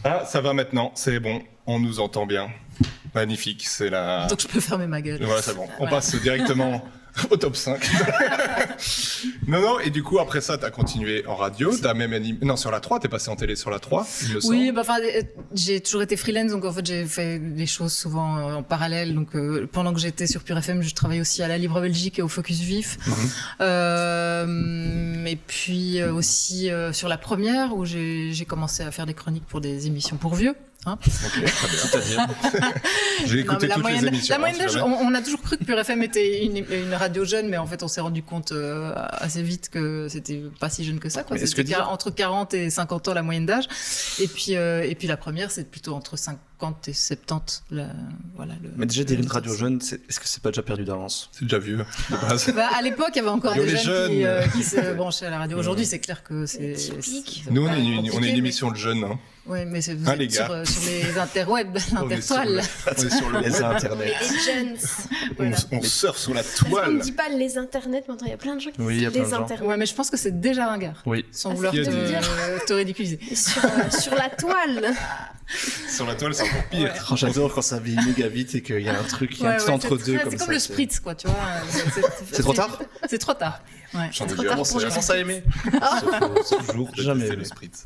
Ah, ça va maintenant, c'est bon, on nous entend bien. Magnifique, c'est la... Donc je peux fermer ma gueule. Voilà, c'est bon. On Voilà. passe directement au top 5. Non, et du coup, après ça, t'as continué en radio, t'as même animé... Non, sur la 3, t'es passé en télé sur la 3, il me semble. Oui, j'ai toujours été freelance, donc en fait j'ai fait des choses souvent en parallèle. Donc pendant que j'étais sur Pure FM, je travaillais aussi à la Libre Belgique et au Focus Vif. Et puis aussi sur la première où j'ai commencé à faire des chroniques pour des émissions pour vieux. Hein. Ok, très bien. C'est-à-dire j'ai écouté toutes les émissions. La moyenne d'âge, on a toujours cru que Pure FM était une radio jeune, mais en fait on s'est rendu compte assez vite que c'était pas si jeune que ça. Quoi. C'était entre 40 et 50 ans la moyenne d'âge. Et puis la première, c'est plutôt entre 50 et 70. Mais déjà dire une radio jeune, est-ce que c'est pas déjà perdu d'avance? C'est déjà vieux, de base. À l'époque, il y avait encore des jeunes qui se branchaient à la radio. Aujourd'hui, c'est clair que c'est typique. Nous, on est une émission de jeunes. Hein. Ouais, mais c'est les gars. sur les interwebs, l'intertoile. On est sur les internets. Les jeunes. Voilà. On surfe sur la Parce qu'on toile. ne dit pas les internets, maintenant il y a plein de gens qui Oui, il y a disent plein de les gens. internets. Ouais, mais je pense que c'est déjà ringard. Oui. Sans vouloir Qui a dit te ridiculiser. Et sur la toile. Sur la toile, c'est encore pire. Ouais. Oh, j'adore quand ça vit méga vite et qu'il y a un truc, il y a un petit entre deux comme ça. C'est comme le spritz, quoi, tu vois. C'est trop tard? C'est trop tard. Ouais. J'en ai trop déjà tard commencé pour à les commencer à aimer. C'est toujours jamais le aimé. spritz.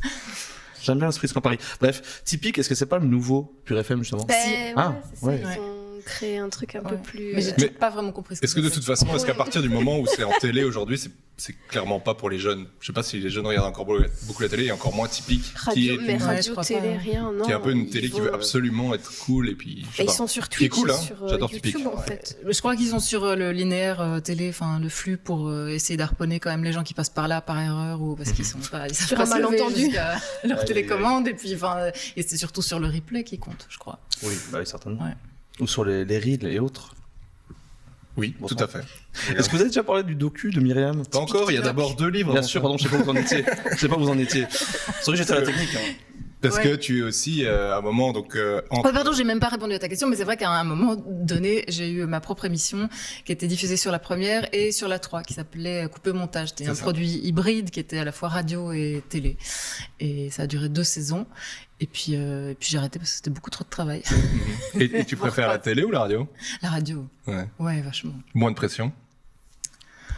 J'aime bien le spritz en Paris. Bref, typique, est-ce que c'est pas le nouveau Pure FM justement? Ben, Ah, c'est ça, ouais. ils ont créé un truc un peu plus... Mais j'ai toujours pas vraiment compris ce Est-ce que de c'est. toute façon, est-ce qu'à partir du moment où c'est en télé aujourd'hui, c'est clairement pas pour les jeunes? Je sais pas si les jeunes regardent encore beaucoup la télé, et encore moins typique, qui est, mais je radio, crois télé, pas. rien, non. qui est un peu une télé ils qui veut vont- absolument être cool, et puis je sais Et ils pas. sont sur Qui est Twitch, cool, hein. sur J'adore YouTube Typique. en fait. Je crois qu'ils sont sur le linéaire télé, enfin le flux pour essayer d'harponner quand même les gens qui passent par là par erreur ou parce qu'ils sont pas, ils savent Sur pas un se lever malentendu. jusqu'à leur Ouais, télécommande et puis et c'est surtout sur le replay qui compte, je crois. Oui, bah oui, certainement. Ouais. Ou sur les reels et autres. Oui, Bon tout sang. à fait. Est-ce que vous avez déjà parlé du docu de Myriam? Pas encore, il y a d'abord 2 livres. Bien avant sûr, ça. pardon, je sais pas où vous en étiez. Je sais pas où vous en étiez. C'est vrai que j'étais à la technique. Hein. Parce Ouais. que tu es aussi à un moment, donc Oh, pardon, j'ai même pas répondu à ta question, mais c'est vrai qu'à un moment donné, j'ai eu ma propre émission qui était diffusée sur la première et sur la 3, qui s'appelait Coupé Montage. C'était C'est un ça. produit hybride qui était à la fois radio et télé. Et ça a duré 2 saisons. Et puis j'ai arrêté parce que c'était beaucoup trop de travail. et tu préfères la télé ou la radio? La radio. Ouais. Ouais, vachement. Moins de pression.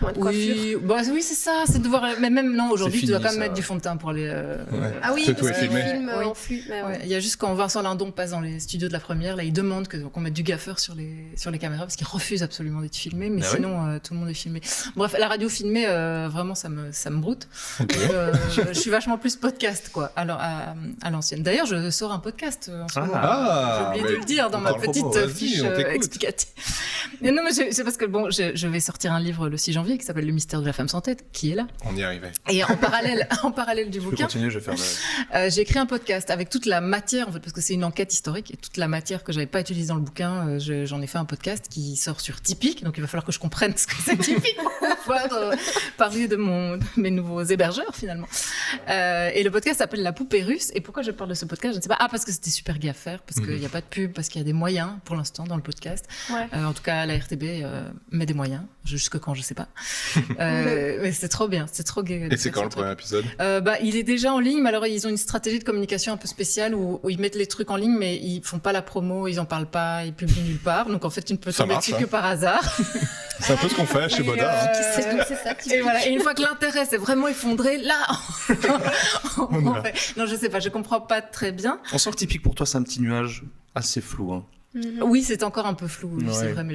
Moins de coiffure. Oui, c'est ça, c'est de voir. Mais même non, aujourd'hui, C'est tu dois fini, quand même ça. mettre du fond de teint pour aller. Ouais. Ah oui, Parce que tout parce est qu'ils filmé. filment Oui. en flux. mais ouais. Ouais, il y a juste quand Vincent Lindon passe dans les studios de la première, là, il demande qu'on mette du gaffeur sur les caméras parce qu'il refuse absolument d'être filmé, mais Ah oui. sinon tout le monde est filmé. Bref, la radio filmée, vraiment, ça me broute. Ok. Je suis vachement plus podcast, quoi, alors à l'ancienne. D'ailleurs, je sors un podcast en ce moment. Ah, J'ai oublié de le dire dans on ma parle petite promo, vas-y, fiche on t'écoute. explicative. Mais non, mais c'est parce que bon, je vais sortir un livre le 6 janvier qui s'appelle Le mystère de la femme sans tête, qui est là. On y arrivait. Et en parallèle du Je peux bouquin, continuer, je vais faire le... j'ai écrit un podcast avec toute la matière, en fait, parce que c'est une enquête historique, et toute la matière que j'avais pas utilisée dans le bouquin, j'en ai fait un podcast qui sort sur Typique, donc il va falloir que je comprenne ce que c'est Typique pour pouvoir parler de mes nouveaux hébergeurs, finalement. Et le podcast s'appelle La Poupée Russe, et pourquoi je parle de ce podcast, je ne sais pas. Ah, parce que c'était super gai à faire, parce qu'il n'y a pas de pub, parce qu'il y a des moyens, pour l'instant, dans le podcast. Ouais. En tout cas, la RTB met des moyens, jusque quand, je sais pas. Mais c'est trop bien, c'est trop gai. Et c'est quand le premier épisode? Il est déjà en ligne, mais alors ils ont une stratégie de communication un peu spéciale où ils mettent les trucs en ligne, mais ils font pas la promo, ils en parlent pas, ils publient nulle part. Donc en fait, tu ne peux Ça tomber marche, dessus hein. que par hasard. C'est un peu ce qu'on fait chez Et, Boda. hein. C'est ça. Et voilà. Et une fois que l'intérêt s'est vraiment effondré, là, on fait. Non, je sais pas, je comprends pas très bien. On sent que typique pour toi, c'est un petit nuage assez flou. Hein. Oui, c'est encore un peu flou, oui, Ouais. c'est vrai, mais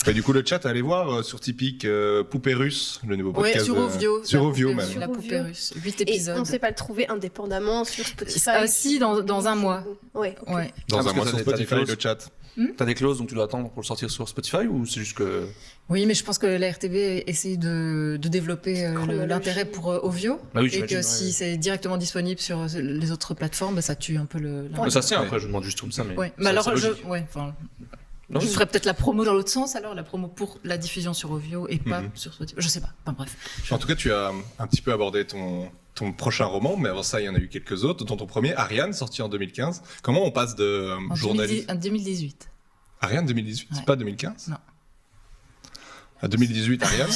Et du coup, le chat, allez voir sur Typique Poupée Russe, le nouveau ouais, podcast. sur Ovio. Sur la Ovio, poupée- même. La Sur poupée Ovio. russe. 8 Et épisodes. on ne sait pas le trouver indépendamment sur Spotify. Si, dans un mois. Ouais. ok. Ouais. Dans parce un que mois t'as sur des- t'as des Spotify, clauses. le chat. T'as des clauses, donc tu dois attendre pour le sortir sur Spotify ou c'est juste que... Oui, mais je pense que la RTB essaye de développer Chronologie. l'intérêt pour Ovio. Bah oui, et j'imagine, que ouais. si c'est directement disponible sur les autres plateformes, bah, ça tue un peu le. Mais ça se tient, Ouais. après je demande juste comme ça. Mais Ouais. Mais ça- alors, c'est logique. Non, je oui. ferais peut-être la promo dans l'autre sens, alors la promo pour la diffusion sur Ovio et pas Mhm. sur Spotify. Je sais pas. Enfin bref. En tout cas, tu as un petit peu abordé ton prochain roman, mais avant ça, il y en a eu quelques autres, dont ton premier, Ariane, sorti en 2015. Comment on passe de En journaliste... 2018. Ariane 2018, Ouais. c'est pas 2015? Non. À 2018, Ariane.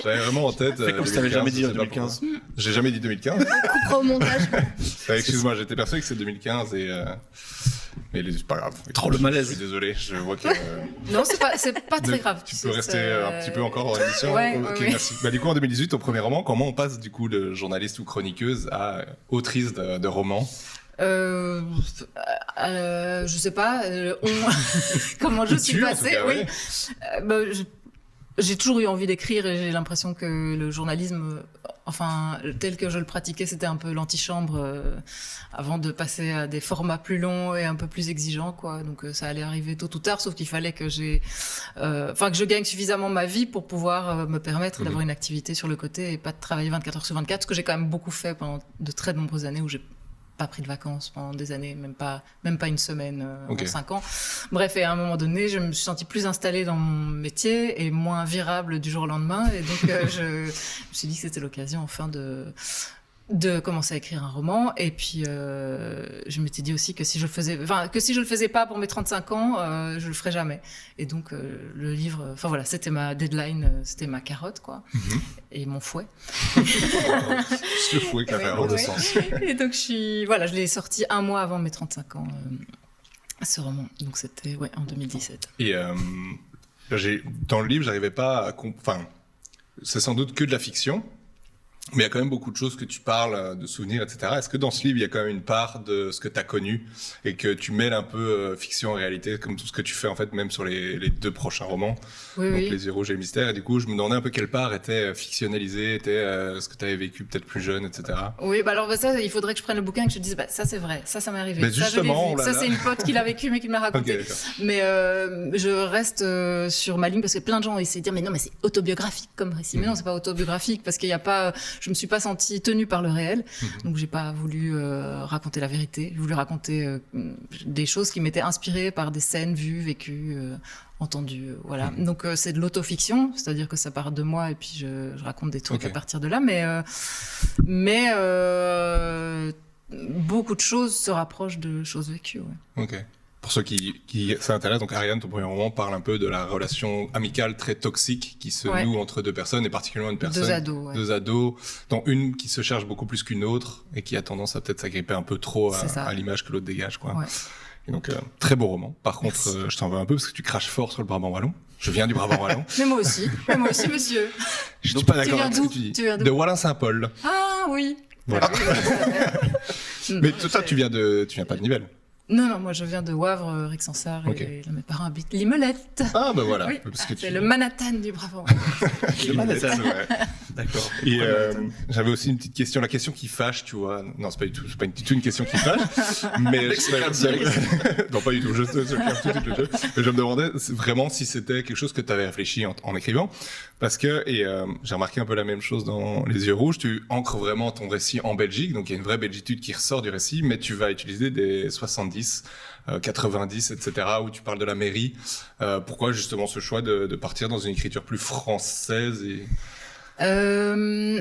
J'avais vraiment en tête. Fais comme si t'avais jamais dit je sais pas 2015. pourquoi. J'ai jamais dit 2015. Coupera au montage. Excuse-moi, j'étais persuadé que c'est 2015 mais c'est pas grave. Trop le malaise. Je suis désolé, je vois que. Non, c'est pas très grave. Tu peux rester un petit peu encore dans l'émission. Ouais, Ok, ouais. merci. Bah, du coup, en 2018, ton premier roman, comment on passe du coup de journaliste ou chroniqueuse à autrice de romans? Je sais pas. Comment je suis Tu, en tout passée. cas, Oui. ouais. J'ai toujours eu envie d'écrire et j'ai l'impression que le journalisme, enfin tel que je le pratiquais, c'était un peu l'antichambre avant de passer à des formats plus longs et un peu plus exigeants, quoi. Donc ça allait arriver tôt ou tard, sauf qu'il fallait que que je gagne suffisamment ma vie pour pouvoir me permettre d'avoir une activité sur le côté et pas de travailler 24 heures sur 24, ce que j'ai quand même beaucoup fait pendant de très nombreuses années où j'ai pas pris de vacances pendant des années, même pas une semaine en 5 ans. Bref, et à un moment donné, je me suis sentie plus installée dans mon métier et moins virable du jour au lendemain. Et donc, je me suis dit que c'était l'occasion, enfin, de commencer à écrire un roman. Et puis, je m'étais dit aussi que si je le faisais pas pour mes 35 ans, je le ferais jamais. Et donc, le livre, enfin voilà, c'était ma deadline, c'était ma carotte, quoi. Et mon fouet. Juste le fouet qui a fait un de sens. Et donc, je l'ai sorti un mois avant mes 35 ans, ce roman. Donc, c'était, en 2017. Et dans le livre, j'arrivais pas à enfin, c'est sans doute que de la fiction. Mais il y a quand même beaucoup de choses que tu parles, de souvenirs, etc. Est-ce que dans ce livre, il y a quand même une part de ce que tu as connu et que tu mêles un peu fiction et réalité, comme tout ce que tu fais en fait, même sur les 2 prochains romans, donc Les Yeux Rouges et le Mystère. Et du coup, je me demandais un peu quelle part était fictionnalisée, était ce que tu avais vécu peut-être plus jeune, etc. Oui, ça, il faudrait que je prenne le bouquin et que je te dise, ça c'est vrai, ça m'est arrivé. Mais ça, justement, ça c'est une pote qui l'a vécu mais qui me l'a raconté. Okay, mais je reste sur ma ligne parce que plein de gens essaient de dire, mais non, mais c'est autobiographique comme récit. Mais non, c'est pas autobiographique parce qu'il y a pas, je me suis pas sentie tenue par le réel, donc j'ai pas voulu raconter la vérité. J'ai voulu raconter des choses qui m'étaient inspirées par des scènes vues, vécues, entendues, voilà. Donc c'est de l'autofiction, c'est-à-dire que ça part de moi et puis je raconte des trucs à partir de là, mais beaucoup de choses se rapprochent de choses vécues. Ouais. Ok. Pour ceux qui s'intéressent, donc Ariane, ton premier roman parle un peu de la relation amicale très toxique qui se noue entre 2 personnes, et particulièrement une personne. 2 ados, dont une qui se cherche beaucoup plus qu'une autre, et qui a tendance à peut-être s'agripper un peu trop à l'image que l'autre dégage, quoi. Ouais. Et donc, très beau roman. Par contre, je t'en veux un peu parce que tu craches fort sur le Brabant wallon. Je viens du Brabant wallon. Mais moi aussi, monsieur. Je suis pas d'accord avec ce que tu dis. Tu viens d'où? De Wallin-Saint-Paul. Ah oui. Voilà. Mais toi, tu viens pas de Nivelles. Non, moi je viens de Wavre, Rixensart, et là, mes parents habitent Limelette. Ah bah voilà. Oui. Parce que C'est le Manhattan du Brabant. Le Manhattan. Ouais. D'accord. Et j'avais aussi une petite question, la question qui fâche, tu vois. Non, c'est pas du tout une question qui fâche, mais non, pas du tout. Je me demandais vraiment si c'était quelque chose que tu avais réfléchi en écrivant, parce que j'ai remarqué un peu la même chose dans Les Yeux Rouges. Tu ancres vraiment ton récit en Belgique, donc il y a une vraie belgitude qui ressort du récit, mais tu vas utiliser des 70, 90, etc., où tu parles de la mairie. Pourquoi justement ce choix de partir dans une écriture plus française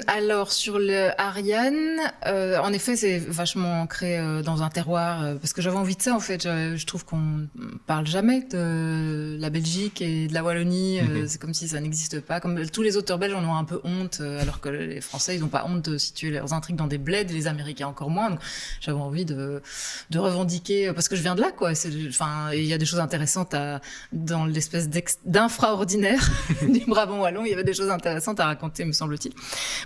Alors sur le Ariane, en effet c'est vachement ancré dans un terroir parce que j'avais envie de ça en fait. Je trouve qu'on parle jamais de la Belgique et de la Wallonie. C'est comme si ça n'existe pas. Comme tous les auteurs belges en ont un peu honte, alors que les Français ils n'ont pas honte de situer leurs intrigues dans des bleds, les Américains encore moins. Donc j'avais envie de revendiquer parce que je viens de là quoi. Enfin il y a des choses intéressantes dans l'espèce d'infraordinaire du Brabant wallon. Il y avait des choses intéressantes à raconter, me semble-t-il.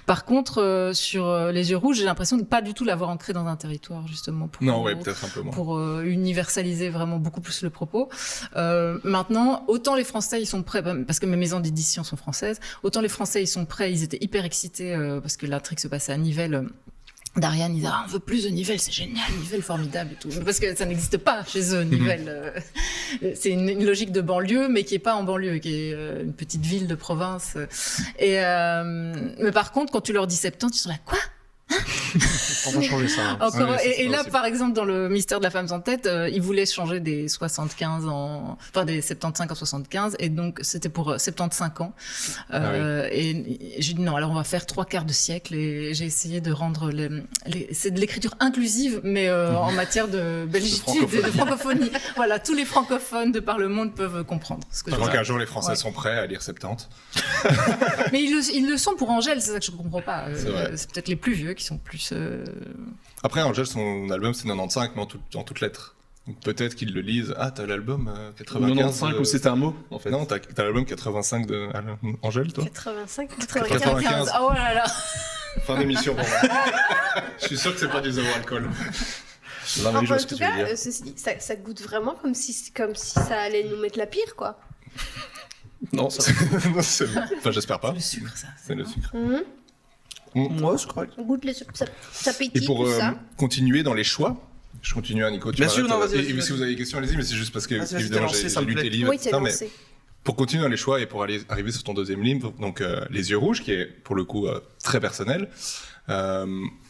Par contre, sur Les Yeux Rouges, j'ai l'impression de pas du tout l'avoir ancré dans un territoire, justement. Peut-être un peu moins. Pour universaliser vraiment beaucoup plus le propos. Maintenant, autant les Français, ils sont prêts, parce que mes maisons d'édition sont françaises, autant les Français, ils sont prêts, ils étaient hyper excités, parce que l'intrigue se passait à Nivelles. D'Ariane, ils disaient on veut plus de Nivelles, c'est génial, Nivelles formidable et tout. Parce que ça n'existe pas chez eux, Nivelles. C'est une logique de banlieue, mais qui est pas en banlieue, qui est une petite ville de province. Mais par contre, quand tu leur dis 70, ils sont là quoi? On va changer ça. Hein. Encore, Ouais, c'est et ça là, aussi. par exemple, dans le mystère de la femme sans tête, ils voulaient changer des 75 enfin des 75 en 75, et donc c'était pour 75 ans. Et j'ai dit non, alors on va faire 3/4 de siècle, et j'ai essayé de rendre c'est de l'écriture inclusive, mais en matière de belgitude, de francophonie. Voilà, tous les francophones de par le monde peuvent comprendre ce que Je je crois dis. qu'un jour les Français Ouais. sont prêts à lire 70. Mais ils le sont pour Angèle, c'est ça que je comprends pas. C'est vrai. C'est peut-être les plus vieux qui sont plus. Après, Angèle, son album c'est 95, mais en toutes lettres. Donc peut-être qu'ils le lisent. Ah, t'as l'album 95. 95 ou c'était un mot, en fait. Non, t'as l'album 85 de Angèle, toi 85, 95. 95. Oh là là. Fin d'émission pour moi. Je suis sûr que c'est pas du zéro alcool. Non, mais je En vois ce que tout tu veux cas, dire. ceci dit, ça goûte vraiment comme si ça allait nous mettre la pire, quoi. Non, ça. Enfin, j'espère pas. Le sucre, ça. C'est le sucre. Moi, je crois. On goûte ça pétille, Et pour tout ça. continuer dans les choix, je continue, Nico. Tu Bien sûr, m'arrêtes, non, vas-y, et vas-y, si vous avez des questions, allez-y, mais c'est juste parce que, Vas-y, évidemment, t'es lancé, ça j'ai me lu plaît. tes livres. Oui, c'est Non, mais lancé. pour continuer dans les choix et pour arriver sur ton deuxième livre, donc Les yeux rouges, qui est pour le coup très personnel.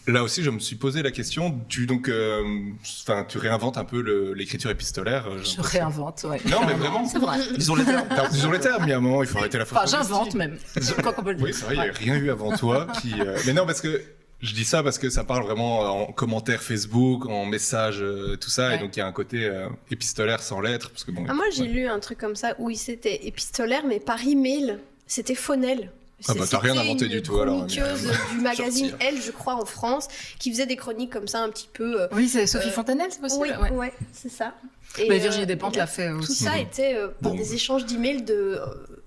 Là aussi, je me suis posé la question. Tu réinventes un peu l'écriture épistolaire. j'ai Je l'impression. réinvente, ouais. Non, mais vraiment. C'est vrai. Disons les termes. Disons les termes. Il y a un moment, il faut arrêter la faute. Enfin, j'invente même. Je crois qu'on peut le dire. Oui, c'est vrai, il n'y a rien eu avant toi. Mais non, parce que je dis ça parce que ça parle vraiment en commentaire Facebook, en message, tout ça. Ouais. Et donc, il y a un côté épistolaire sans lettres. Parce que, bon, Ah, moi, j'ai lu un truc comme ça où c'était épistolaire, mais par email. C'était phonel. Ah bah, t'as rien inventé du tout, alors, Chroniqueuse du magazine sortir. Elle, je crois, en France, qui faisait des chroniques comme ça, un petit peu. Oui, c'est Sophie Fontanelle, c'est possible. Oui, Ouais. ouais, c'est ça. Et, Mais Virginie Despentes et l'a fait Tout aussi. ça était par Bon. des échanges d'emails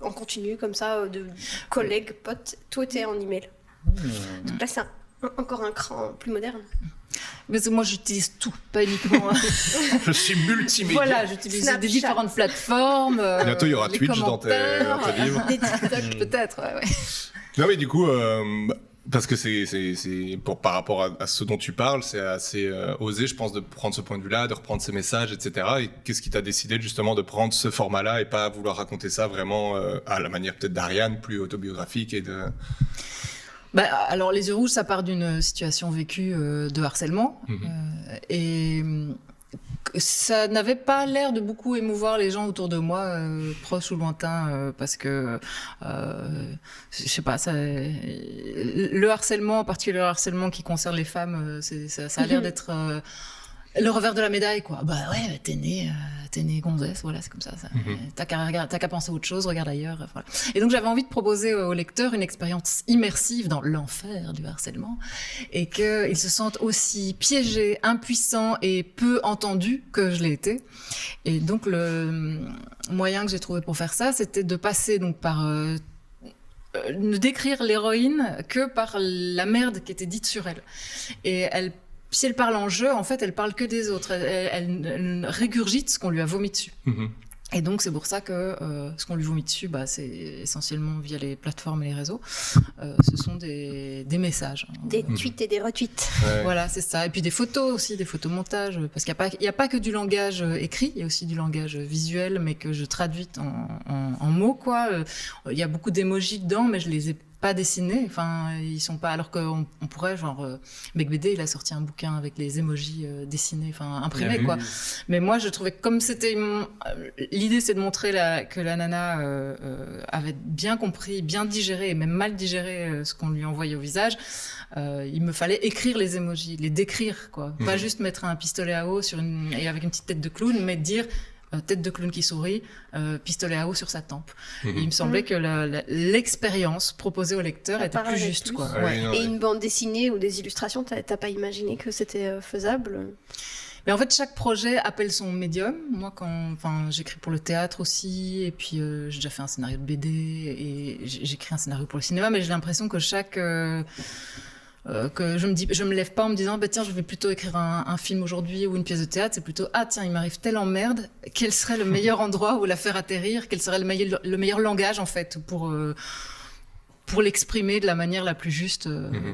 en continu, comme ça, de collègues, potes. Tout était en email. Donc là, c'est encore un cran plus moderne. Mais moi, j'utilise tout, pas uniquement. je suis multimédia. Voilà, j'utilise Snapchat. des différentes plateformes. Bientôt, il y aura les Twitch dans tes livres. Des TikTok. Peut-être, ouais. Non, mais du coup, parce que par rapport à ce dont tu parles, c'est assez osé, je pense, de prendre ce point de vue-là, de reprendre ces messages, etc. Et qu'est-ce qui t'a décidé justement de prendre ce format-là et pas vouloir raconter ça vraiment à la manière peut-être d'Ariane, plus autobiographique et de. Bah, alors, Les yeux rouges, ça part d'une situation vécue de harcèlement. Et ça n'avait pas l'air de beaucoup émouvoir les gens autour de moi, proches ou lointains, parce que, je sais pas, le harcèlement, en particulier le harcèlement qui concerne les femmes, ça a l'air d'être le revers de la médaille, quoi. Bah ouais, t'es né gonzesse, voilà, c'est comme ça. T'as qu'à penser à autre chose, regarde ailleurs, voilà. Et donc j'avais envie de proposer aux lecteurs une expérience immersive dans l'enfer du harcèlement, et qu'ils se sentent aussi piégés, impuissants et peu entendus que je l'ai été. Et donc le moyen que j'ai trouvé pour faire ça, c'était de passer donc par ne décrire l'héroïne que par la merde qui était dite sur elle. Et si elle parle en jeu, en fait, elle parle que des autres. Elle régurgite ce qu'on lui a vomi dessus. Et donc, c'est pour ça que ce qu'on lui vomit dessus, c'est essentiellement via les plateformes et les réseaux. Ce sont des messages. Des tweets et des retweets. Ouais. Voilà, c'est ça. Et puis des photos aussi, des photomontages. Parce qu'il n'y a pas que du langage écrit, il y a aussi du langage visuel, mais que je traduis en mots, quoi. Il y a beaucoup d'émojis dedans, mais je les ai pas dessinés. Enfin, ils sont pas. Alors qu'on pourrait, Bec BD, il a sorti un bouquin avec les émojis dessinés, enfin imprimés, quoi. Mais moi, je trouvais que comme c'était l'idée, c'est de montrer que la nana avait bien compris, bien digéré et même mal digéré ce qu'on lui envoyait au visage. Il me fallait écrire les émojis, les décrire, quoi. Pas juste mettre un pistolet à eau et avec une petite tête de clown, mais dire tête de clown qui sourit, pistolet à eau sur sa tempe. Et il me semblait que l'expérience proposée au lecteur Ça était plus parlait juste, plus. quoi. Ouais, Ouais. non, Et ouais. une bande dessinée ou des illustrations, t'as pas imaginé que c'était faisable? Mais en fait, chaque projet appelle son médium. Moi, j'écris pour le théâtre aussi, et puis j'ai déjà fait un scénario de BD, et j'écris un scénario pour le cinéma, mais j'ai l'impression que que je me lève pas en me disant tiens, je vais plutôt écrire un film aujourd'hui ou une pièce de théâtre. C'est plutôt tiens, il m'arrive telle emmerde, quel serait le meilleur endroit où la faire atterrir, quel serait le meilleur langage en fait pour l'exprimer de la manière la plus juste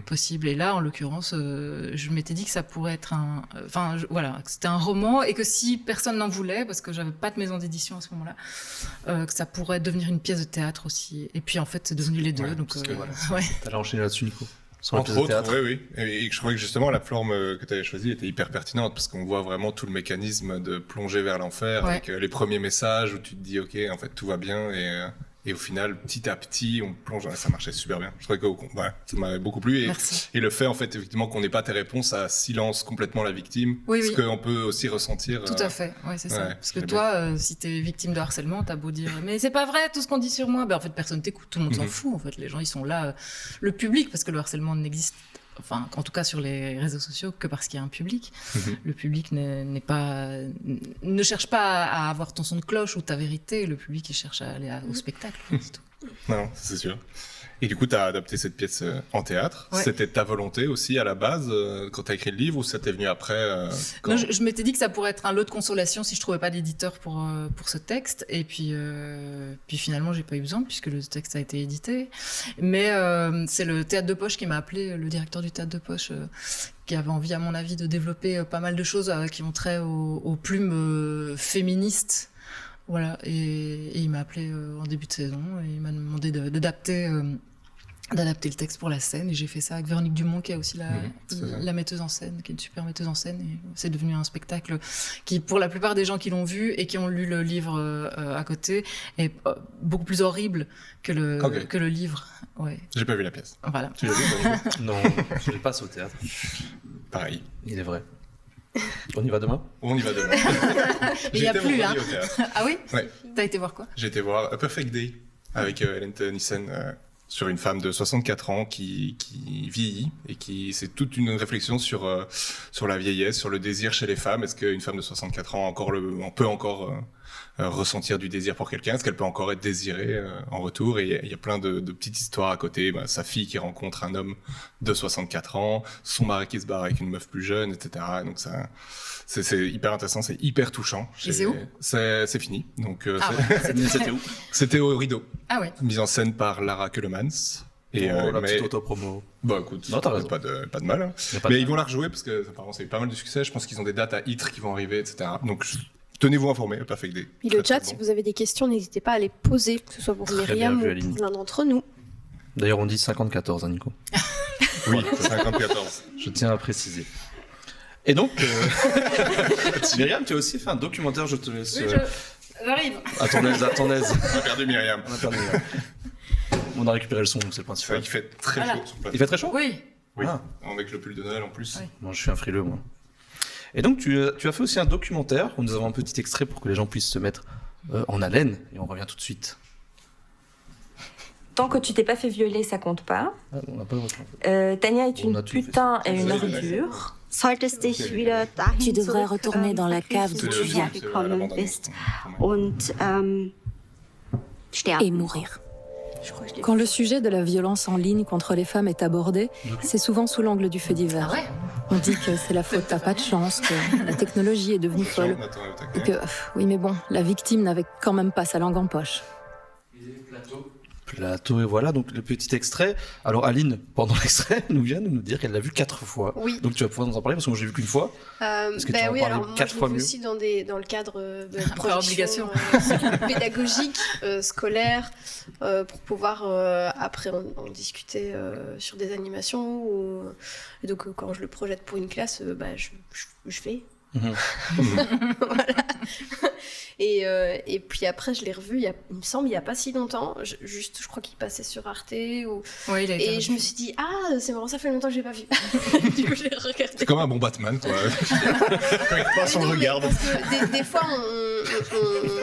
possible. Et là, en l'occurrence, je m'étais dit que ça pourrait être que c'était un roman, et que si personne n'en voulait, parce que j'avais pas de maison d'édition à ce moment-là, que ça pourrait devenir une pièce de théâtre aussi. Et puis en fait, c'est devenu les deux. Ouais, donc parce que, ouais. T'allais enchaîner là-dessus, Nico. sur la Entre pièce de autres, théâtre. oui. Et je trouvais que justement la forme que tu avais choisie était hyper pertinente parce qu'on voit vraiment tout le mécanisme de plonger vers l'enfer avec les premiers messages où tu te dis ok, en fait tout va bien et au final petit à petit on plonge. Ça marchait super bien. Je trouvais que ça m'avait beaucoup plu et le fait en fait effectivement qu'on n'ait pas tes réponses, ça silence complètement la victime, ce qu'on peut aussi ressentir. Tout à fait, c'est ça. Ouais, Parce que toi, si t'es victime de harcèlement, t'as beau dire mais c'est pas vrai tout ce qu'on dit sur moi, en fait personne t'écoute, tout le monde s'en fout. En fait, les gens ils sont là, le public, parce que le harcèlement n'existe. Enfin, en tout cas sur les réseaux sociaux, que parce qu'il y a un public. Le public ne cherche pas à avoir ton son de cloche ou ta vérité. Le public, il cherche à aller au spectacle. C'est tout. Non, c'est sûr. Et du coup, tu as adapté cette pièce en théâtre. Ouais. C'était ta volonté aussi à la base quand tu as écrit le livre ou ça t'est venu après Non, je m'étais dit que ça pourrait être un lot de consolation si je trouvais pas d'éditeur pour ce texte. Et puis finalement, j'ai pas eu besoin puisque le texte a été édité. Mais c'est le Théâtre de Poche qui m'a appelé, le directeur du Théâtre de Poche, qui avait envie, à mon avis, de développer pas mal de choses qui ont trait aux plumes féministes. Voilà, et il m'a appelé en début de saison et il m'a demandé d'adapter le texte pour la scène, et j'ai fait ça avec Véronique Dumont qui est aussi la metteuse en scène, qui est une super metteuse en scène, et c'est devenu un spectacle qui, pour la plupart des gens qui l'ont vu et qui ont lu le livre à côté, est beaucoup plus horrible que le livre. Ouais. J'ai pas vu la pièce. Voilà. Tu l'as vu? Non, je l'ai pas au théâtre. Pareil. Il est vrai. On y va demain? On y va demain. Mais il y a plus, vendredi au théâtre. Ah oui? Ouais. T'as été voir quoi? J'ai été voir A Perfect Day avec Ellen Nissen sur une femme de 64 ans qui vieillit et c'est toute une réflexion sur la vieillesse, sur le désir chez les femmes. Est-ce qu'une femme de 64 ans on peut encore ressentir du désir pour quelqu'un? Est-ce qu'elle peut encore être désirée en retour? Et il y a plein de petites histoires à côté. Sa fille qui rencontre un homme de 64 ans, son mari qui se barre avec une meuf plus jeune, etc. Donc ça, c'est hyper intéressant, c'est hyper touchant. Et c'est où? C'est fini. Donc C'était où? c'était au Rideau. Ah ouais. Mise en scène par Lara Keulemans. Et la petite auto-promo. Bah écoute, Non, t'as raison. pas de mal. Hein. Mais ils vont la rejouer parce que apparemment ça a eu pas mal de succès. Je pense qu'ils ont des dates à Ytre qui vont arriver, etc. Donc tenez-vous informés, Perfect Day. Puis le chat, si vous avez des questions, n'hésitez pas à les poser, que ce soit pour Très Myriam bien vu, ou Aline. pour l'un d'entre nous. D'ailleurs, on dit 54, hein, Nico. Oui, 54. Je tiens à préciser. Et donc, Myriam, tu as aussi fait un documentaire, je te laisse. Oui, j'arrive. À ton aise. On a perdu Myriam. On a récupéré le son, donc c'est le C'est vrai principal. qu'il fait très Voilà. chaud sur le plateau. Il fait très chaud? Oui. Oui, Ah. avec le pull de Noël en plus. Oui. Moi, je suis un frileux, moi. Et donc, tu as fait aussi un documentaire où nous avons un petit extrait pour que les gens puissent se mettre en haleine. Et on revient tout de suite. Tant que tu t'es pas fait violer, ça compte pas. Ah, on n'a pas le refrain. Tania est On a une tout fait. putain et une Oui, ordure. Solltest dich wieder dahin Tu devrais retourner dans la cave d'où tu viens gekommen bist und sterben. et mourir. Je crois que je l'ai Quand le sujet de la violence en ligne contre les femmes est abordé, c'est souvent sous l'angle du fait divers. Ah ouais. On dit que c'est la faute, t'as pas de chance, que la technologie est devenue folle. Et que, oui mais bon, la victime n'avait quand même pas sa langue en poche. Plateau, et voilà, donc le petit extrait. Alors Aline, pendant l'extrait, nous vient de nous dire qu'elle l'a vu 4 fois. Oui. Donc tu vas pouvoir nous en parler parce que moi j'ai vu qu'une fois. Est-ce que tu vas en oui, parler alors moi, 4 je l'ai fois vu mieux aussi dans le cadre de Après obligation. pédagogique, scolaire, pour pouvoir après en discuter sur des animations. Et donc quand je le projette pour une classe, je fais. Mhm. Voilà. Et puis après, je l'ai revu, il me semble, il n'y a pas si longtemps. Je crois qu'il passait sur Arte. Ouais, il a été Et je me suis dit, c'est marrant, ça fait longtemps que je l'ai pas vu. Du coup, je l'ai regardé. C'est comme un bon Batman, quoi. Quand il passe, on le regarde. Parce que des fois,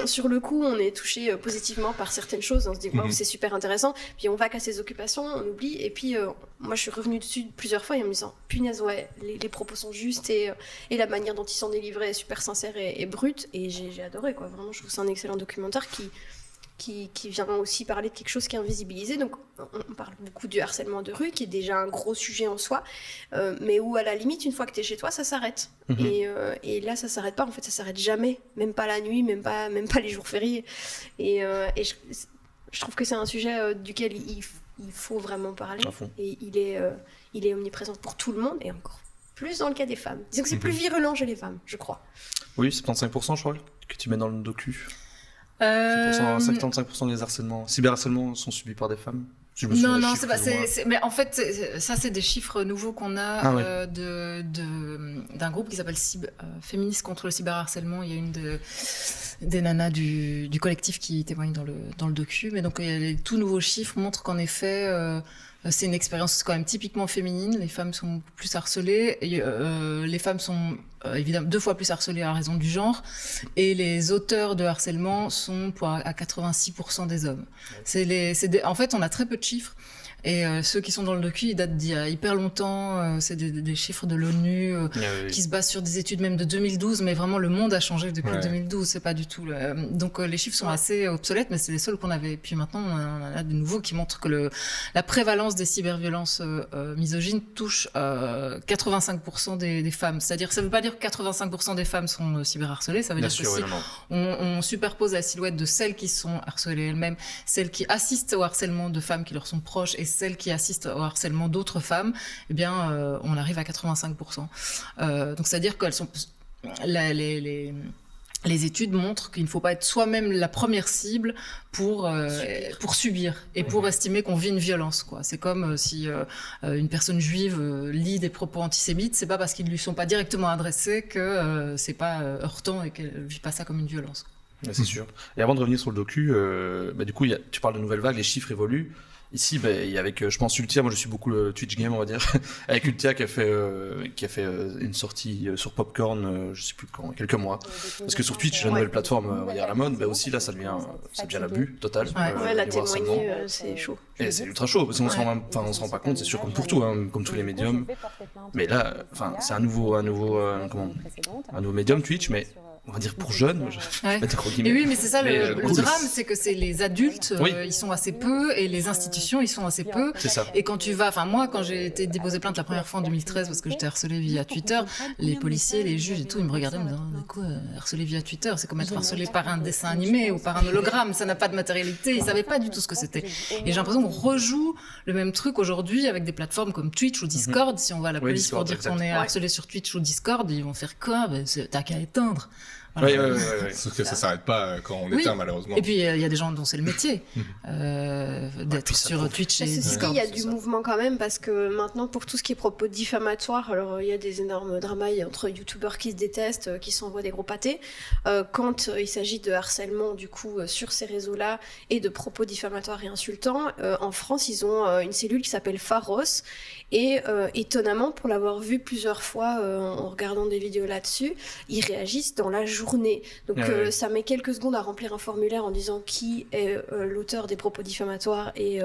sur le coup, on est touché positivement par certaines choses. On se dit, wow, c'est super intéressant. Puis on va qu'à ses occupations, on oublie. Et puis, moi, je suis revenue dessus plusieurs fois en me disant, punaise, ouais, les propos sont justes et la manière dont ils sont délivrés est super sincère et brute. Et j'ai adoré, quoi. Vraiment, je trouve que c'est un excellent documentaire qui vient aussi parler de quelque chose qui est invisibilisé. Donc, on parle beaucoup du harcèlement de rue, qui est déjà un gros sujet en soi, mais où, à la limite, une fois que tu es chez toi, ça s'arrête. Et là, ça s'arrête pas. En fait, ça s'arrête jamais. Même pas la nuit, même pas les jours fériés. Et je trouve que c'est un sujet duquel il faut vraiment parler. À fond. Et il est omniprésent pour tout le monde, et encore plus dans le cas des femmes. Disons que c'est plus virulent chez les femmes, je crois. Oui, 75% je crois que tu mets dans le docu. 75% des harcèlements, cyberharcèlements sont subis par des femmes. Je me souviens Non, des non, chiffres, c'est pas. plus ou moins. Mais en fait, ça, c'est des chiffres nouveaux qu'on a Ah ouais. d'un groupe qui s'appelle Féministes contre le cyberharcèlement. Il y a une des nanas du collectif qui témoigne dans le docu. Mais donc, les tout nouveaux chiffres montrent qu'en effet, c'est une expérience quand même typiquement féminine. Les femmes sont plus harcelées. Les femmes sont évidemment 2 fois plus harcelées à raison du genre. Et les auteurs de harcèlement sont à 86% des hommes. En fait, on a très peu de chiffres. Et ceux qui sont dans le docu, ils datent d'il y a hyper longtemps. C'est des chiffres de l'ONU qui se basent sur des études même de 2012. Mais vraiment, le monde a changé depuis 2012. C'est pas du tout. Donc les chiffres sont assez obsolètes, mais c'est les seuls qu'on avait. Puis maintenant, on en a de nouveaux qui montrent que la prévalence des cyberviolences misogynes touche 85% des femmes. C'est-à-dire, ça veut pas dire que 85% des femmes sont cyberharcelées. Ça veut dire que si on superpose la silhouette de celles qui sont harcelées elles-mêmes, celles qui assistent au harcèlement de femmes qui leur sont proches et celles qui assistent au harcèlement d'autres femmes, eh bien, on arrive à 85%. Donc, c'est-à-dire qu'elles sont... Les études montrent qu'il ne faut pas être soi-même la première cible pour subir et pour estimer qu'on vit une violence, quoi. C'est comme si une personne juive lit des propos antisémites, c'est pas parce qu'ils lui sont pas directement adressés que c'est pas heurtant et qu'elle vit pas ça comme une violence, quoi. Ouais, c'est sûr. Et avant de revenir sur le docu, du coup, tu parles de nouvelles vagues, les chiffres évoluent. Ici, il y a avec, je pense, Ultia, moi je suis beaucoup le Twitch game, on va dire, avec Ultia qui a fait une sortie sur Popcorn, je sais plus quand, quelques mois. Parce que sur Twitch, la nouvelle plateforme, on va dire la mode, aussi là, ça devient l'abus total. La témoigner, c'est chaud. Et c'est ultra chaud, parce qu'on se rend pas compte, c'est sûr, comme pour tout, hein, comme tous les médiums. Mais là, c'est un nouveau médium Twitch, mais on va dire pour jeunes. Et oui, mais c'est ça le drame, c'est que c'est les adultes, ils sont assez peu, et les institutions, ils sont assez peu. C'est ça. Et quand tu vas, moi, quand j'ai été déposé plainte la première fois en 2013 parce que j'étais harcelée via Twitter, les policiers, les juges et tout, ils me regardaient en me disant, quoi, harcelée via Twitter, c'est comme être harcelé par un dessin animé ou par un hologramme, ça n'a pas de matérialité, ils savaient pas du tout ce que c'était. Et j'ai l'impression qu'on rejoue le même truc aujourd'hui avec des plateformes comme Twitch ou Discord. Si on va à la police pour dire qu'on est harcelé sur Twitch ou Discord, ils vont faire quoi? T'as qu'à éteindre. Voilà. Sauf que ça s'arrête pas quand on éteint, malheureusement. Et puis il y a des gens dont c'est le métier d'être sur Twitch et Discord. Il y a du mouvement quand même, parce que maintenant, pour tout ce qui est propos diffamatoires, alors il y a des énormes dramas entre youtubeurs qui se détestent, qui s'envoient des gros pâtés. Quand il s'agit de harcèlement, du coup, sur ces réseaux-là, et de propos diffamatoires et insultants, en France, ils ont une cellule qui s'appelle Pharos. Et étonnamment, pour l'avoir vu plusieurs fois en regardant des vidéos là-dessus, ils réagissent dans la journée. Donc ça met quelques secondes à remplir un formulaire en disant qui est l'auteur des propos diffamatoires et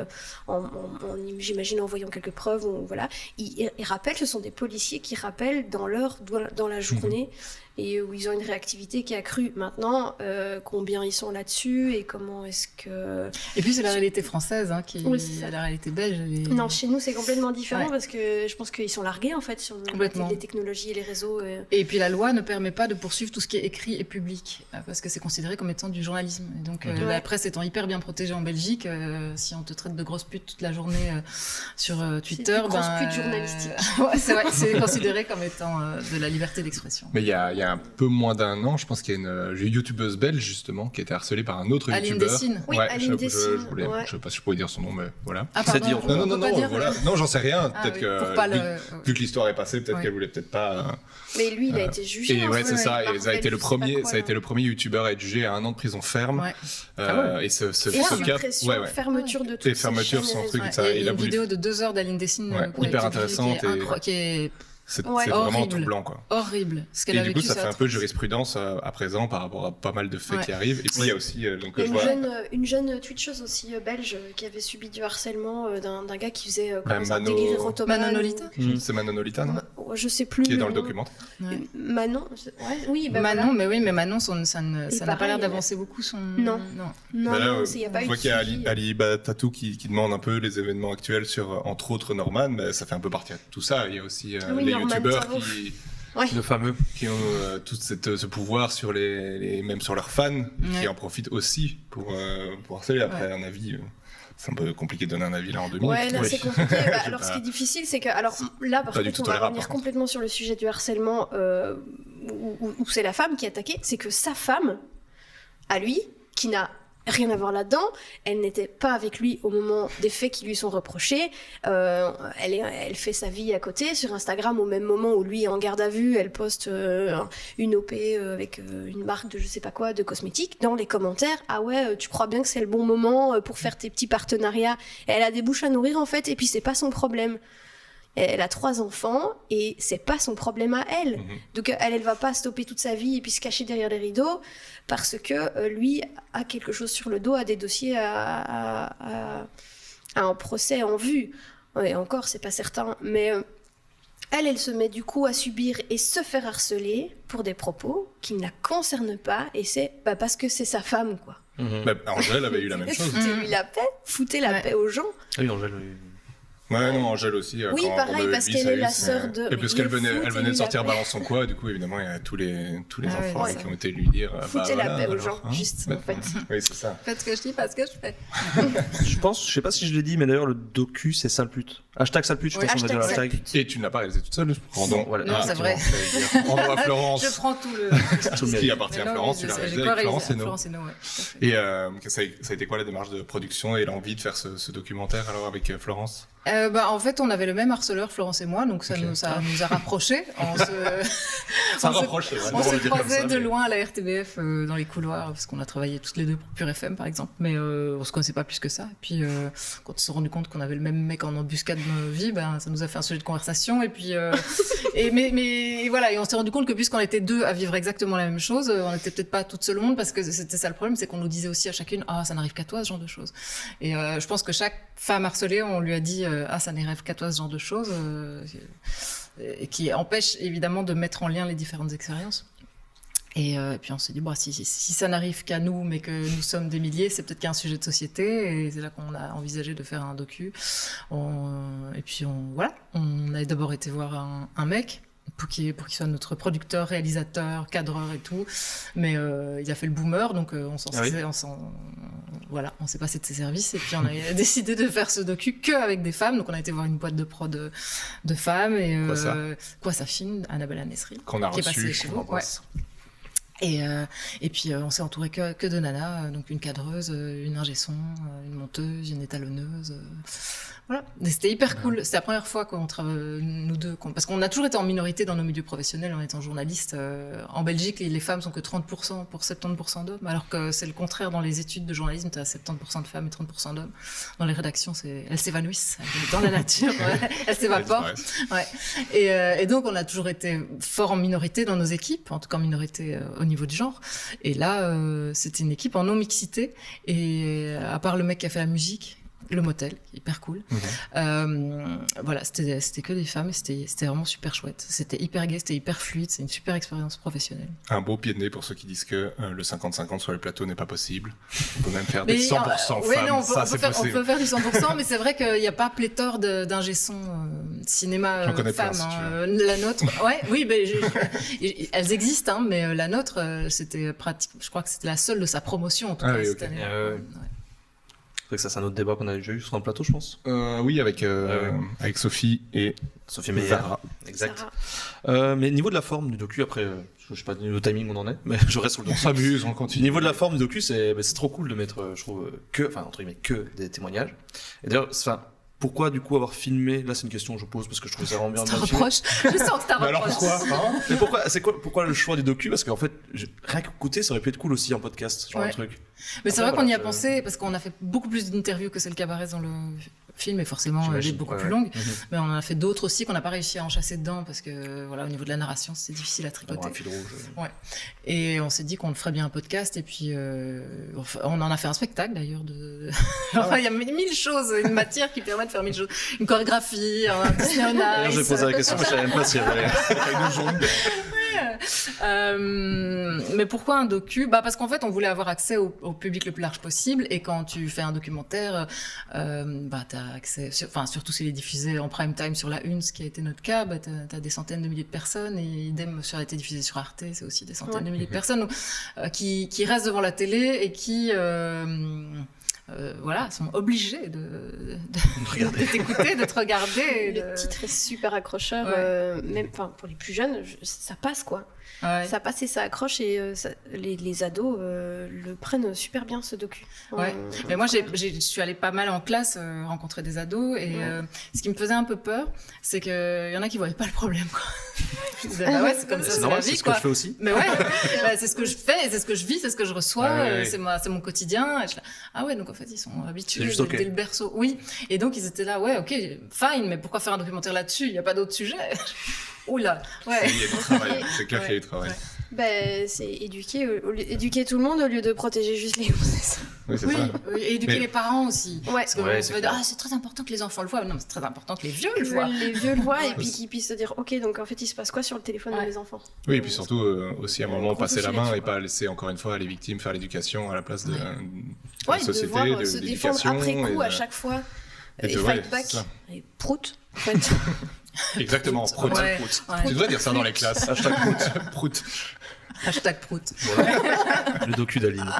j'imagine en voyant quelques preuves. Voilà. Ils rappellent, ce sont des policiers qui rappellent dans la journée. Et où ils ont une réactivité qui est accrue. Maintenant, combien ils sont là-dessus et comment est-ce que... Et puis c'est la réalité française la réalité belge. Non, chez nous c'est complètement différent parce que je pense qu'ils sont largués en fait sur les technologies et les réseaux. Et puis la loi ne permet pas de poursuivre tout ce qui est écrit et public parce que c'est considéré comme étant du journalisme. Et donc la presse étant hyper bien protégée en Belgique, si on te traite de grosse pute toute la journée sur Twitter, grosse pute journalistique. C'est vrai, c'est considéré comme étant de la liberté d'expression. Mais il y a un peu moins d'un an, je pense qu'il y a une youtubeuse belge justement qui a été harcelée par un autre youtubeur. Oui, Aline Dessine. Je sais pas si je pourrais dire son nom, mais voilà. Ah, pardon, Non, voilà. Non, j'en sais rien. Peut-être que vu que l'histoire est passée, peut-être qu'elle voulait peut-être pas. Mais lui, il a été jugé. Et c'est ça. Et ça a été le premier youtubeur à être jugé à 1 an de prison ferme. Et ce cas, fermeture de tout. Et fermeture, son truc. Il y a une vidéo de 2 heures d'Aline Dessine hyper intéressante qui est c'est vraiment troublant, quoi. Horrible. Ce qu'elle et a du vécu, coup, ça fait un peu jurisprudence à présent par rapport à pas mal de faits qui arrivent. Et puis il y a aussi une jeune Twitcheuse aussi belge qui avait subi du harcèlement d'un gars qui faisait un délire ottoman. Manon Nolita. C'est Manon Nolita, non? Je sais plus. Qui est dans le documentaire. Manon. Oui. Manon, mais oui, mais Manon, ça n'a pas l'air d'avancer beaucoup son. Non. Il y a pas eu. Je vois qu'il y a Ali Batatou qui demande un peu les événements actuels sur entre autres Norman, mais ça fait un peu partie de tout ça. Il y a aussi les youtubeurs le fameux qui ont tout ce pouvoir sur même sur leurs fans, qui en profitent aussi pour harceler. Après un avis, c'est un peu compliqué de donner un avis là en 2000. Ouais, là c'est compliqué. Alors ce qui est difficile, c'est que là par contre, on va revenir complètement sur le sujet du harcèlement où c'est la femme qui est attaquée, c'est que sa femme, à lui, qui n'a rien à voir là-dedans. Elle n'était pas avec lui au moment des faits qui lui sont reprochés. Elle fait sa vie à côté sur Instagram au même moment où lui est en garde à vue. Elle poste une OP avec une marque de je sais pas quoi, de cosmétiques. Dans les commentaires, ah ouais, tu crois bien que c'est le bon moment pour faire tes petits partenariats. Et elle a des bouches à nourrir en fait, et puis c'est pas son problème. Elle a 3 enfants et c'est pas son problème à elle. Donc elle va pas stopper toute sa vie et puis se cacher derrière les rideaux parce que lui a quelque chose sur le dos, a des dossiers à un procès en vue. Et encore, c'est pas certain. Mais elle se met du coup à subir et se faire harceler pour des propos qui ne la concernent pas, et c'est parce que c'est sa femme, quoi. Angèle avait eu la même chose. Foutez-lui la paix, foutez la paix aux gens. Ah oui, Angèle, oui. Ouais, non, Angèle aussi. Oui, quand pareil, parce qu'elle est la sœur de... Et parce qu'elle venait de sortir Balance son quoi, du coup, évidemment, il y a tous les enfants qui ont été lui dire... Foutez la paix aux gens, juste, en fait. Oui, c'est ça. Faites ce que je dis, pas ce que je fais. Je sais pas si je l'ai dit, mais d'ailleurs, le docu, c'est sale pute. Hashtag sale pute, je pense qu'on a déjà le hashtag. Et tu ne l'as pas réalisé toute seule. Non, voilà. Non, c'est vrai. Rendons à Florence. Je prends tout le... Ce qui appartient à Florence, tu l'as réalisé avec Florence Hénault. Et ça a été quoi la démarche de production et l'envie de faire ce documentaire alors avec Florence? En fait, on avait le même harceleur, Florence et moi, donc ça nous a rapprochés. On se croisait de loin à la RTBF dans les couloirs, parce qu'on a travaillé toutes les deux pour Pure FM, par exemple, mais on se connaissait pas plus que ça. Et puis, quand on s'est rendu compte qu'on avait le même mec en embuscade de nos vies, ça nous a fait un sujet de conversation. Et puis, mais voilà, et on s'est rendu compte que puisqu'on était deux à vivre exactement la même chose, on n'était peut-être pas toutes seules au monde, parce que c'était ça le problème, c'est qu'on nous disait aussi à chacune, ça n'arrive qu'à toi, ce genre de choses. Et je pense que chaque femme harcelée, on lui a dit, ça n'arrive qu'à toi, ce genre de choses, qui empêche évidemment de mettre en lien les différentes expériences. Et puis on s'est dit, si ça n'arrive qu'à nous, mais que nous sommes des milliers, c'est peut-être qu'il y a un sujet de société, et c'est là qu'on a envisagé de faire un docu. Et puis on a d'abord été voir un mec, pour qu'il soit notre producteur, réalisateur, cadreur et tout, mais il a fait le boomer, donc on s'est passé de ses services, et puis on a décidé de faire ce docu qu'avec des femmes, donc on a été voir une boîte de prod de femmes, et quoi ça filme, Annabelle Anesri, qu'on a qui est reçu, passée chez vous. Et puis on s'est entouré que de nanas, donc une cadreuse, une ingé son, une monteuse, une étalonneuse. Voilà, c'était hyper cool. C'était la première fois qu'on travaille, nous deux, parce qu'on a toujours été en minorité dans nos milieux professionnels en étant journaliste. En Belgique, les femmes sont que 30% pour 70% d'hommes, alors que c'est le contraire dans les études de journalisme, tu as 70% de femmes et 30% d'hommes. Dans les rédactions, elles s'évanouissent dans la nature, elles s'évaporent. Et donc, on a toujours été fort en minorité dans nos équipes, en tout cas en minorité au niveau du genre. Et là, c'était une équipe en non-mixité, et à part le mec qui a fait la musique, le motel, hyper cool. Voilà, c'était que des femmes, et c'était vraiment super chouette. C'était hyper gai, c'était hyper fluide, c'est une super expérience professionnelle. Un beau pied de nez pour ceux qui disent que le 50-50 sur les plateaux n'est pas possible. On peut même faire des 100% femmes, non, ça c'est possible. On peut faire du 100%, mais c'est vrai qu'il n'y a pas pléthore d'ingé son cinéma femmes. La nôtre, elles existent, mais la nôtre, c'était pratique. Je crois que c'était la seule de sa promotion en tout cas cette année. C'est que ça, c'est un autre débat qu'on a déjà eu sur un plateau, je pense. Oui, avec Sophie et Sophie Meyer. Zara. Exact. Mais niveau de la forme du docu, après, je sais pas niveau timing on en est, mais je reste sur le docu. On s'amuse, on continue. Niveau de la forme du docu, c'est trop cool de mettre, je trouve, entre guillemets, que des témoignages. Et d'ailleurs, pourquoi du coup avoir filmé, là c'est une question que je pose parce que je trouve ça vraiment bien. C'est un reproche. Je sens que t'as un reproche. Alors pourquoi Mais pourquoi le choix des docus? Parce qu'en fait, rien qu'écouter, ça aurait pu être cool aussi en podcast, genre un truc. Mais c'est vrai qu'on y a pensé parce qu'on a fait beaucoup plus d'interviews que celle cabaret dans le film, et forcément elle est beaucoup plus longue. Mais on en a fait d'autres aussi qu'on n'a pas réussi à enchasser dedans parce que voilà, au niveau de la narration c'est difficile à tricoter. Un fil rouge. Et on s'est dit qu'on ferait bien un podcast, et puis on en a fait un spectacle d'ailleurs. Il y a 1000 choses, une matière qui permet de faire 1000 choses, une chorégraphie, un Disney on Ice. D'ailleurs, j'ai posé la question, mais je savais même pas s'il y avait une jongle. Mais pourquoi un docu? Parce qu'en fait, on voulait avoir accès au public le plus large possible, et quand tu fais un documentaire, t'as accès, surtout s'il est diffusé en prime time sur la Une, ce qui a été notre cas, t'as des centaines de milliers de personnes, et idem, ça a été diffusé sur Arte, c'est aussi des centaines de milliers de personnes qui restent devant la télé et qui voilà, sont obligés de Regarder. t'écouter, de te regarder. Le titre est super accrocheur, même pour les plus jeunes, ça passe quoi. Ouais. Ça passe et ça accroche et les ados le prennent super bien ce docu. Ouais. Mais moi, je suis allée pas mal en classe rencontrer des ados et ce qui me faisait un peu peur, c'est qu'il y en a qui voyaient pas le problème. Quoi. Je disais, bah ouais, c'est comme ça, C'est c'est normal, la c'est vie. ce Quoi. que je fais aussi. Mais ouais, bah, c'est ce que je fais, c'est ce que je vis, c'est ce que je reçois, c'est mon quotidien. Et ah ouais, donc en fait, ils sont habitués juste okay. dès le berceau. Oui, et donc ils étaient là, ouais, ok, fine, mais pourquoi faire un documentaire là-dessus? Il n'y a pas d'autre sujet. Oula, ouais. Il y a du travail, c'est clair qu'il y a du travail. Ouais. Ben, c'est éduquer tout le monde au lieu de protéger juste les gonzesses. Oui, c'est Oui, ça. et éduquer les parents aussi. Ouais. Parce que Ouais, on c'est va dire, clair. c'est très important que les enfants le voient. Non, mais c'est très important que les vieux le Que voient. les vieux le voient et puis qu'ils puissent se dire ok, donc en fait il se passe quoi sur le téléphone Ouais. des enfants. Oui, et puis surtout aussi à un moment Gros passer la souci main là-dessus, et pas laisser encore une fois les victimes faire l'éducation à la place de la Ouais, société, devoir de se défendre l'éducation. après coup et à chaque fois et et de- fight ouais, back c'est ça. et prout. En fait. Exactement, prout. Ouais. Prout. Ouais. Tu devrais dire ça dans les classes. Hashtag prout. Prout. Hashtag prout. Le docu d'Aline.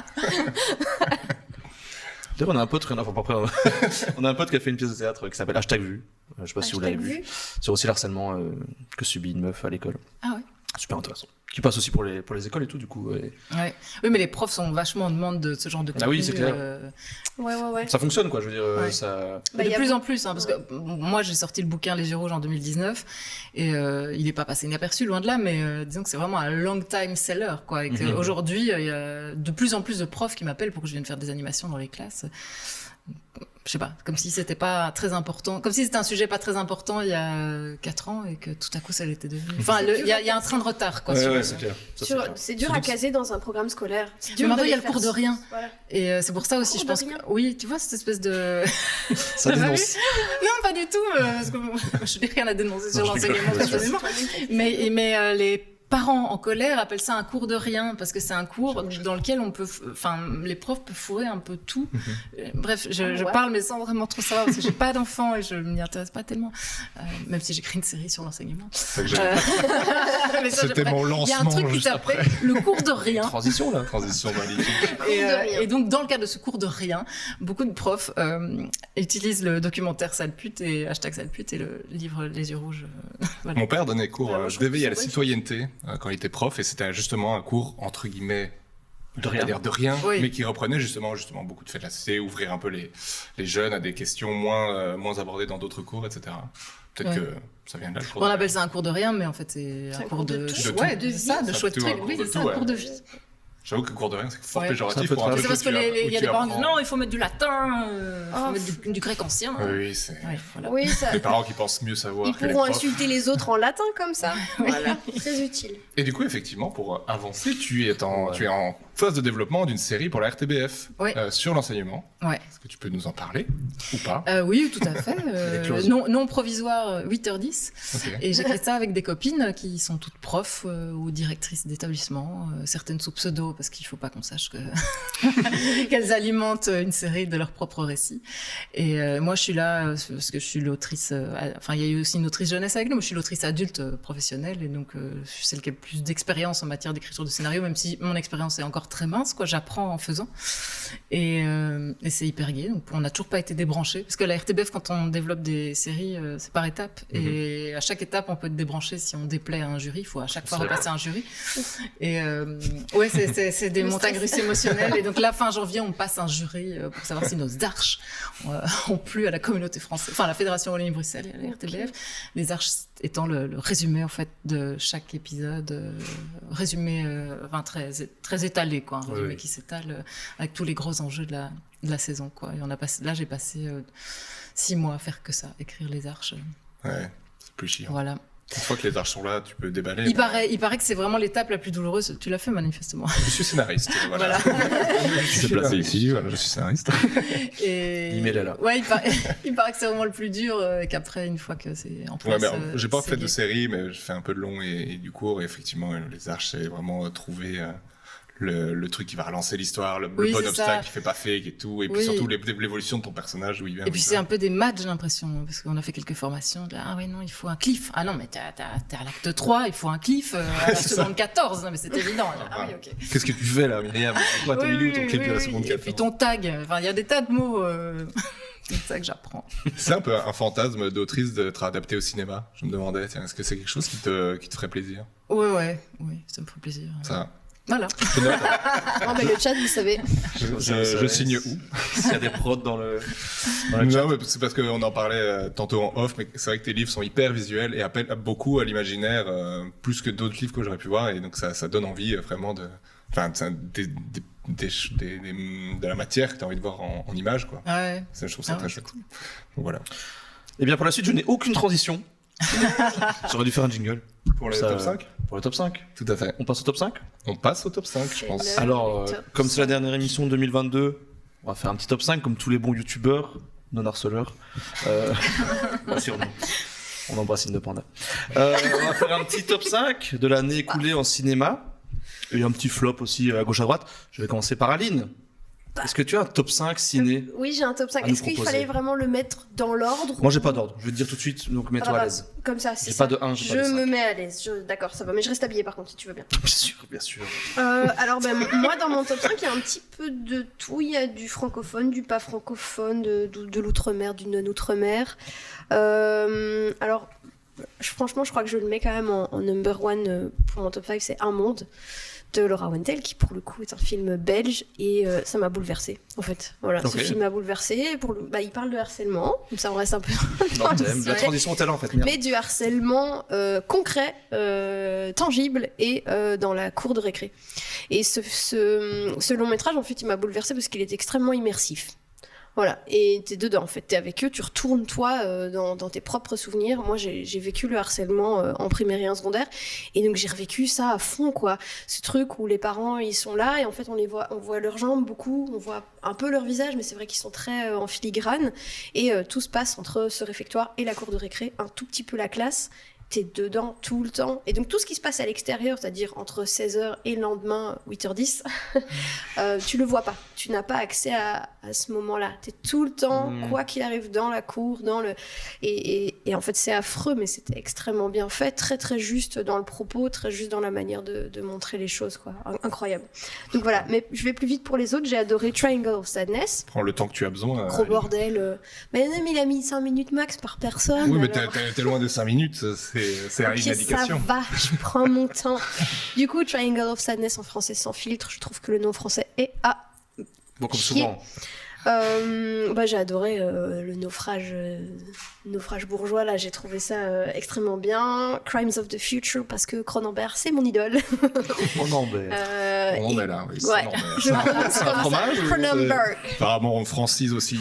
D'ailleurs, on a un pote, on a un pote qui a fait une pièce de théâtre qui s'appelle Hashtag Vu. Je sais pas si vous l'avez vu. Sur aussi l'harcèlement que subit une meuf à l'école. Ah ouais. Super intéressant. Qui passe aussi pour les écoles et tout, du coup. Et... Ouais. Oui, mais les profs sont vachement en demande de ce genre de Ah oui, contenu, c'est clair. Ouais. Ça fonctionne, quoi, je veux dire. Ouais. Ça... Bah, de y a plus beau- en plus, hein, parce que moi j'ai sorti le bouquin Les Yeux Rouges en 2019 et il n'est pas passé inaperçu, loin de là, mais disons que c'est vraiment un long time seller, quoi. Et qu'aujourd'hui, il y a de plus en plus de profs qui m'appellent pour que je vienne faire des animations dans les classes. Je sais pas, comme si c'était pas très important, comme si c'était un sujet pas très important il y a 4 ans et que tout à coup ça l'était devenu. Enfin, il y a un train de retard, quoi. sur- c'est clair. Ça, c'est clair. C'est dur à caser dans un programme scolaire. C'est Mais dur maintenant, de il y a les le cours de faire- rien. Voilà. Et c'est pour ça aussi, Cours je de pense rien. que... Oui, tu vois, cette espèce de... Ça dénonce. Non, pas du tout, parce que je n'ai rien à dénoncer sur Non, je rigole, l'enseignement, bien sûr. personnellement. Mais les parents en colère appellent ça un cours de rien, parce que c'est un cours dans lequel on peut... Enfin, les profs peuvent fourrer un peu tout. Bref, je Ouais. parle, mais sans vraiment trop savoir, parce que j'ai pas d'enfants et je m'y intéresse pas tellement. Même si j'écris une série sur l'enseignement. C'est que j'ai- Mais ça, C'était mon il y a un lancement truc qui juste s'appelle le cours de rien. Transition, là. Transition magnifique. Et, Cours de rien. et donc, dans le cadre de ce cours de rien, beaucoup de profs utilisent le documentaire Salepute et hashtag Salepute et le livre Les Yeux Rouges. Voilà. Mon père donnait cours moi, je trouve d'éveil à la que c'est citoyenneté quand il était prof et c'était justement un cours entre guillemets De on va dire de rien, Oui. mais qui reprenait justement beaucoup de faits de la société, ouvrir un peu les jeunes à des questions moins abordées dans d'autres cours, etc. Peut-être Ouais. que ça vient de là. le cours On de appelle ça un cours de rien, mais en fait, c'est un cours de... tout. De tout. Ouais, De c'est ça, de vie. chouette C'est tout, trucs. un Oui, cours c'est de ça, tout, un cours ouais. de vie. J'avoue que cours de rien, c'est fort Ouais. péjoratif C'est un peu pour un trash. C'est truc parce que où tu il y a tu des parents qui apprends. disent non, il faut mettre du latin, il faut Oh. mettre du grec ancien. Oui, c'est Ouais, voilà. Oui, ça. les parents qui pensent mieux savoir Ils que les pourront profs. insulter les autres en latin comme ça. Voilà, très utile. Et du coup, effectivement, pour avancer, tu es en phase de développement d'une série pour la RTBF Oui. sur l'enseignement. Ouais. Est-ce que tu peux nous en parler ou pas? Oui, tout à fait. L'éclosion. Non provisoire, 8h10. Ok. Et j'écris ça avec des copines qui sont toutes profs ou directrices d'établissement, certaines sous pseudo, parce qu'il ne faut pas qu'on sache qu'elles alimentent une série de leurs propres récits. Et moi, je suis là parce que je suis l'autrice... Enfin, il y a eu aussi une autrice jeunesse avec nous, mais je suis l'autrice adulte professionnelle, et donc je suis celle qui a le plus d'expérience en matière d'écriture de scénario, même si mon expérience est encore très mince, quoi. J'apprends en faisant. Et c'est hyper gai, donc on n'a toujours pas été débranché, parce que la RTBF, quand on développe des séries, c'est par étapes, et à chaque étape, on peut être débranché si on déplaît à un jury, il faut à chaque fois repasser un jury. Et ouais, c'est des montagnes russes émotionnelles, et donc là, fin janvier, on passe un jury pour savoir si nos arches ont plu à la communauté française, enfin à la Fédération Wallonie-Bruxelles et à la RTBF, les arches étant le résumé en fait de chaque épisode, résumé enfin, très étalé, quoi, un résumé Oui. qui s'étale avec tous les gros enjeux de la saison, quoi. Et là, j'ai passé 6 mois à faire que ça, écrire les arches. Ouais, c'est plus chiant. Voilà. Une fois que les arches sont là, tu peux déballer. Il paraît que c'est vraiment l'étape la plus douloureuse. Tu l'as fait manifestement. Je suis scénariste. Voilà. Tu t'es placé ici, voilà, je suis scénariste. Et... L'email est là. Ouais, il paraît que c'est vraiment le plus dur et qu'après, une fois que c'est en place. Ouais, mais j'ai pas c'est fait de gai. série, mais je fais un peu de long et du court. Et effectivement, les arches, c'est vraiment trouver le truc qui va relancer l'histoire, le Oui, bon c'est obstacle ça. qui fait pas fake et tout, et puis Oui. surtout l'évolution de ton personnage d'où il vient. Et puis c'est un peu des maths, j'ai l'impression, parce qu'on a fait quelques formations. Ah ouais, non, il faut un cliff. Ah non, mais t'es à l'acte 3, il faut un cliff à la C'est seconde 14. Non, mais c'est évident. Ah oui, ok. Qu'est-ce que tu fais là, Myriam? Pourquoi t'as mis où ton clip de la seconde Et 14? puis ton tag. Enfin, il y a des tas de mots. C'est ça que j'apprends. C'est un peu un fantasme d'autrice d'être adapté au cinéma. Je me demandais, tiens, est-ce que c'est quelque chose qui te ferait plaisir? Oui, ça me ferait plaisir. Ça. Voilà. Je note. Non, mais le chat, vous savez. Je signe où? S'il y a des prods dans le Non, mais c'est parce qu'on en parlait tantôt en off, mais c'est vrai que tes livres sont hyper visuels et appellent beaucoup à l'imaginaire, plus que d'autres livres que j'aurais pu voir, et donc ça donne envie vraiment de la matière que tu as envie de voir en images, quoi. Ouais. Je trouve ça très chouette. Donc voilà. Et bien pour la suite, je n'ai aucune transition. J'aurais dû faire un jingle. Pour les Ça, top 5? Pour le top 5. Tout à fait. On passe au top 5. On passe au top 5, je C'est pense. le- Alors, top comme c'est la dernière émission de 2022, on va faire un petit top 5 comme tous les bons youtubeurs, non harceleurs. Bien sûr, non. On embrasse Inde Panda. On va faire un petit top 5 de l'année écoulée en cinéma. Et un petit flop aussi à gauche à droite. Je vais commencer par Aline. Est-ce que tu as un top 5 ciné? Oui, j'ai un top 5. À nous Est-ce qu'il proposer. fallait vraiment le mettre dans l'ordre? Moi, j'ai pas d'ordre. Je vais te dire tout de suite, donc mets-toi Ah à bah, l'aise. Comme ça, c'est J'ai ça. pas de 1, j'ai Je pas de 5. me mets à l'aise. D'accord, ça va. Mais je reste habillée par contre, si tu veux bien. Bien sûr, bien sûr. Alors, moi, dans mon top 5, il y a un petit peu de tout. Il y a du francophone, du pas francophone, de l'outre-mer, du non-outre-mer. Alors, franchement, je crois que je le mets quand même en number one pour mon top 5. C'est Un Monde de Laura Wendell, qui pour le coup est un film belge, et ça m'a bouleversée, en fait. Voilà, Ok. ce film m'a bouleversée. Il parle de harcèlement, comme ça on reste un peu Non, dans le t'aimes. La sujet. transition au talent, en fait. Merde. Mais du harcèlement concret, tangible, et dans la cour de récré. Et ce long métrage, en fait, il m'a bouleversée parce qu'il est extrêmement immersif. Voilà, et t'es dedans, en fait, t'es avec eux, tu retournes toi dans tes propres souvenirs. Moi, j'ai vécu le harcèlement en primaire et en secondaire, et donc j'ai revécu ça à fond, quoi. Ce truc où les parents, ils sont là, et en fait, on voit leurs jambes beaucoup, on voit un peu leur visage, mais c'est vrai qu'ils sont très en filigrane, et tout se passe entre ce réfectoire et la cour de récré, un tout petit peu la classe. T'es dedans tout le temps. Et donc tout ce qui se passe à l'extérieur, c'est-à-dire entre 16h et le lendemain 8h10, tu le vois pas. Tu n'as pas accès à ce moment-là. T'es tout le temps, quoi qu'il arrive, dans la cour, et en fait c'est affreux, mais c'était extrêmement bien fait, très très juste dans le propos, très juste dans la manière de montrer les choses, quoi. Incroyable. Donc voilà, mais je vais plus vite pour les autres. J'ai adoré Triangle of Sadness. Prends le temps que tu as besoin. Gros bordel. Mais non, mais il a mis 5 minutes max par personne. Oui, mais alors. t'es loin des 5 minutes, c'est Ok, une indication. ça va, je prends mon temps. Du coup, Triangle of Sadness en français sans filtre, je trouve que le nom français est à Bon, comme chier. souvent. J'ai adoré le naufrage bourgeois, là, j'ai trouvé ça extrêmement bien. Crimes of the Future, parce que Cronenberg, c'est mon idole. On en met. On est là, oui. Ouais. Je prononce C'est un comme ça. fromage ou Cronenberg. Apparemment, on francise aussi.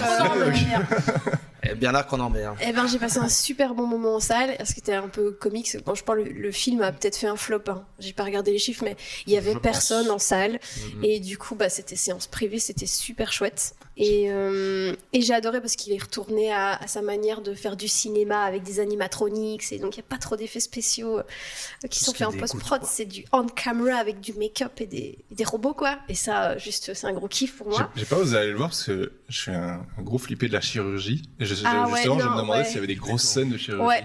Bien là qu'on en met. Hein. Eh ben, j'ai passé un super bon moment en salle, parce que c'était un peu comique. Bon, je parle, le film a peut-être fait un flop, hein. J'ai pas regardé les chiffres, mais il y avait Je personne pense. en salle. Et du coup, c'était séance privée, c'était super chouette. Et j'ai adoré parce qu'il est retourné à sa manière de faire du cinéma avec des animatronics, et donc il n'y a pas trop d'effets spéciaux qui Tout sont ce faits en qui dégoûte, post-prod, quoi. c'est du on-camera avec du make-up et des robots, quoi. Et ça, juste, c'est un gros kiff pour moi. J'ai pas osé aller le voir parce que je suis un gros flippé de la chirurgie. Et Ah ouais, justement, je me non, demandais ouais. s'il y avait des grosses scènes de chirurgie. Ouais.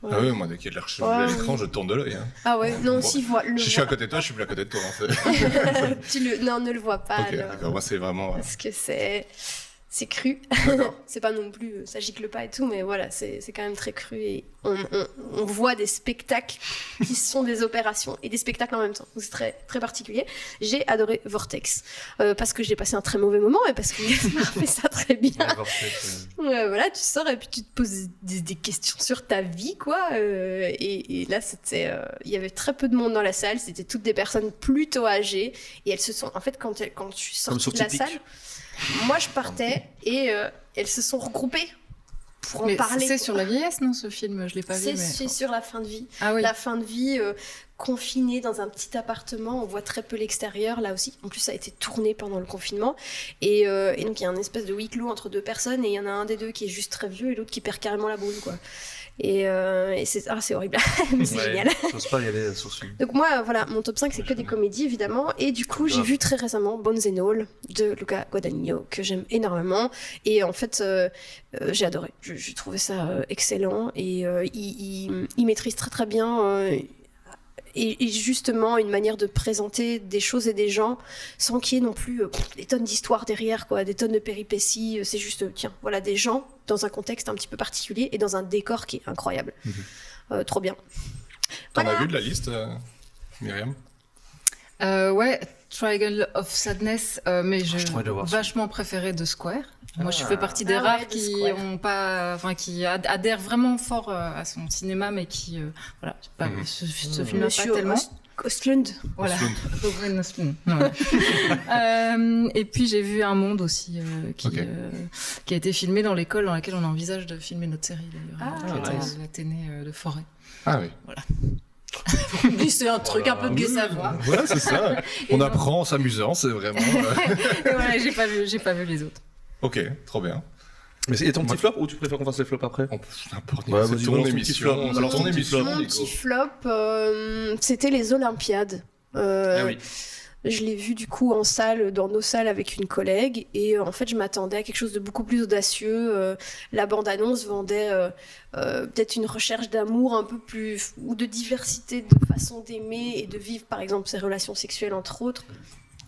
Ah ouais, moi, dès qu'il y a de la chirurgie à Ouais, l'écran, oui. je tourne de l'œil. Hein. Ah ouais, non, Bon. si, le Si je suis à côté de toi, je suis plus à côté de toi, en fait. Non, ne le vois pas. Ok, alors. d'accord. Moi, c'est vraiment. Parce que c'est cru. D'accord. C'est pas non plus, ça gicle pas et tout, mais voilà, c'est quand même très cru, et on voit des spectacles qui sont des opérations et des spectacles en même temps. Donc c'est très, très particulier. J'ai adoré Vortex, parce que j'ai passé un très mauvais moment, et parce que Gaspard fait ça très bien. Ouais, voilà, tu sors et puis tu te poses des questions sur ta vie, quoi. Et là, il y avait très peu de monde dans la salle. C'était toutes des personnes plutôt âgées, et elles se sont, en fait, quand je suis sortie sur de la Typique. salle, moi je partais et elles se sont regroupées. pour en Mais parler. c'est sur la vieillesse, non, ce film? Je l'ai pas vu. C'est sur la fin de vie. Ah oui. La fin de vie, confiné dans un petit appartement, on voit très peu l'extérieur, là aussi. En plus, ça a été tourné pendant le confinement. Et donc, il y a une espèce de huis clos entre deux personnes, et il y en a un des deux qui est juste très vieux, et l'autre qui perd carrément la boule, quoi. Et c'est horrible, mais c'est génial. J'ose pas y aller sur ce film. Donc moi, voilà, mon top 5, c'est que des comédies, évidemment. Et du coup, j'ai vu très récemment Bones and All de Luca Guadagnino, que j'aime énormément. Et en fait, j'ai adoré. J'ai trouvé ça excellent. Et il maîtrise très très bien... Et justement une manière de présenter des choses et des gens sans qu'il y ait non plus des tonnes d'histoires derrière, quoi, des tonnes de péripéties. C'est juste, tiens, voilà, des gens dans un contexte un petit peu particulier et dans un décor qui est incroyable. Trop bien. T'en Voilà. as vu de la liste, Myriam? Ouais, Triangle of Sadness, mais je pourrais le voir, vachement préféré de Square. Moi, je fais partie des Ah rares ouais, de qui Square. ont pas, enfin, qui adhèrent vraiment fort à son cinéma, mais qui, voilà, ce film-là pas Monsieur tellement. Ostlund. Voilà. Ostlund. Ostlund. Ouais. Et puis j'ai vu Un Monde aussi qui a été filmé dans l'école dans laquelle on envisage de filmer notre série d'ailleurs, Ah, qui était nice. l'Athénée de Forêt. Ah oui. C'est un truc un peu gai savoir. Voilà, c'est ça. On apprend en s'amusant, c'est vraiment... Et voilà, j'ai pas vu les autres. Ok, trop bien. Mais et ton petit flop, ou tu préfères qu'on fasse les flops après? On peut n'importe Ouais, c'est vas-y, ton balance ton émission. petit flop. Alors, Balance ton ton petit émission, flop. Mon Nico. petit flop, c'était les Olympiades. Ah oui. Je l'ai vu du coup en salle, dans nos salles avec une collègue, et en fait je m'attendais à quelque chose de beaucoup plus audacieux. La bande-annonce vendait peut-être une recherche d'amour un peu plus, ou de diversité de façon d'aimer et de vivre par exemple ses relations sexuelles entre autres.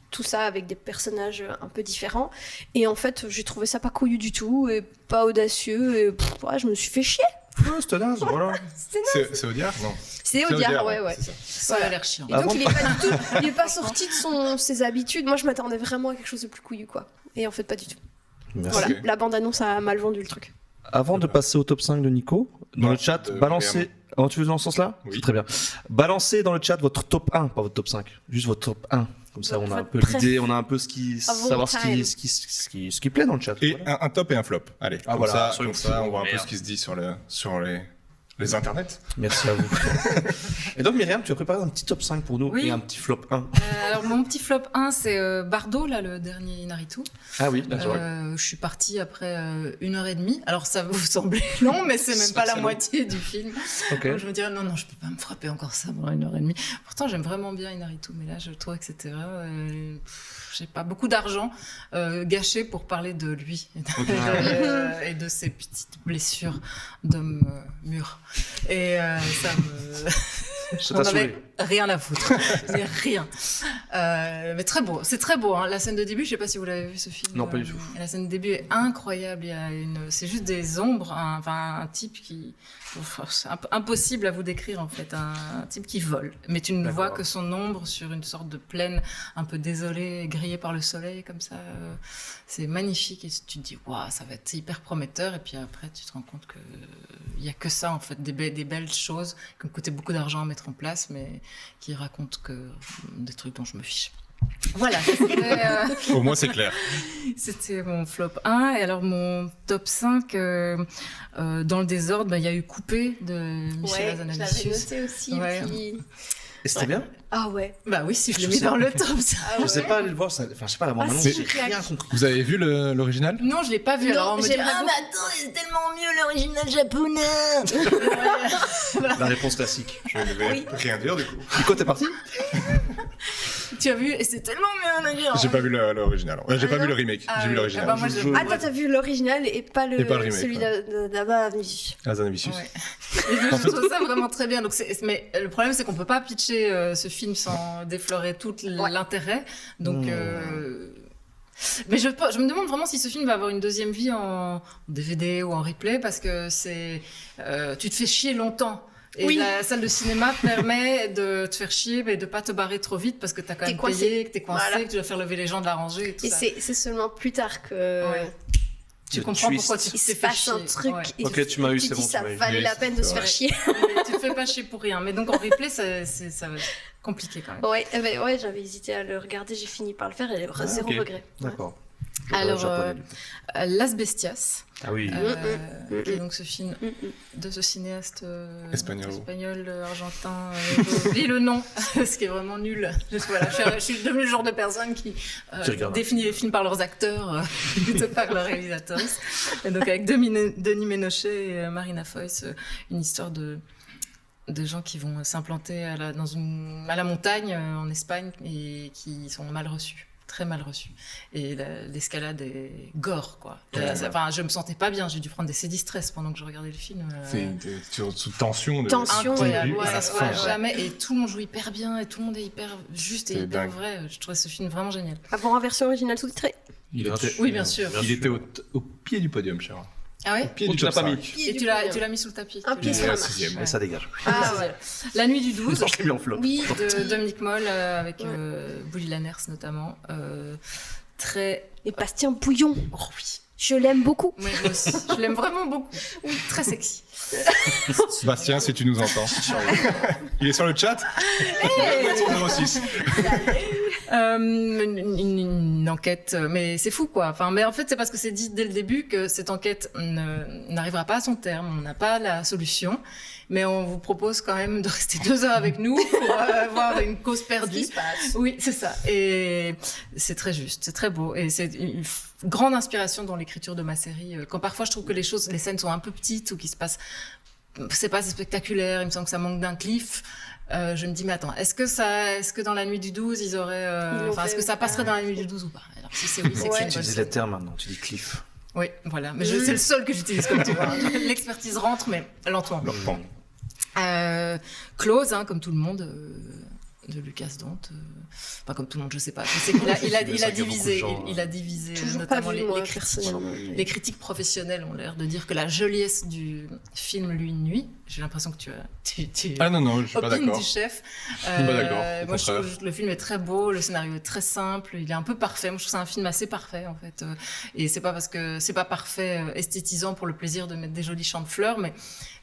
Tout ça avec des personnages un peu différents. Et en fait j'ai trouvé ça pas couillu du tout, et pas audacieux, et ouais, je me suis fait chier. Ouais, c'était naze, voilà. C'est Audiard? Non. C'est Audiard, ouais. c'est ça. Ça a l'air chiant. Et donc il est pas du tout, il est pas sorti de ses habitudes. Moi je m'attendais vraiment à quelque chose de plus couillu, quoi. Et en fait pas du tout. Merci. Voilà, Ok. la bande-annonce a mal vendu le truc. Avant de passer au top 5 de Nico, dans Ouais, le chat, de balancez. Myriam. Oh, tu veux dans ce sens-là? Oui. C'est très bien. Balancez dans le chat votre top 1, pas votre top 5. Juste votre top 1. Comme ça, on a un peu Votre l'idée, on a un peu ce qui, Of all savoir ce time. qui plaît dans le chat. Et Voilà. un top et un flop. Allez, Ah, comme voilà, ça, soyons comme ça, fous. on voit un peu Merde. ce qui se dit sur les internets. Merci à vous. Et donc, Myriam, tu as préparé un petit top 5 pour nous Oui. et un petit flop 1. Alors mon petit flop 1, c'est Bardo, là, le dernier Inaritu. Ah oui, d'accord. Je suis partie après 1h30. Alors ça va vous sembler long, mais c'est même pas la long. moitié du film. Ok. Donc je me dirais non, je peux pas me frapper encore ça pendant 1h30. Pourtant j'aime vraiment bien Inaritu, mais là je trouvais que c'était j'ai pas beaucoup d'argent gâché pour parler de lui et de ses petites blessures d'homme mûr. Et ça me... Ça On t'a saoulé. avait rien à foutre. Mais rien. Mais très beau. C'est très beau. Hein. La scène de début, je sais pas si vous l'avez vu ce film. Non, pas du tout. La scène de début est incroyable. Il y a c'est juste des ombres. Un type qui, c'est impossible à vous décrire en fait. Un type qui vole. Mais tu ne vois que son ombre sur une sorte de plaine un peu désolée, grillée par le soleil comme ça. C'est magnifique et tu te dis waouh, ça va être hyper prometteur. Et puis après, tu te rends compte que il y a que ça en fait, des belles choses qui ont coûté beaucoup d'argent à mettre en place, mais qui racontent que des trucs dont je me fiche. Voilà, Au moins, c'est clair. c'était mon flop 1. Et alors mon top 5, dans le désordre, il y a eu Coupé de Michel Ouais, je l'avais Hazanavicius. noté aussi. Ouais. Puis... Et c'était bien? Ah ouais. Bah oui, si je l'ai Je mis sais. dans le top. Ça. Ah Je ouais. sais pas aller le voir, enfin, je sais pas, la bande Ah, annonce, si, j'ai claque. rien compris. Vous avez vu l'original? Non, je l'ai pas vu. Non, Alors on me dit j'aimerais ah beaucoup. mais attends, c'est tellement mieux l'original japonais. La réponse classique. Je ne vais rien dire du coup. Nico, t'es parti? Tu as vu et c'est tellement mieux l'original. J'ai pas vu l'original. Ouais, j'ai pas vu le remake. Ah J'ai vu oui. l'original. Ah bah, moi, je- Ah, toi, t'as vu l'original et pas le, Et pas le remake, celui ouais. d'Ava. Hazanavicius. Ouais. Et je trouve ça vraiment très bien. Donc mais le problème, c'est qu'on peut pas pitcher ce film sans déflorer tout l'intérêt. Donc, mais je me demande vraiment si ce film va avoir une deuxième vie en DVD ou en replay, parce que tu te fais chier longtemps. Et Oui. la salle de cinéma permet de te faire chier, mais de pas te barrer trop vite parce que t'as quand T'es même coincé. payé, que t'es coincé, Voilà. que tu dois faire lever les gens de la rangée et tout Et ça. c'est seulement plus tard que. Ouais. Tu Le comprends twist. pourquoi tu Il t'es se fait passe un chier. truc. Ouais. Et Ok, tu m'as eu, te c'est dis, bon, ça tu m'as eu. valait la peine de se c'est faire vrai. chier. Mais tu te fais pas chier pour rien. Mais donc en replay, ça va être compliqué quand même. Ouais, ouais, j'avais hésité à le regarder, j'ai fini par le faire et zéro ok. regret. D'accord. Alors, japonais. Las Bestias, Ah oui. qui est donc ce film de ce cinéaste Espagnol. argentin, j'ai oublié le nom, ce qui est vraiment nul. Voilà, je suis devenue le genre de personne qui définit les films par leurs acteurs plutôt que par leurs réalisateurs. Et donc avec Denis Ménochet et Marina Foïs, une histoire de gens qui vont s'implanter à la montagne en Espagne et qui sont mal reçus. Très mal reçu. Et l'escalade est gore, quoi. Enfin, je me sentais pas bien, j'ai dû prendre des C-distress pendant que je regardais le film. C'est sous tension. Incroyable, à la ça se voit fin. jamais. Et tout le monde joue hyper bien, et tout le monde est hyper juste et C'est hyper dingue. vrai. Je trouvais ce film vraiment génial. Avant, en version originale sous-titrée. Oui, bien sûr. Il était au pied du podium, cher. Ah ouais? Pied Oh, du tu l'as top pas 5. mis. Et tu l'as mis sous le tapis. Un pied sur la marche. Sixième. Mais ça dégage. Ah ouais. La nuit du 12. Je l'ai mis en flop. Oui, De Dominique Moll avec Bouli Lanners notamment. Très. et Bastien Bouillon. Oh oui. Je l'aime beaucoup. Oui, moi aussi. Je l'aime vraiment beaucoup. Oui, très sexy. Bastien, si tu nous entends. Il est sur le chat. Sur 06. Une enquête, mais c'est fou quoi. Enfin, mais en fait, c'est parce que c'est dit dès le début que cette enquête n'arrivera pas à son terme. On n'a pas la solution, mais on vous propose quand même de rester 2 heures avec nous pour voir une cause perdue. Oui, c'est ça. Et c'est très juste, c'est très beau, et c'est une grande inspiration dans l'écriture de ma série. Quand parfois je trouve que les scènes sont un peu petites ou qu'il se passe, c'est pas assez spectaculaire. Il me semble que ça manque d'un cliff. Je me dis, mais attends, est-ce que dans la nuit du 12, ils auraient, est-ce que ça passerait dans la nuit du 12 ou pas? Alors, si c'est oui, c'est que c'est une Tu bonne dis scène. les termes maintenant, tu dis cliff. Oui, voilà. Mais c'est le seul que j'utilise comme tu vois. L'expertise rentre, mais lentement. Close, comme tout le monde, de Lucas Dante. Pas comme tout le monde, je sais pas. Je sais qu'il a divisé, il a divisé Toujours pas notamment vu, les moi, critiques. personnellement. Les critiques professionnelles ont l'air de dire que la joliesse du film Lui une nuit, j'ai l'impression que tu Ah non, je suis pas opines d'accord. du chef. suis pas d'accord, au Moi, je contraire. trouve que le film est très beau, le scénario est très simple, il est un peu parfait. Moi, je trouve que c'est un film assez parfait, en fait. Et c'est pas parce que c'est pas parfait, esthétisant pour le plaisir de mettre des jolis champs de fleurs, mais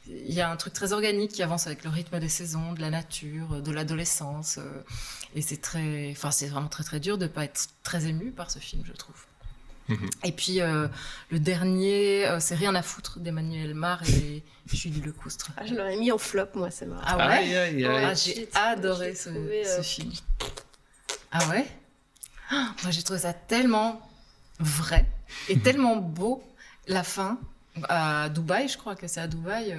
il y a un truc très organique qui avance avec le rythme des saisons, de la nature, de l'adolescence. Et c'est vraiment très très dur de pas être très ému par ce film, je trouve. Et puis le dernier, c'est Rien à foutre d'Emmanuel Mar et Julie Lecoustre. Ah, je l'aurais mis en flop, moi, c'est marrant. Ah ouais? Aïe, aïe, aïe. Ah, j'ai adoré ce film. Ah ouais? Moi j'ai trouvé ça tellement vrai et tellement beau. La fin à Dubaï, je crois que c'est à Dubaï,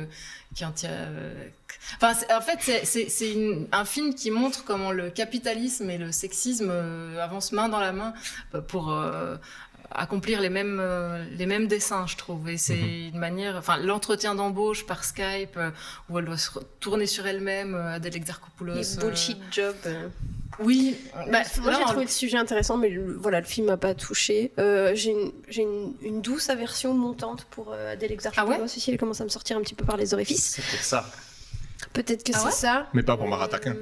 qui en tient. Enfin, en fait, c'est un film qui montre comment le capitalisme et le sexisme avancent main dans la main pour accomplir les mêmes dessins, je trouve. Et c'est une manière, enfin, l'entretien d'embauche par Skype, où elle doit se tourner sur elle-même, Adèle Exarchopoulos. Les bullshit jobs. Oui. Moi, j'ai trouvé le sujet intéressant, mais le film m'a pas touché. J'ai une douce aversion montante pour Adèle Exarchopoulos. Ah ouais aussi, elle commence à me sortir un petit peu par les orifices. C'est peut-être ça. Peut-être que Ah c'est ouais ça. Mais pas pour Maratakin.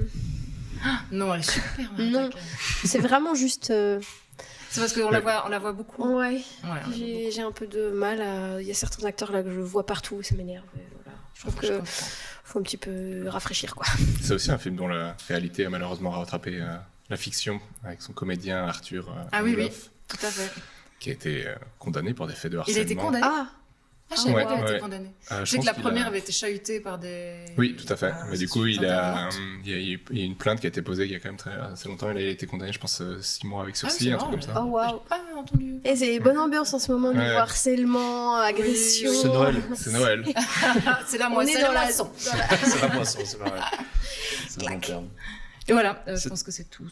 Non, elle est super. Non. C'est vraiment juste. C'est parce qu'on la voit beaucoup. Ouais. Ouais, on la voit beaucoup. J'ai un peu de mal à. Il y a certains acteurs là que je vois partout, ça m'énerve. Voilà. Je trouve Je que comprends. faut un petit peu rafraîchir, quoi. C'est aussi un film dont la réalité a malheureusement rattrapé la fiction avec son comédien Arthur Ah oui, Angelov, Tout à fait. qui a été condamné pour des faits de Il harcèlement. a été condamné. Ah, Je savais Ouais, pas qu'il a été ouais. condamné. Je Je sais pense que la qu'il première a- avait été chahutée par des. Oui, tout à fait. Mais du coup, il y a internautes. une plainte qui a été posée il y a quand même assez longtemps. Il a été condamné, je pense, 6 mois avec Ah, sursis, c'est un truc marrant, comme ça. oh waouh. J'ai pas entendu. Et c'est bonne ambiance en ce moment, niveau Ouais. harcèlement, agression. C'est Noël. C'est Noël. C'est la On moisson. est C'est dans la la moisson. C'est la poisson, c'est pareil. C'est le long terme. Et voilà, je C'est- pense que c'est tout.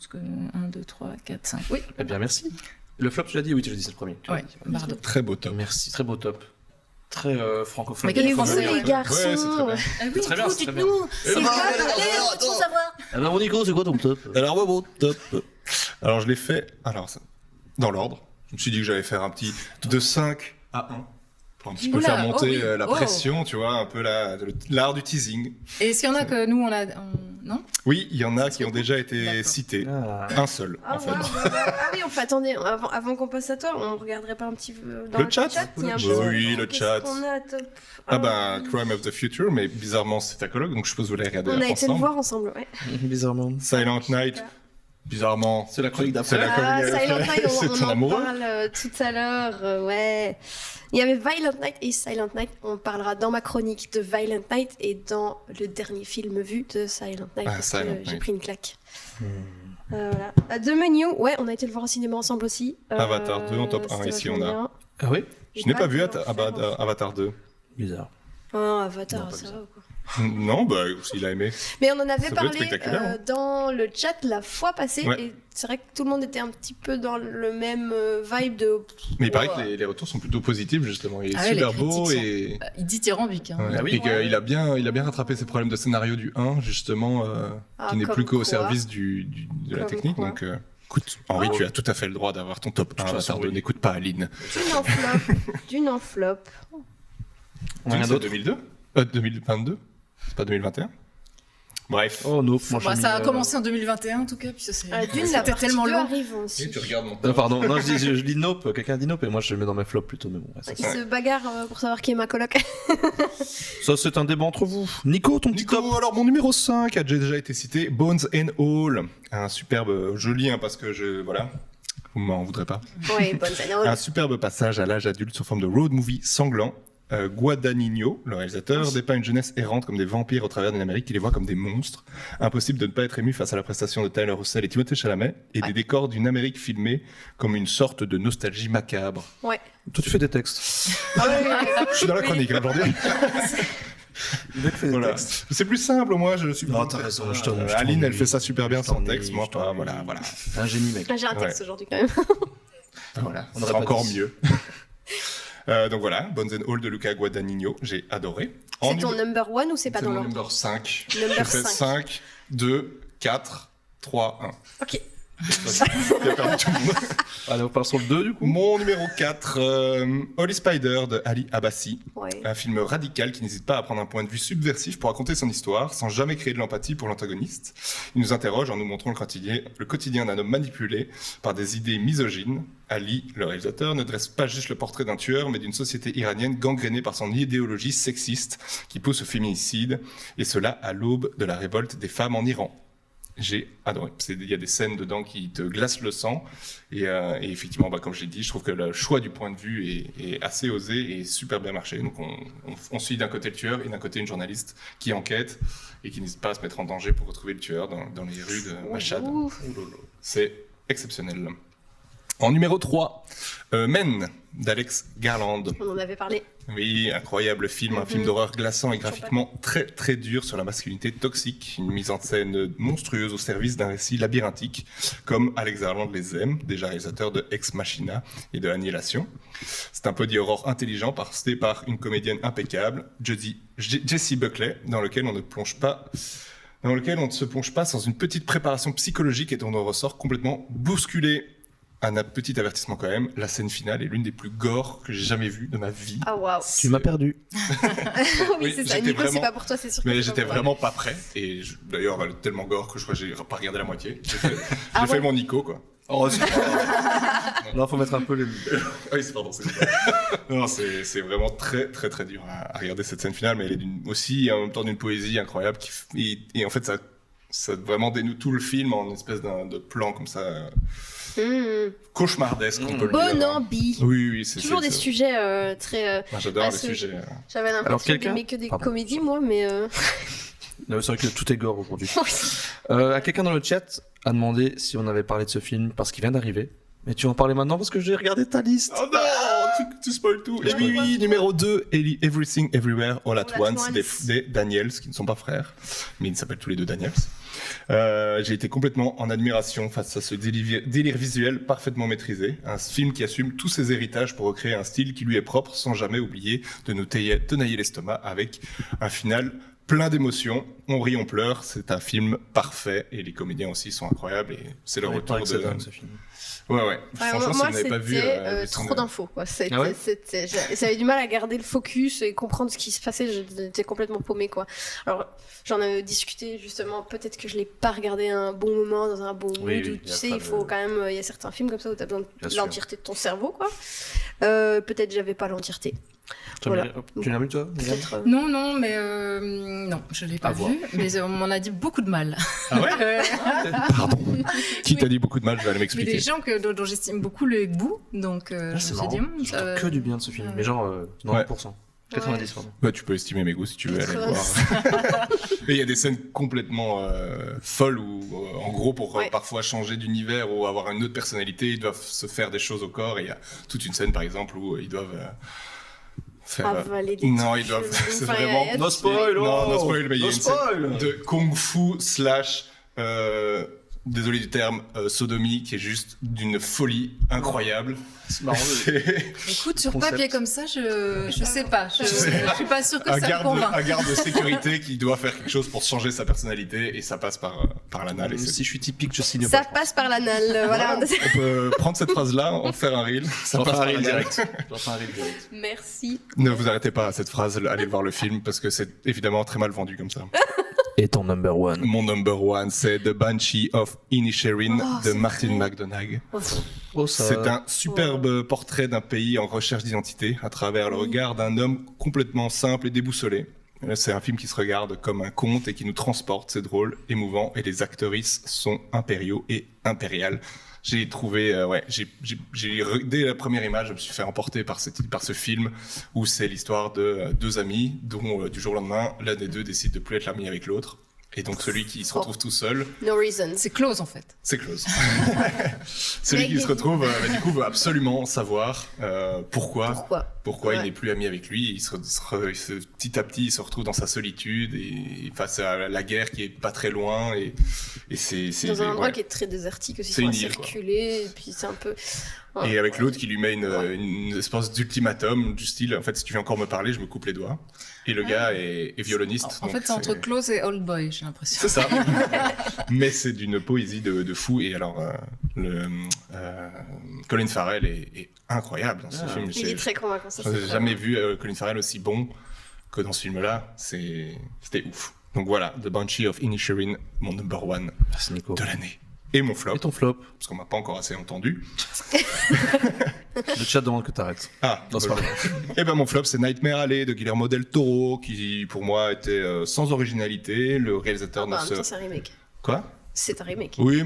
1, 2, 3, 4, 5. Oui. Eh bien, merci. Le flop, tu l'as dit? Oui, tu l'as dit, c'est le premier. Tu l'as Ouais, dit. Bardo. Très beau top. Merci, très beau top. Très francophone. Mais quel Et vous, français, les ouais. garçons. Ouais, c'est très bien. Ah oui, très bien, du coup, c'est très dites-nous. Eh ben, savoir. Alors, mon Nico, c'est quoi ton top? Alors, moi, mon top. Alors, je l'ai fait dans l'ordre. Je me suis dit que j'allais faire un petit de 5 à 1. Pour un petit peu Oula, faire monter oh oui. la Oh. pression, tu vois, un peu l'art du teasing. Et est-ce qu'il y en a que nous, non? Oui, il y en a qui ont déjà été D'accord. cités. Ah. Un seul, Ah, en fait. ah oui, attendez, avant qu'on passe à toi, on regarderait pas un petit peu dans Le chat il y a un Bah peu- oui, le Qu'est-ce chat. qu'on a, top Ah ben, Crime of the Future, mais bizarrement, c'est ta coloc, donc je suppose que vous l'avez regardé On a été le ensemble. voir ensemble, ouais. Bizarrement. Silent Night, bizarrement, C'est la chronique c'est d'après. la chronique Silent Night, c'est on ton en amoureux. parle tout à l'heure, ouais. Il y avait Violent Night et Silent Night. On parlera dans ma chronique de Violent Night et dans le dernier film vu de Silent Night Ah, parce Silent que j'ai Night. pris une claque. Voilà. The Menu, ouais, on a été le voir au cinéma ensemble aussi. Avatar 2 en top 1, c'était ici, vachement on a. bien. Ah oui. Je n'ai pas vu comment faire. Avatar 2. Bizarre. Oh, Avatar, Non, pas ça bizarre. va quoi. Non, bah, il a aimé. Mais on en avait Ça doit être parlé spectaculaire, hein. dans le chat la fois passée Ouais. et c'est vrai que tout le monde était un petit peu dans le même vibe de. Mais il paraît Ouais. que les retours sont plutôt positifs, justement. Il est Ah ouais, super les beau critiques et. Il dit dithyrambique. Hein. Ouais. Ah oui. Et qu'il a bien rattrapé ses problèmes de scénario du 1, justement, Ah, qui n'est comme plus qu'au quoi. service de la Comme technique. quoi. Donc, écoute, Henri, Oh. tu as tout à fait le droit d'avoir ton top 1 toute façon, Avatar 2. oui. N'écoute pas Aline. D'une enveloppe. On a rien C'est d'autre. 2002 2022 C'est pas 2021 Bref. Oh non, moi Bah, j'ai ça a mis, commencé en 2021 en tout cas, puis ça c'est. D'une, la C'était partie tellement 2 long. arrive aussi. Et tu regardes mon Pardon, non, je lis Nope, quelqu'un dit Nope et moi je le mets dans mes flops plutôt, mais bon. ouais, Il se bagarre pour savoir qui est ma coloc. Ça, c'est un débat entre vous. Nico, ton petit top. Nico, alors mon numéro 5 a déjà été cité, Bones and All. Un superbe, je lis parce que voilà, vous m'en voudrez pas. Oui, bonne année. Un superbe passage à l'âge adulte sous forme de road movie sanglant. Guadagnino, le réalisateur, dépeint une jeunesse errante comme des vampires au travers d'une Amérique qui les voit comme des monstres. Impossible de ne pas être ému face à la prestation de Tyler Russell et Timothée Chalamet et des décors d'une Amérique filmée comme une sorte de nostalgie macabre. Ouais. Toi, tu fais des textes. Je suis dans la chronique là aujourd'hui. Le mec fait des Voilà. textes. C'est plus simple, moi je suis. Non, t'as raison, je t'en- je Aline, elle t'ennuie. fait ça super bien Je sans t'ennuie, texte, moi je pas. t'ennuie. Voilà. Un génie, mec. J'ai un texte Ouais. aujourd'hui quand même. Voilà, On on aurait sera pas encore dit. mieux. Donc voilà, Bones and All de Luca Guadagnino, j'ai adoré. En C'est ton numé- number one ou c'est pas c'est dans mon l'ordre? number 5. Number Je fais 5. 5, 2, 4, 3, 1. Ok. Il a perdu tout le monde. Allez, on part sur le 2 du coup. Mon numéro 4, Holy Spider de Ali Abbasi. Ouais. Un film radical qui n'hésite pas à prendre un point de vue subversif pour raconter son histoire sans jamais créer de l'empathie pour l'antagoniste. Il nous interroge en nous montrant le quotidien d'un homme manipulé par des idées misogynes. Ali, le réalisateur, ne dresse pas juste le portrait d'un tueur, mais d'une société iranienne gangrénée par son idéologie sexiste qui pousse au féminicide, et cela à l'aube de la révolte des femmes en Iran. J'ai adoré. Il y a des scènes dedans qui te glacent le sang. Et effectivement, comme je l'ai dit, je trouve que le choix du point de vue est assez osé et super bien marché. Donc on suit d'un côté le tueur et d'un côté une journaliste qui enquête et qui n'hésite pas à se mettre en danger pour retrouver le tueur dans les rues de Mashhad. Ouh. C'est exceptionnel. En numéro 3, Men d'Alex Garland. On en avait parlé. Oui, incroyable film, un film d'horreur glaçant et graphiquement très très dur sur la masculinité toxique, une mise en scène monstrueuse au service d'un récit labyrinthique, comme Alex Garland les aime, déjà réalisateur de Ex Machina et de Annihilation. C'est un body horror intelligent porté par une comédienne impeccable, Jessie Buckley, dans lequel on ne se plonge pas sans une petite préparation psychologique et dont on ressort complètement bousculé. Un petit avertissement quand même, la scène finale est l'une des plus gore que j'ai jamais vues de ma vie. Ah waouh. Tu m'as perdu. Oui, Oui, c'est ça. j'étais Nico, c'est vraiment- pas pour toi, c'est sûr. que Mais c'est j'étais pas pour vraiment pas prêt. Et d'ailleurs, elle est tellement gore que je crois que j'ai pas regardé la moitié. J'ai fait, Ah j'ai fait ouais. mon Nico, quoi. Oh, c'est Non, faut mettre un peu les. Ah oui, pardon, c'est Non, c'est vraiment très, très, très dur à regarder cette scène finale, mais elle est aussi en même temps d'une poésie incroyable. Et en fait, ça vraiment dénoue tout le film en espèce de plan comme ça, toi. cauchemardesque, on peut le Bon dire. ambi. Oui, c'est Toujours des c'est- sujets très. Moi, j'adore Ah, les ce- sujets. J'avais Alors, l'impression quelqu'un d'aimer que des Pardon. comédies, moi, mais. Non, c'est vrai que tout est gore aujourd'hui. À quelqu'un dans le chat a demandé si on avait parlé de ce film parce qu'il vient d'arriver. Mais tu en parlais maintenant parce que j'ai regardé ta liste. Oh non, tu spoil tout. Et oui, numéro 2, Everything Everywhere All at Once des Daniels, qui ne sont pas frères, mais ils s'appellent tous les deux Daniels. J'ai été complètement en admiration face à ce délire visuel parfaitement maîtrisé. Un film qui assume tous ses héritages pour recréer un style qui lui est propre sans jamais oublier de nous tenailler l'estomac avec un final plein d'émotions. On rit, on pleure. C'est un film parfait et les comédiens aussi sont incroyables et c'est le Ouais, retour pareil que de... c'est dingue, ce film. Ouais. Franchement, si moi, vous n'avez pas vu... c'était Lucinda- trop d'infos. Quoi. Ah ouais J'avais du mal à garder le focus et comprendre ce qui se passait. J'étais complètement paumée. Quoi. Alors, j'en avais discuté justement. Peut-être que je l'ai pas regardé à un bon moment, dans un bon mood. Oui, Où, oui, tu sais, il faut quand même. Il y a certains films comme ça où tu as besoin Bien de sûr. l'entièreté de ton cerveau. Quoi. Peut-être j'avais pas l'entièreté. Voilà. Tu l'as vu toi Peut-être. Non, mais non, je l'ai pas À voir. vu, mais on m'en a dit beaucoup de mal. Ah ouais Pardon. Qui t'a dit beaucoup de mal, je vais aller Mais des m'expliquer. gens dont j'estime beaucoup le goût, donc je me C'est suis marrant. dit, J'entends que du bien de ce film, mais genre 90%. 90 pardon. Bah, tu peux estimer mes goûts si tu veux aller le voir. 90. Et il y a des scènes complètement folles où, en gros, pour parfois changer d'univers ou avoir une autre personnalité, ils doivent se faire des choses au corps. Et il y a toute une scène, par exemple, où ils doivent faire. Avaler des Non, trucs ils doivent. chelous. C'est Enfin, vraiment. il y a- No spoil, Non, no spoil, mais il y a No une scène spoil. de kung-fu / désolé du terme, sodomie, qui est juste d'une folie incroyable. C'est marrant. Écoute, sur Concept. papier comme ça, je sais pas. Je suis pas sûre que un ça me garde, convainc. un garde de sécurité qui doit faire quelque chose pour changer sa personnalité et ça passe par l'anal. Et c'est- Si je suis typique, je signe Ça pas. passe par l'anal, voilà. On peut prendre cette phrase-là, en faire un reel. Ça J'en fais passe un par reel l'anal. direct. J'en fais un reel direct. Merci. Ne vous arrêtez pas à cette phrase, allez voir le film parce que c'est évidemment très mal vendu comme ça. Et ton number one. Mon number one, c'est The Banshee of Inisherin Oh, de c'est Martin vrai. McDonagh. Oh, ça... C'est un superbe portrait d'un pays en recherche d'identité à travers le regard d'un homme complètement simple et déboussolé. C'est un film qui se regarde comme un conte et qui nous transporte, c'est drôle, émouvant, et les actrices sont impériaux et impériales. J'ai trouvé, dès la première image, je me suis fait emporter par ce film où c'est l'histoire de deux amis dont du jour au lendemain, l'un des deux décide de plus être l'ami avec l'autre. Et donc celui qui se retrouve tout seul, No reason. C'est close en fait. c'est close. Celui qui se retrouve, du coup, veut absolument savoir pourquoi Pourquoi il n'est plus ami avec lui. Petit à petit, il se retrouve dans sa solitude et face à la guerre qui est pas très loin. Et c'est Dans un endroit ouais. qui est très désertique aussi, C'est ils une sont île, quoi. circuler, et puis c'est un peu... Et avec l'autre qui lui met une espèce d'ultimatum du style, en fait, si tu viens encore me parler, je me coupe les doigts. Et le gars est violoniste. En donc fait, c'est entre close et old boy, j'ai l'impression. C'est ça. Mais c'est d'une poésie de fou. Et alors, Colin Farrell est incroyable dans ce film. Il est très convaincant, ça. Je n'ai jamais vu Colin Farrell aussi bon que dans ce film-là. C'était ouf. Donc voilà, The Banshee of Inisherin, mon number one Merci Nico. de l'année. Et mon flop, Et ton flop? parce qu'on m'a pas encore assez entendu. Le chat demande que t'arrêtes. Ah, Non, c'est pas vrai. Et ben mon flop, c'est Nightmare Alley de Guillermo del Toro, qui pour moi était sans originalité. Le réalisateur En même temps, ne se... c'est un remake. Quoi? C'est un remake. Oui,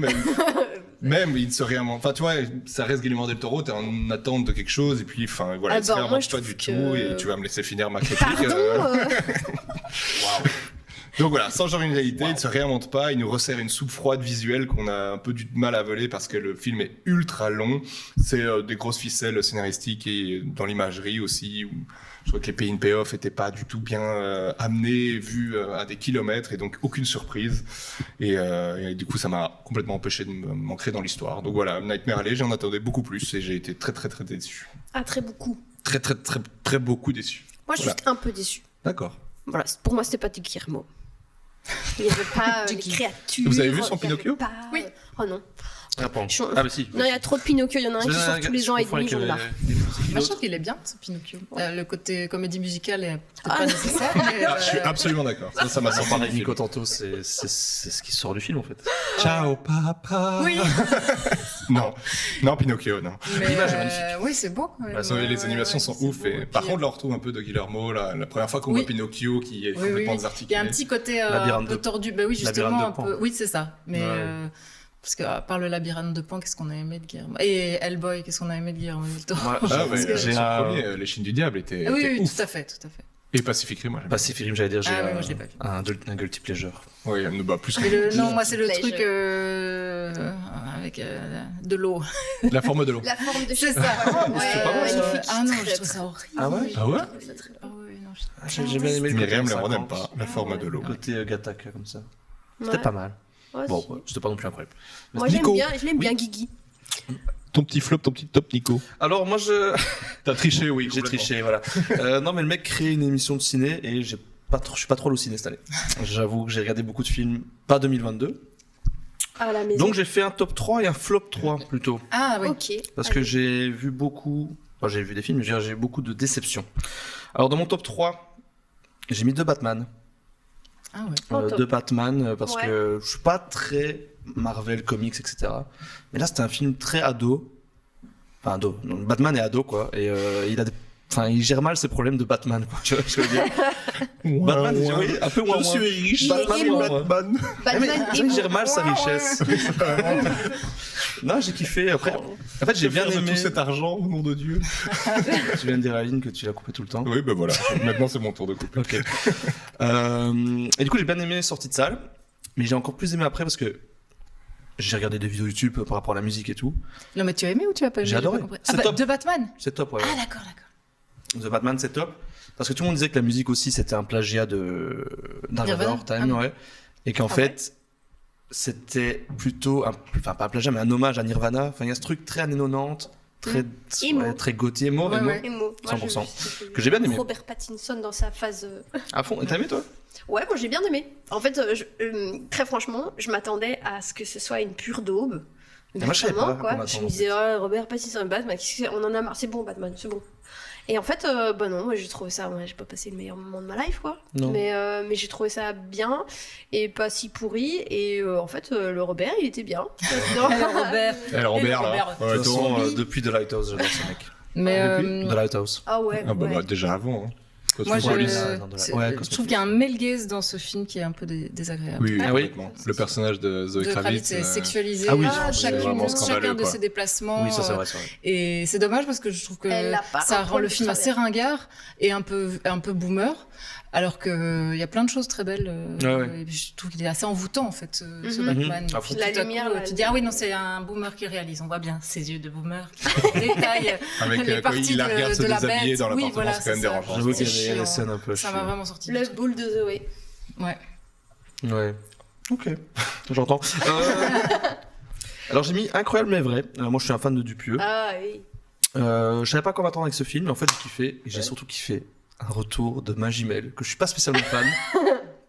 même il ne se réinvente. Enfin, tu vois, ça reste Guillermo del Toro, t'es en attente de quelque chose, et puis, enfin, voilà, Ah il se bah, réinvente moi, je pas trouve du que- tout, et tu vas me laisser finir ma critique. Pardon Donc voilà, sans originalité, il ne se réinvente pas, il nous resserre une soupe froide visuelle qu'on a un peu du mal à avaler parce que le film est ultra long. C'est des grosses ficelles scénaristiques et dans l'imagerie aussi. Où je crois que les pay-in payoff n'étaient pas du tout bien amenés, vus à des kilomètres et donc aucune surprise. Et du coup, ça m'a complètement empêché de m'ancrer dans l'histoire. Donc voilà, Nightmare Alley, j'en attendais beaucoup plus et j'ai été très très très déçu. Ah, très beaucoup. Très très très très beaucoup déçu. Moi, je suis Voilà. juste un peu déçue. D'accord. Voilà, pour moi, c'était pas du Guillermo. Il n'y avait pas les créatures. Vous avez vu son il y avait Pinocchio pas- Oui. Oh non. Ah, pardon. Je- Ah, bah si. Non, il y a trop de Pinocchio. Il y en a un qui sort tous les ans et demi, j'en ai marre. Moi, je trouve qu'il est bien, ce Pinocchio. Le côté comédie musicale est peut-être pas nécessaire, mais Je suis absolument d'accord. Ça m'a On sorti parlait du de Nico film. tantôt, c'est ce qui sort du film en fait. Ciao papa. Oui. non, Pinocchio, non. Mais, L'image est magnifique. oui, c'est beau. quand même. Les animations sont c'est ouf. beau. Et par puis, contre, là, on retrouve un peu de Guillermo. La première fois qu'on Oui. voit Pinocchio qui est oui, complètement oui. Il y a désarticulé. un petit côté un Labyrinthe peu de- tordu. Bah oui, justement, Labyrinthe un de Pan. peu. Oui, c'est ça. Mais Ouais. parce que par le labyrinthe de Pan, qu'est-ce qu'on a aimé de Guillermo? Et Hellboy, qu'est-ce qu'on a aimé de Guillermo del Toro? Moi, Ah, Parce ouais, que- son j'ai un- premier, Les Chines du Diable, était, Ah oui, était oui, ouf. tout à fait, tout à fait. Et Pacific Rim, moi, j'aime bien. Pacific Rim, j'allais dire, j'ai Ah ouais, moi, je l'ai pas vu. un guilty pleasure. Oui, bah, plus Mais que non, moi c'est le Pleasure. truc avec de l'eau. la forme de l'eau. La forme de C'est cheveux. ça. Ouais, pas mal, ça. magnifique. Ah non, Très, je trouve très- ça horrible. Ah ouais Ah ouais Ah ouais, non, J'ai bien aimé le côté Myriam le 50, n'aime pas, la forme de l'eau. Le côté Gattaca comme ça. Ouais. C'était pas mal. Ouais, Bon, si. ouais, c'était pas non plus incroyable. Mais Moi, Nico. je l'aime bien, Guigui. Ton petit flop, ton petit top, Nico. Alors moi T'as triché, oui. j'ai complètement. triché, voilà. Non mais le mec crée une émission de ciné et je suis pas trop allé au ciné cette année. J'avoue que j'ai regardé beaucoup de films, pas 2022. À la maison. Donc j'ai fait un top 3 et un flop 3 plutôt. Ah oui. Ok. Parce que j'ai vu beaucoup... Enfin, j'ai vu des films, mais j'ai eu beaucoup de déceptions. Alors dans mon top 3, j'ai mis 2 Batman. Ah ouais. Oh, top. 2 Batman, parce Ouais. que je suis pas très Marvel, comics, etc. Mais là c'était un film très ado. Enfin, ado. Donc, Batman est ado, quoi. Et il gère mal ses problèmes de Batman, quoi. Tu vois ce que je veux dire? Batman, oui, un peu moins. Je suis riche, Batman, je suis moi. Batman. Il gère mal sa richesse. Non, j'ai kiffé. Après, en fait, j'ai bien Faire de aimé. tout cet argent, au nom de Dieu. Tu viens de dire à Aline que tu l'as coupé tout le temps. Oui, ben voilà. Maintenant, c'est mon tour de couper. Ok. Et du coup, j'ai bien aimé les sorties de salle, mais j'ai encore plus aimé après parce que j'ai regardé des vidéos YouTube par rapport à la musique et tout. Non, mais tu as aimé ou tu as pas aimé? J'ai adoré. pas compris. C'est Ah, top. de Batman? C'est top, ouais. Ah, d'accord. The Batman, c'est top. Parce que tout le monde disait que la musique aussi, c'était un plagiat de Dark Nirvana. Vador, Time, Ah, ouais. Et qu'en fait, c'était plutôt enfin, pas un plagiat, mais un hommage à Nirvana. Enfin, il y a ce truc très années 90, Emo. très gauthier, emo, Ouais, emo, ouais. Emo. Moi, 100%. je- Que j'ai bien aimé. Robert Pattinson dans sa phase. À fond. Et t'as aimé, toi? Ouais, moi j'ai bien aimé. En fait, très franchement, je m'attendais à ce que ce soit une pure daube. Ah, moi, je savais pas Vraiment, qu'on quoi. m'attendait, Je me en disais, oh, Robert Pattinson, Batman, on en a marre, c'est bon, Batman, c'est bon. Et en fait, bah non, moi j'ai trouvé ça, moi j'ai pas passé le meilleur moment de ma life, quoi. Non. Mais j'ai trouvé ça bien et pas si pourri. Et en fait, le Robert, il était bien. Non. Robert. Robert, là. Robert. De toute façon, depuis The Lighthouse, j'adore ce mec. Mais The Lighthouse. Ah ouais, Ah bah, ouais. bah, déjà avant. Hein. moi, Cosmopolis. je trouve qu'il y a un male gaze dans ce film qui est un peu désagréable. Oui, Ah oui. complètement. Le personnage de Zoe De Kravitz est sexualisé Ah oui, à c'est vraiment scandaleux, chacun de quoi. ses déplacements. Oui, ça c'est vrai, c'est vrai. Et c'est dommage parce que je trouve que Elle a pas ça un rend poil le de film assez travers. ringard et un peu boomer, alors qu'il y a plein de choses très belles. Ouais. Et puis je trouve qu'il est assez envoûtant en fait, ce Mhm. Batman. À Et puis fond. La tout à lumière, coup, là, tu elle- dis ah oui non c'est un boomer qui réalise. On voit bien ses yeux de boomer qui détaillent Avec les quand parties il la regarde se de la déshabiller bête. dans Oui, l'appartement, voilà, c'est quand même c'est ça. dérangeant. J'avoue qu'il y C'est a des chiant. scènes un peu Ça chier. m'a vraiment sorti. du Le truc. boule de Zoé. Ouais. Ouais. Ok. J'entends. Alors j'ai mis incroyable mais vrai. Moi je suis un fan de Dupieux. Ah oui. Je savais pas quoi m'attendre avec ce film, mais en fait j'ai kiffé. Et j'ai surtout kiffé un retour de Magimel, que je suis pas spécialement fan.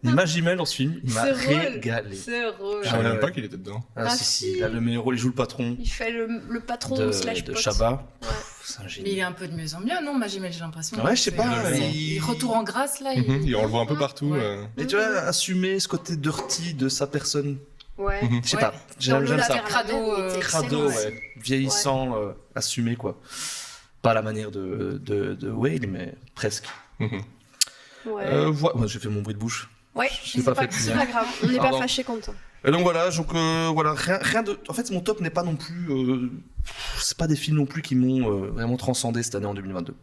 Mais Magimel dans ce film, il m'a Ce rôle. régalé. C'est rôle. Je savais même ouais. pas qu'il était dedans. Ah, Ah, si, si. il a le meilleur rôle, il joue le patron Il fait le patron de slash pote. Shabba. Ouais. C'est un Mais il génie. est un peu de mieux en mieux, non, Magimel, j'ai l'impression. Ouais, je sais C'est- pas, Il retourne en grâce là. On le voit un peu partout. Ouais. Mais tu vois, assumer ce côté dirty de sa personne, Ouais. je sais Ouais. pas, Dans j'aime la ça. vers la Crado, mer, il était Crado, excellent. ouais. Vieillissant, assumé quoi. Pas à la manière de Whale, mais presque. Ouais. Ouais, j'ai fait mon bruit de bouche. Ouais, j'ai pas fait c'est bien. pas grave. On n'est pas Pardon. fâchés contre toi. Et donc voilà, rien de. En fait, mon top n'est pas non plus. C'est pas des films non plus qui m'ont vraiment transcendé cette année en 2022.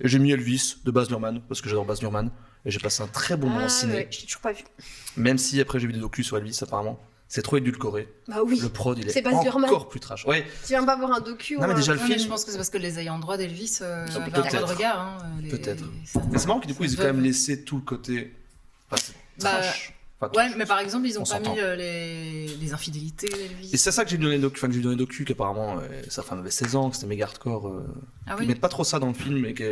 Et j'ai mis Elvis de Baz Luhrmann parce que j'adore Baz Luhrmann et j'ai passé un très bon moment Ah ciné. ouais, je l'ai toujours pas vu. Même si après j'ai vu des docus sur Elvis apparemment, c'est trop édulcoré. Bah oui. Le prod il C'est est Baz Luhrmann. encore plus trash. Ouais. Tu viens pas voir un docu Non, mais ou déjà, un- le Ouais, mais film- je pense que c'est parce que les ayants droit d'Elvis avaient un peut-être. peu de regard. Hein, Peut-être. ça- Mais c'est marrant que du coup ils aient ça quand même peut- laissé tout le côté. Enfin, c'est Bah, trash. Enfin, Ouais, mais par exemple, ils ont On pas s'entend. mis les infidélités d'Elvis. Et c'est ça que j'ai vu dans les docu, que j'ai vu dans les docus, qu'apparemment sa femme avait 16 ans, que c'était méga hardcore. Ah Ils oui. mettent pas trop ça dans le film, mais qu'il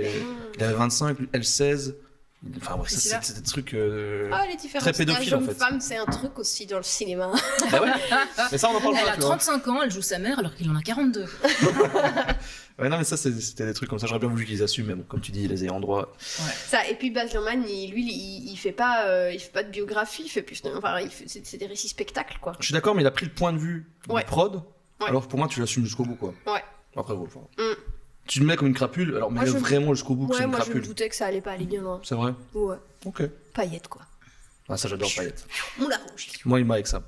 avait 25, elle 16. Enfin bref, Et ça, c'est là. c'est des trucs. Ah, les différences. Très pédophile, La jeune en fait. femme, c'est un truc aussi dans le cinéma. Ah ouais. Mais ça on en parle Elle pas, a tu vois. 35 ans, elle joue sa mère alors qu'il en a 42. Ouais, non mais ça c'était des trucs comme ça, j'aurais bien voulu qu'ils assument, mais bon, comme tu dis, les ayants droit. Ça, et puis Baz Luhrmann, il fait pas de biographie, il fait plus. Enfin, c'est des récits spectacles, quoi. Je suis d'accord, mais il a pris le point de vue Ouais. du prod, Ouais. alors pour moi tu l'assumes jusqu'au bout, quoi. Ouais. Après, bon, enfin, Mm. tu le mets comme une crapule, alors Moi, mets-le je- vraiment jusqu'au bout que c'est Ouais, une moi je me crapule. doutais que ça allait pas aller bien loin. C'est vrai. Ouais. Ok. Paillettes, quoi. Ah, ça j'adore paillettes. Moulin rouge. Moi, il m'a avec ça.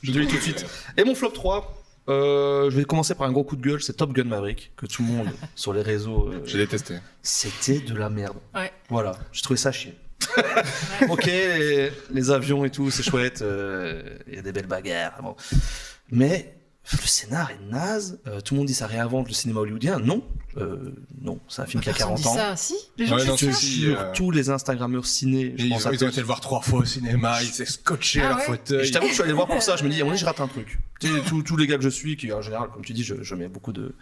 Je te le dis tout de suite. Et mon flop 3, je vais commencer par un gros coup de gueule, c'est Top Gun Maverick, que tout le monde sur les réseaux. J'ai détesté. C'était de la merde. Ouais. Voilà, j'ai trouvé ça chier. Ok, les avions et tout, c'est chouette, il y a des belles bagarres. Bon. Mais le scénar est naze, tout le monde dit ça réinvente le cinéma hollywoodien. Non, non, c'est un film qui a Personne 40 dit ans. ça, si. Les gens Ouais, non, disent Je ça. si, jure, tous les Instagrammeurs ciné, je Ils pense à ont été le voir 3 fois au cinéma, ils s'étaient scotchés Ah à leur ouais Et fauteuil. je t'avoue que je suis allé le voir pour ça. Je me dis, à un moment donné, je rate un truc. Tu sais, tous les gars que je suis, qui en général, comme tu dis, je mets beaucoup de.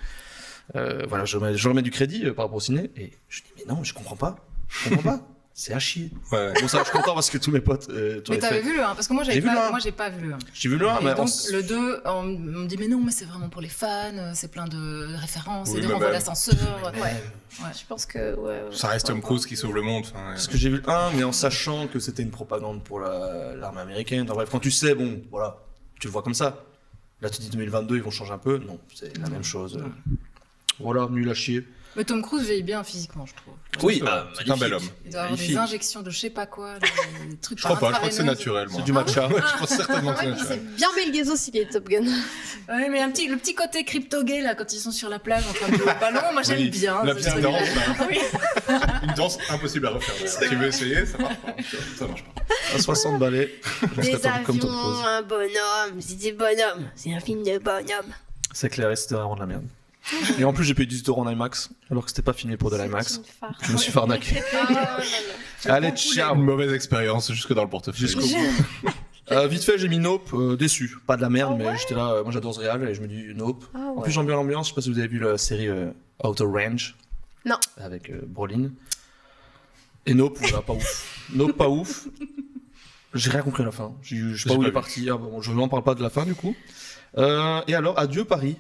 Voilà, je remets du crédit par rapport au ciné. Et je dis, mais non, je comprends pas. Je comprends pas. C'est à chier. Ouais. Bon, ça, je suis content parce que tous mes potes. tout Mais est t'avais fait. vu le 1 parce que moi J'ai vu le un. j'ai pas vu le 1. J'ai vu le 1, Et mais donc le 2, on me dit mais non, mais c'est vraiment pour les fans, c'est plein de références, Oui, et des mais renvois même. d'ascenseur. Je pense que. Ouais. Ça reste Tom Cruise qui sauve le monde. Enfin, parce que j'ai vu le 1, mais en sachant que c'était une propagande pour l'armée américaine. Enfin, bref, quand tu sais, bon, voilà, tu le vois comme ça. Là, tu dis 2022, ils vont changer un peu. Non, c'est la même chose. voilà, nul à chier. Mais Tom Cruise vieillit bien physiquement, je trouve. Oui, c'est un bel homme. Il doit avoir des Magnifique. injections de je sais pas quoi, des trucs Je crois pas, je crois que c'est intraveineuses. naturel, moi. C'est du matcha. Je pense certainement que c'est Ouais, puis naturel. c'est bien Mel Gibson aussi qui est Top Gun. Ouais, mais le petit côté crypto-gay, là, quand ils sont sur la plage en train de jouer au ballon, moi j'aime Oui, bien. la ce petite truc-là. danse, là. Oui. Une danse impossible à refaire. d'ailleurs. Tu veux essayer, ça marche pas. Ça marche pas. À 60 balais. Je Des serais pas comme Tom avions, Cruise. un bonhomme, c'est des bonhommes. C'est un film de bonhomme. C'est clair, et c'était vraiment de la merde. Et en plus, j'ai payé 18 € en IMAX, alors que c'était pas filmé pour de l'IMAX. C'est une farce. Je me suis fait arnaquer. Ah, là, là. Allez, ciao. Une mauvaise expérience jusque dans le portefeuille. Jusqu'au bout. Vite fait, j'ai mis Nope, déçu. Pas de la merde, Ah mais ouais j'étais là, moi j'adore ce réal, et je me dis Nope. Ah En ouais. plus, j'aime bien l'ambiance, je sais pas si vous avez vu la série Outer Range. Non. Avec Brolin. Et Nope, voilà, pas ouf. Nope, pas ouf. J'ai rien compris à la fin. Je sais pas où il est parti. Ah, bon, je n'en parle pas de la fin du coup. Et alors, Adieu Paris,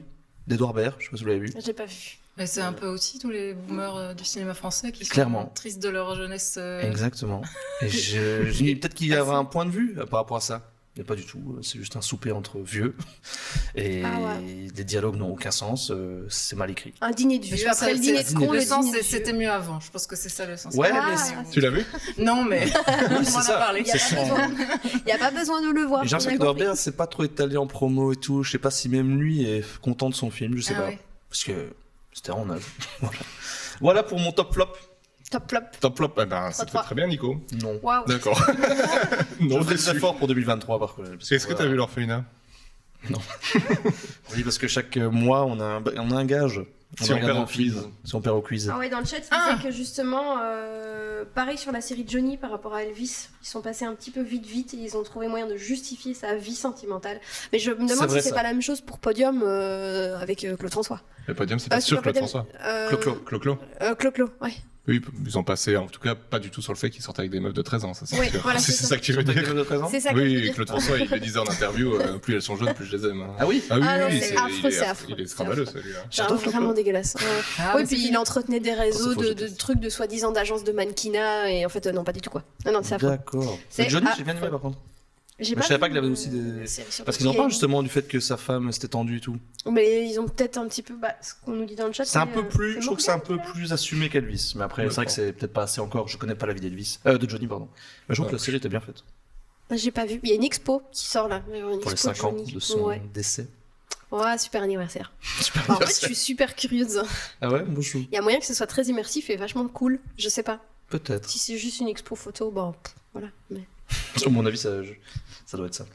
d'Edouard Baird, je sais pas si vous l'avez vu. J'ai pas vu. Mais c'est un peu aussi tous les boomers du cinéma français qui sont Clairement. tristes de leur jeunesse. Exactement. Et je dis peut-être qu'il y avait un point de vue par rapport à ça. Mais pas du tout. C'est juste un souper entre vieux. Et Ah ouais. les dialogues n'ont aucun sens. C'est mal écrit. Un dîner de Mais je vieux. pense Après que le dîner de c'est- con, le le sens, dîner de c'était vieux. mieux avant. Je pense que c'est ça le sens. Ouais, Ah, mais c'est- Tu l'as vu? Non, mais on c'est en a ça. parlé. Il n'y a, C'est pas son- besoin- il y a pas besoin de le voir. Et j'ai l'impression on a qu'Edouard compris. Baird c'est pas trop étalé en promo et tout. Je sais pas si même lui est content de son film, je sais Ah pas. ouais. Parce que c'était vraiment naze. Voilà pour mon top flop. Top flop. Top flop, eh ben, c'était 3. très bien, Nico. Non. Waouh. D'accord. Je non, ferai déçu. très fort pour 2023 par contre. parce Est-ce que voilà. t'as vu l'orphelinat? Oui, parce que chaque mois on a un gage. Si on regarde perd un au film. quiz. Si on perd au quiz. Ah ouais, dans le chat, il Ah. disait que justement, pareil sur la série Johnny par rapport à Elvis, ils sont passés un petit peu vite et ils ont trouvé moyen de justifier sa vie sentimentale. Mais je me C'est demande vrai, si c'est ça. pas la même chose pour Podium avec Claude François. Le podium, c'est pas Ah, sûr, pas Claude Podium, François. Clo-clo. Clo-clo. Clo-Clo, ouais. Oui, ils ont passé, en tout cas, pas du tout sur le fait qu'ils sortent avec des meufs de 13 ans, ça c'est Oui, sûr. voilà, c'est c'est ça que tu veux dire. C'est ça que je veux Oui, dire. Claude François, il le disait en interview, plus elles sont jeunes, plus je les aime. hein. Ah oui. Ah oui, Ah non, oui, c'est il affreux, est c'est affreux. Il est C'est scandaleux, affreux. celui-là. J'adore Vraiment Clo-clo. dégueulasse. Ah, oui, mais puis c'est il entretenait des réseaux Quand c'est faux, de je trucs de soi-disant d'agences de mannequinat et en fait, non, pas du tout quoi. Non, non, c'est affreux. D'accord. C'est Mais Johnny, affreux. j'ai bien aimé par contre. J'ai Mais je savais pas vu, qu'il avait aussi des- séries sur Parce le qu'ils en pied. parlent justement du fait que sa femme s'était tendue et tout. Mais ils ont peut-être un petit peu ce qu'on nous dit dans le chat. C'est un mais, peu plus, je trouve que c'est un peu Morgan, plus assumé qu'Elvis. Mais après, c'est vrai que c'est peut-être pas assez encore. Je connais pas la vie d'Elvis, de Johnny, pardon. Mais je trouve que la série était bien faite. là. J'ai pas vu. Il y a une expo qui sort là. Une Pour les expo 5 ans Johnny. de son Ouais. décès. Ouais, super anniversaire. Super Bah, en fait, je suis super curieuse. Ah ouais, moi je Il y a moyen que ce soit très immersif et vachement cool. Je sais pas. peut-être. Si c'est juste une expo photo, bon, voilà. Mais... À mon avis, ça doit être ça.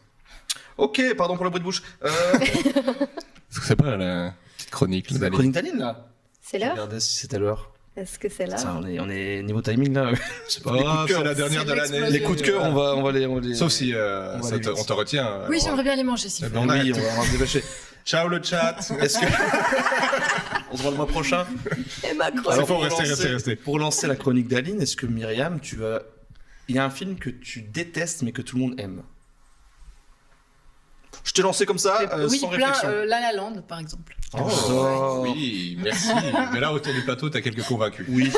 Ok, pardon pour le bruit de bouche. Est-ce que c'est pas la petite chronique C'est la d'Ali? chronique d'Aline là. C'est l'heure. Regardez si c'était l'heure. Est-ce que c'est là Ça, on est niveau timing là. C'est pas les coups Oh, de c'est cœur. la dernière C'est de l'année. l'explosion. Les coups de cœur, on va les. Sauf si va ça aller vite. on te retient. Oui, alors. j'aimerais bien les manger s'il Eh faut. ben, on Oui, arrête. on va se dépêcher. Ciao le chat. Est-ce que on se voit le mois prochain? Et Macron. C'est Alors, faux, pour restez, lancer- restez, restez. Pour lancer la chronique d'Aline, est-ce que Myriam, il y a un film que tu détestes mais que tout le monde aime? Je t'ai lancé comme ça, Oui, sans plein. réflexion. La La Land, par exemple. Oh. Oui, merci. Mais là, autour du plateau, t'as quelques convaincus. Oui,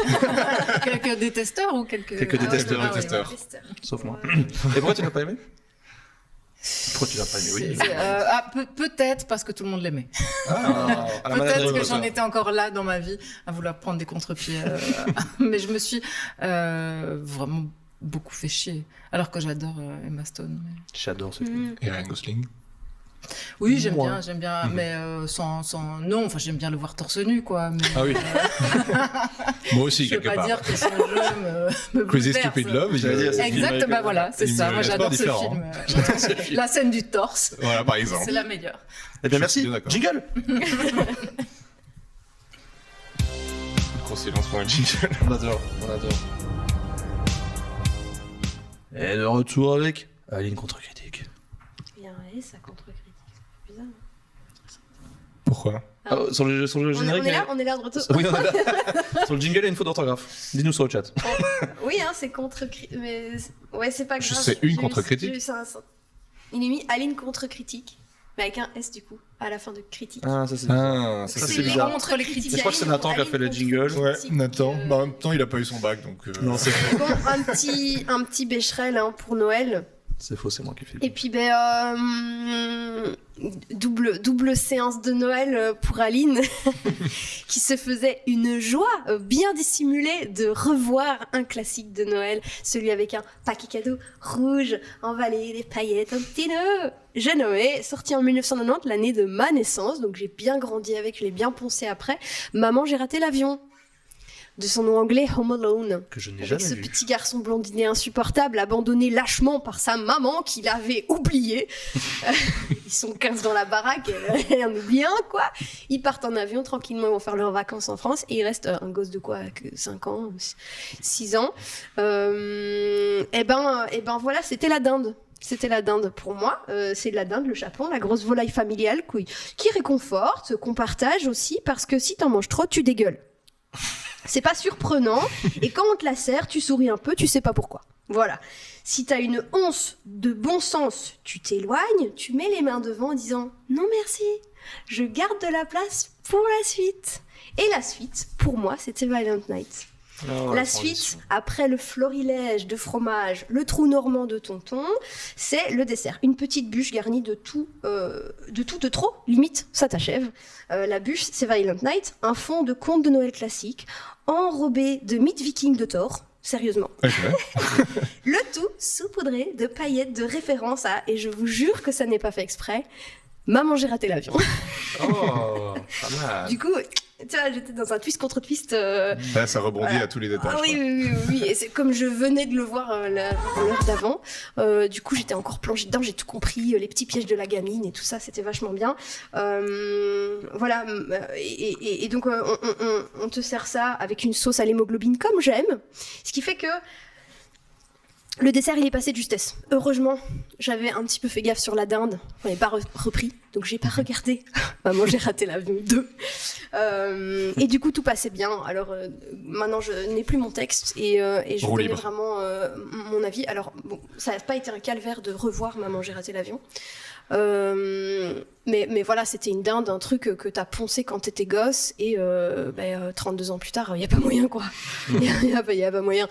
Quelques détesteurs ou quelques. Quelques détesteurs. Ah, oui, Détesteurs. sauf moi. Et pourquoi tu l'as pas aimé? Pourquoi tu l'as pas aimé? Oui. Peut-être parce que tout le monde l'aimait. Ah, à la manette Peut-être de que j'en Potter. étais encore là dans ma vie à vouloir prendre des contre-pieds. Mais je me suis vraiment beaucoup fait chier. Alors que j'adore Emma Stone. mais- J'adore ce film. Mm. Et Ryan Gosling. Oui, Moi. j'aime bien, mais sans. Non, enfin, j'aime bien le voir torse nu, quoi. Mais, Ah oui. Moi aussi, je veux quelque pas part. dire que son jeu me Crazy bouleverse. Stupid Love. J'allais dire, c'est- Exact, film bah avec, voilà, c'est il ça. me Moi, laisse j'adore pas ce différent. film. La scène du torse, Voilà, par exemple. c'est la meilleure. Eh bien, Je suis merci. bien d'accord. Jingle. Gros silence pour un jingle. On adore. Et de retour avec Aline contre-critique. Il y a un S à contre-critique. C'est bizarre. Pourquoi? Ah, sur le générique. On est là de retour. Oui, on est là. Sur le jingle, il y a une faute d'orthographe. Dis-nous sur le chat. Oui, hein, c'est contre-critique. Mais ouais, c'est pas grave. C'est une J'ai eu- contre-critique. j'ai eu ça. Il est mis Aline contre-critique. Mais avec un S du coup, à la fin de critique. Ah, ça c'est. Ah, ça Ça, c'est c'est les bizarre. contre les critiques. Je crois que c'est Nathan qui a fait le jingle. Ouais, Nathan. Bah, en même temps, il a pas eu son bac, donc. Non, c'est Bon, un petit Becherel hein, pour Noël. C'est faux, c'est moi qui fais. Et puis, double séance de Noël pour Aline, qui se faisait une joie bien dissimulée de revoir un classique de Noël, celui avec un paquet cadeau rouge, emballé, des paillettes, un petit nœud. J'ai nommé, sorti en 1990, l'année de ma naissance, donc j'ai bien grandi avec, je l'ai bien poncé après. Maman, j'ai raté l'avion. De son nom anglais, Home Alone. Que je n'ai Avec jamais ce vu. petit garçon blondiné insupportable, abandonné lâchement par sa maman, qui l'avait oublié. Ils sont 15 dans la baraque, elle en oublie un, quoi. Ils partent en avion, tranquillement, ils vont faire leurs vacances en France, et il reste un gosse de quoi, que 5 ans, 6 ans. Et ben voilà, c'était la dinde. C'était la dinde pour moi. C'est la dinde, le chapon, la grosse volaille familiale qui réconforte, qu'on partage aussi, parce que si t'en manges trop, tu dégueules. C'est pas surprenant, et quand on te la sert, tu souris un peu, tu sais pas pourquoi. Voilà. Si t'as une once de bon sens, tu t'éloignes, tu mets les mains devant en disant « Non merci, je garde de la place pour la suite ». Et la suite, pour moi, c'était Violent Night. La suite, après le florilège de fromage, le trou normand de tonton, c'est le dessert. Une petite bûche garnie de tout de trop, limite, ça t'achève. La bûche, c'est Violent Night, un fond de conte de Noël classique, enrobé de mythes vikings de Thor, sérieusement. Okay. Le tout saupoudré de paillettes de référence à, et je vous jure que ça n'est pas fait exprès, Maman, j'ai raté l'avion. Oh, pas mal. Du coup, tu vois, j'étais dans un twist contre twist. Là, ça rebondit à tous les étages. Ah oui. Et c'est comme je venais de le voir l'heure d'avant. Du coup, j'étais encore plongée dedans. J'ai tout compris, les petits pièges de la gamine et tout ça, c'était vachement bien. Voilà. Et donc, on te sert ça avec une sauce à l'hémoglobine comme j'aime. Ce qui fait que le dessert, il est passé de justesse. Heureusement, j'avais un petit peu fait gaffe sur la dinde. On n'avait pas repris, donc j'ai pas regardé. Maman, j'ai raté l'avion 2. Et du coup, tout passait bien. Alors, maintenant, je n'ai plus mon texte et je donnais vraiment mon avis. Alors, bon, ça n'a pas été un calvaire de revoir Maman, j'ai raté l'avion. Mais voilà, c'était une dinde, un truc que t'as poncé quand t'étais gosse et 32 ans plus tard, il n'y a pas moyen, quoi. Il y a pas moyen.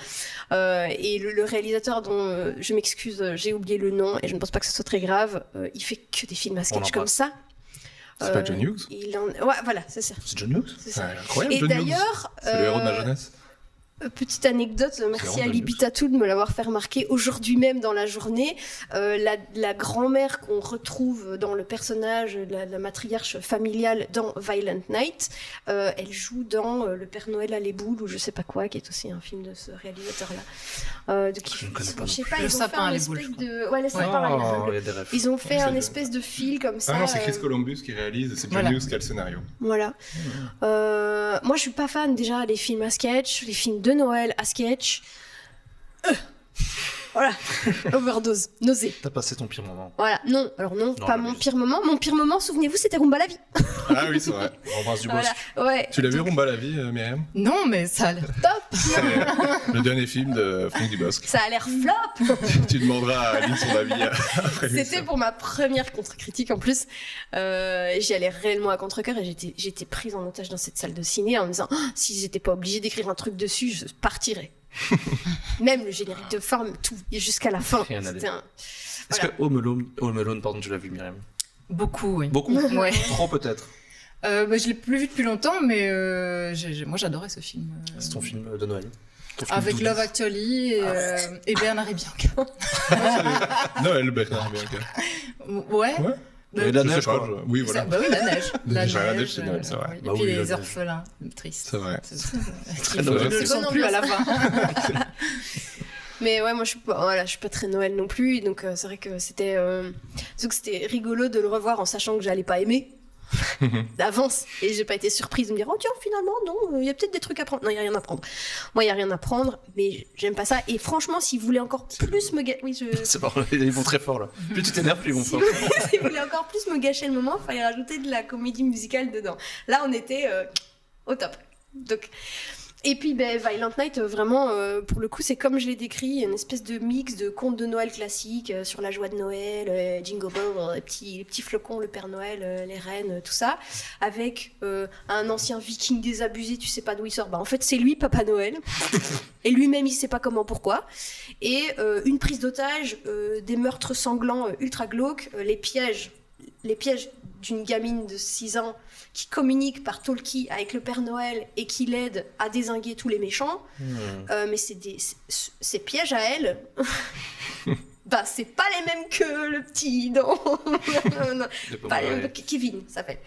Et le réalisateur dont je m'excuse, j'ai oublié le nom et je ne pense pas que ce soit très grave, il fait que des films à sketch comme ça. C'est pas John Hughes ? Ouais, voilà, c'est ça. C'est John Hughes ? C'est incroyable, Et John d'ailleurs, Hughes. C'est le héros de ma jeunesse. Petite anecdote, merci à Libitatou de me l'avoir fait remarquer aujourd'hui même dans la journée. La grand-mère qu'on retrouve dans le personnage, la matriarche familiale dans Violent Night, elle joue dans Le Père Noël à les boules ou je sais pas quoi, qui est aussi un film de ce réalisateur-là. Je ne connais pas. Je sais pas, Le ils ont sapin fait à un les boules, espèce je de... Ouais, le sapin à les boules. Ils ont fait un espèce de fil comme ça. Ah non, c'est Chris Columbus qui réalise et c'est John Hughes qui a le scénario. Voilà. Moi, je suis pas fan déjà des films à sketch, les films de Noël à sketch. Voilà. Overdose, nausée. T'as passé ton pire moment. Voilà. Non, alors non, pas mon pire moment. Mon pire moment, souvenez-vous, c'était Rumba la vie. Ah oui, c'est vrai. On embrasse du boss. Voilà. Ouais. Tu l'as vu Rumba la vie, Myriam ? Non, mais ça a l'air top. C'est le dernier film de Franck Dubosc. Ça a l'air flop. Tu demanderas à Aline son avis après C'était l'émission. pour ma première contre-critique en plus. J'y allais réellement à contre-cœur et j'étais prise en otage dans cette salle de ciné en me disant si j'étais pas obligée d'écrire un truc dessus, je partirais. Même le générique de fin, tout, jusqu'à la fin. Rien à C'était dire. Est-ce Voilà. que Home Alone, pardon, tu l'as vu, Myriam ? Beaucoup, oui. Beaucoup ? Ouais. Trop peut-être. Je l'ai plus vu depuis longtemps, mais moi j'adorais ce film. C'est ton film de Noël. Ton film Avec doudou. Love Actually et Bernard et Bianca. Noël, Bernard Bianca. Ouais. Ouais. Et la Je sais neige, pas, quoi. oui, voilà. Bah oui, la neige. La neige, c'est Noël, c'est vrai. Oui. Et Bah puis oui, la les neige. orphelins, triste. C'est vrai. Très Ils Noël. ne le sont plus à la fin. Mais ouais, moi je suis pas très Noël non plus, donc c'est vrai que c'était rigolo de le revoir en sachant que j'allais pas aimer d'avance et j'ai pas été surprise de me dire oh tiens finalement non, il y a peut-être des trucs à prendre. Non, il y a rien à prendre. Moi il y a rien à prendre, mais j'aime pas ça et franchement si vous voulez encore plus me C'est pas vrai, ils vont très fort là. Plus tu t'énerves, plus ils vont fort. si vous voulez encore plus me gâcher le moment, il fallait rajouter de la comédie musicale dedans. Là on était au top. Donc Et puis Violent Night, vraiment, pour le coup, c'est comme je l'ai décrit, une espèce de mix de contes de Noël classiques sur la joie de Noël, Jingle Bell, les petits flocons, le Père Noël, les reines, tout ça, avec un ancien viking désabusé, tu sais pas d'où il sort. En fait, c'est lui, Papa Noël, et lui-même, il sait pas comment, pourquoi. Et une prise d'otage, des meurtres sanglants ultra glauques, les pièges d'une gamine de 6 ans qui communique par talkie avec le Père Noël et qui l'aide à dézinguer tous les méchants. Mais ces pièges à elle, c'est pas les mêmes que le petit non. Pas les mêmes que Kevin, ça s'appelle.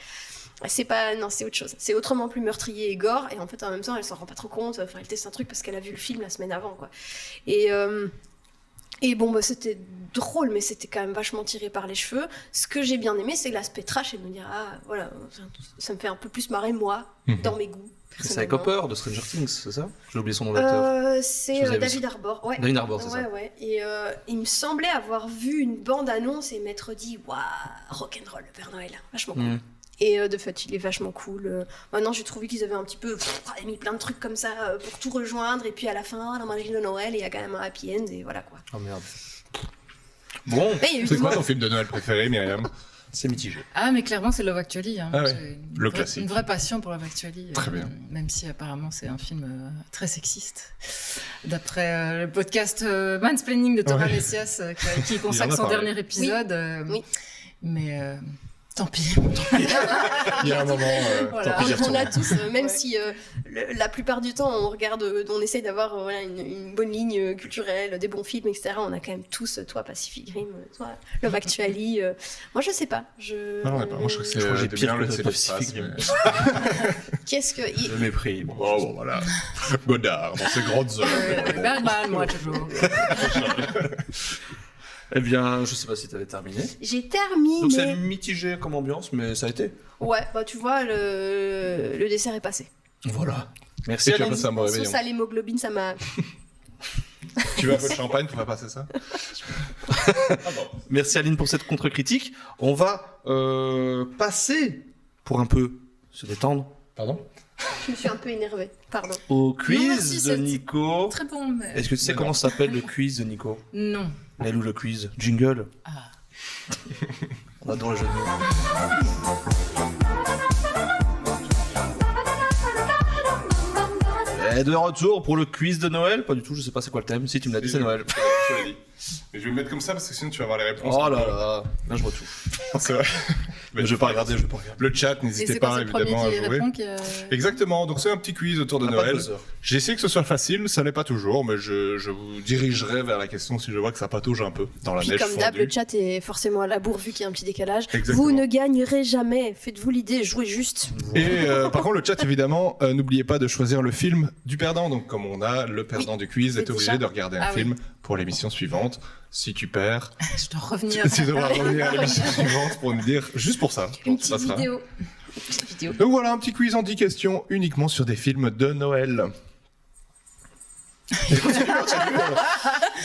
C'est autre chose. C'est autrement plus meurtrier et gore, et en fait en même temps elle s'en rend pas trop compte. Enfin, elle teste un truc parce qu'elle a vu le film la semaine avant, quoi. Et bon, c'était drôle, mais c'était quand même vachement tiré par les cheveux. Ce que j'ai bien aimé, c'est l'aspect trash et de me dire, voilà, ça me fait un peu plus marrer, moi, dans mes goûts. C'est avec Hopper de Stranger Things, c'est ça? J'ai oublié son nom d'acteur. C'est David Harbour. Ouais. David Harbour, c'est ça. Ouais. Et il me semblait avoir vu une bande-annonce et m'être dit, waouh, rock'n'roll, le Père Noël, vachement cool. Et de fait, il est vachement cool. Maintenant, j'ai trouvé qu'ils avaient un petit peu mis plein de trucs comme ça pour tout rejoindre. Et puis à la fin, la magie de Noël, il y a quand même un happy end. Et voilà, quoi. Oh merde. Bon, c'est quoi ton film de Noël préféré, Myriam? C'est mitigé. Ah, mais clairement, c'est Love Actually. Hein. Ah ouais. J'ai Classique. une vraie passion pour Love Actually. Très bien. Même si apparemment c'est un film très sexiste. D'après le podcast Mansplaining de Thomas Messias, qui consacre son dernier épisode. Oui. Mais tant pis. Il y a un moment. Voilà. On a tous, même si la plupart du temps on regarde, on essaye d'avoir une bonne ligne culturelle, des bons films, etc. On a quand même tous, toi Pacific Rim, toi Love Actually. Moi je sais pas. Non, moi je trouve que j'ai c'est pire bien que le Pacific Rim. Qu'est-ce que. Le mépris. Bon, voilà. Godard, dans ses grandes œuvres. Bergman, moi toujours. Eh bien, je sais pas si t'avais terminé. J'ai terminé. Donc c'est mitigé comme ambiance, mais ça a été. Ouais, tu vois, le dessert est passé. Voilà. Merci. Et tu as passé un bon Sauce réveillon. à l'hémoglobine, ça m'a. Tu veux un peu de champagne pour faire passer ça? Merci Aline pour cette contre-critique. On va passer, pour un peu se détendre, Pardon? Je me suis un peu énervée, pardon. au quiz merci, de c'est Nico. Très bon, mais. Est-ce que tu sais comment s'appelle le quiz de Nico? Non. Elle ou le quiz? Jingle. Ah. On adore le jeu de mots. Et de retour pour le quiz de Noël. Pas du tout, je sais pas c'est quoi le thème. Si tu me l'as dit, c'est Noël. Je l'ai dit. Mais je vais me mettre comme ça parce que sinon tu vas avoir les réponses. Oh là là, là je vois tout. C'est vrai. Mais je vais pas regarder, Le chat, Et n'hésitez c'est quoi, pas c'est le premier évidemment à qui jouer. répond Exactement, donc c'est un petit quiz autour de On a pas Noël. buzzer. J'ai essayé que ce soit facile, ça l'est pas toujours, mais je vous dirigerai vers la question si je vois que ça patauge un peu dans la Puis neige comme d'hab, fondue. le chat est forcément à la bourre vu qu'il y a un petit décalage. Exactement. Vous ne gagnerez jamais. Faites-vous l'idée, jouez juste. Et par contre, le chat, évidemment, n'oubliez pas de choisir le film du perdant. Donc, comme on a le perdant du quiz, c'est est obligé déjà. de regarder un Ah oui. film pour l'émission suivante. Si tu perds, Je dois revenir. tu devras revenir à l'émission suivante pour nous dire juste pour ça. Une Donc, ça petite sera. vidéo. Une petite vidéo. Donc voilà, un petit quiz en 10 questions uniquement sur des films de Noël. Moi,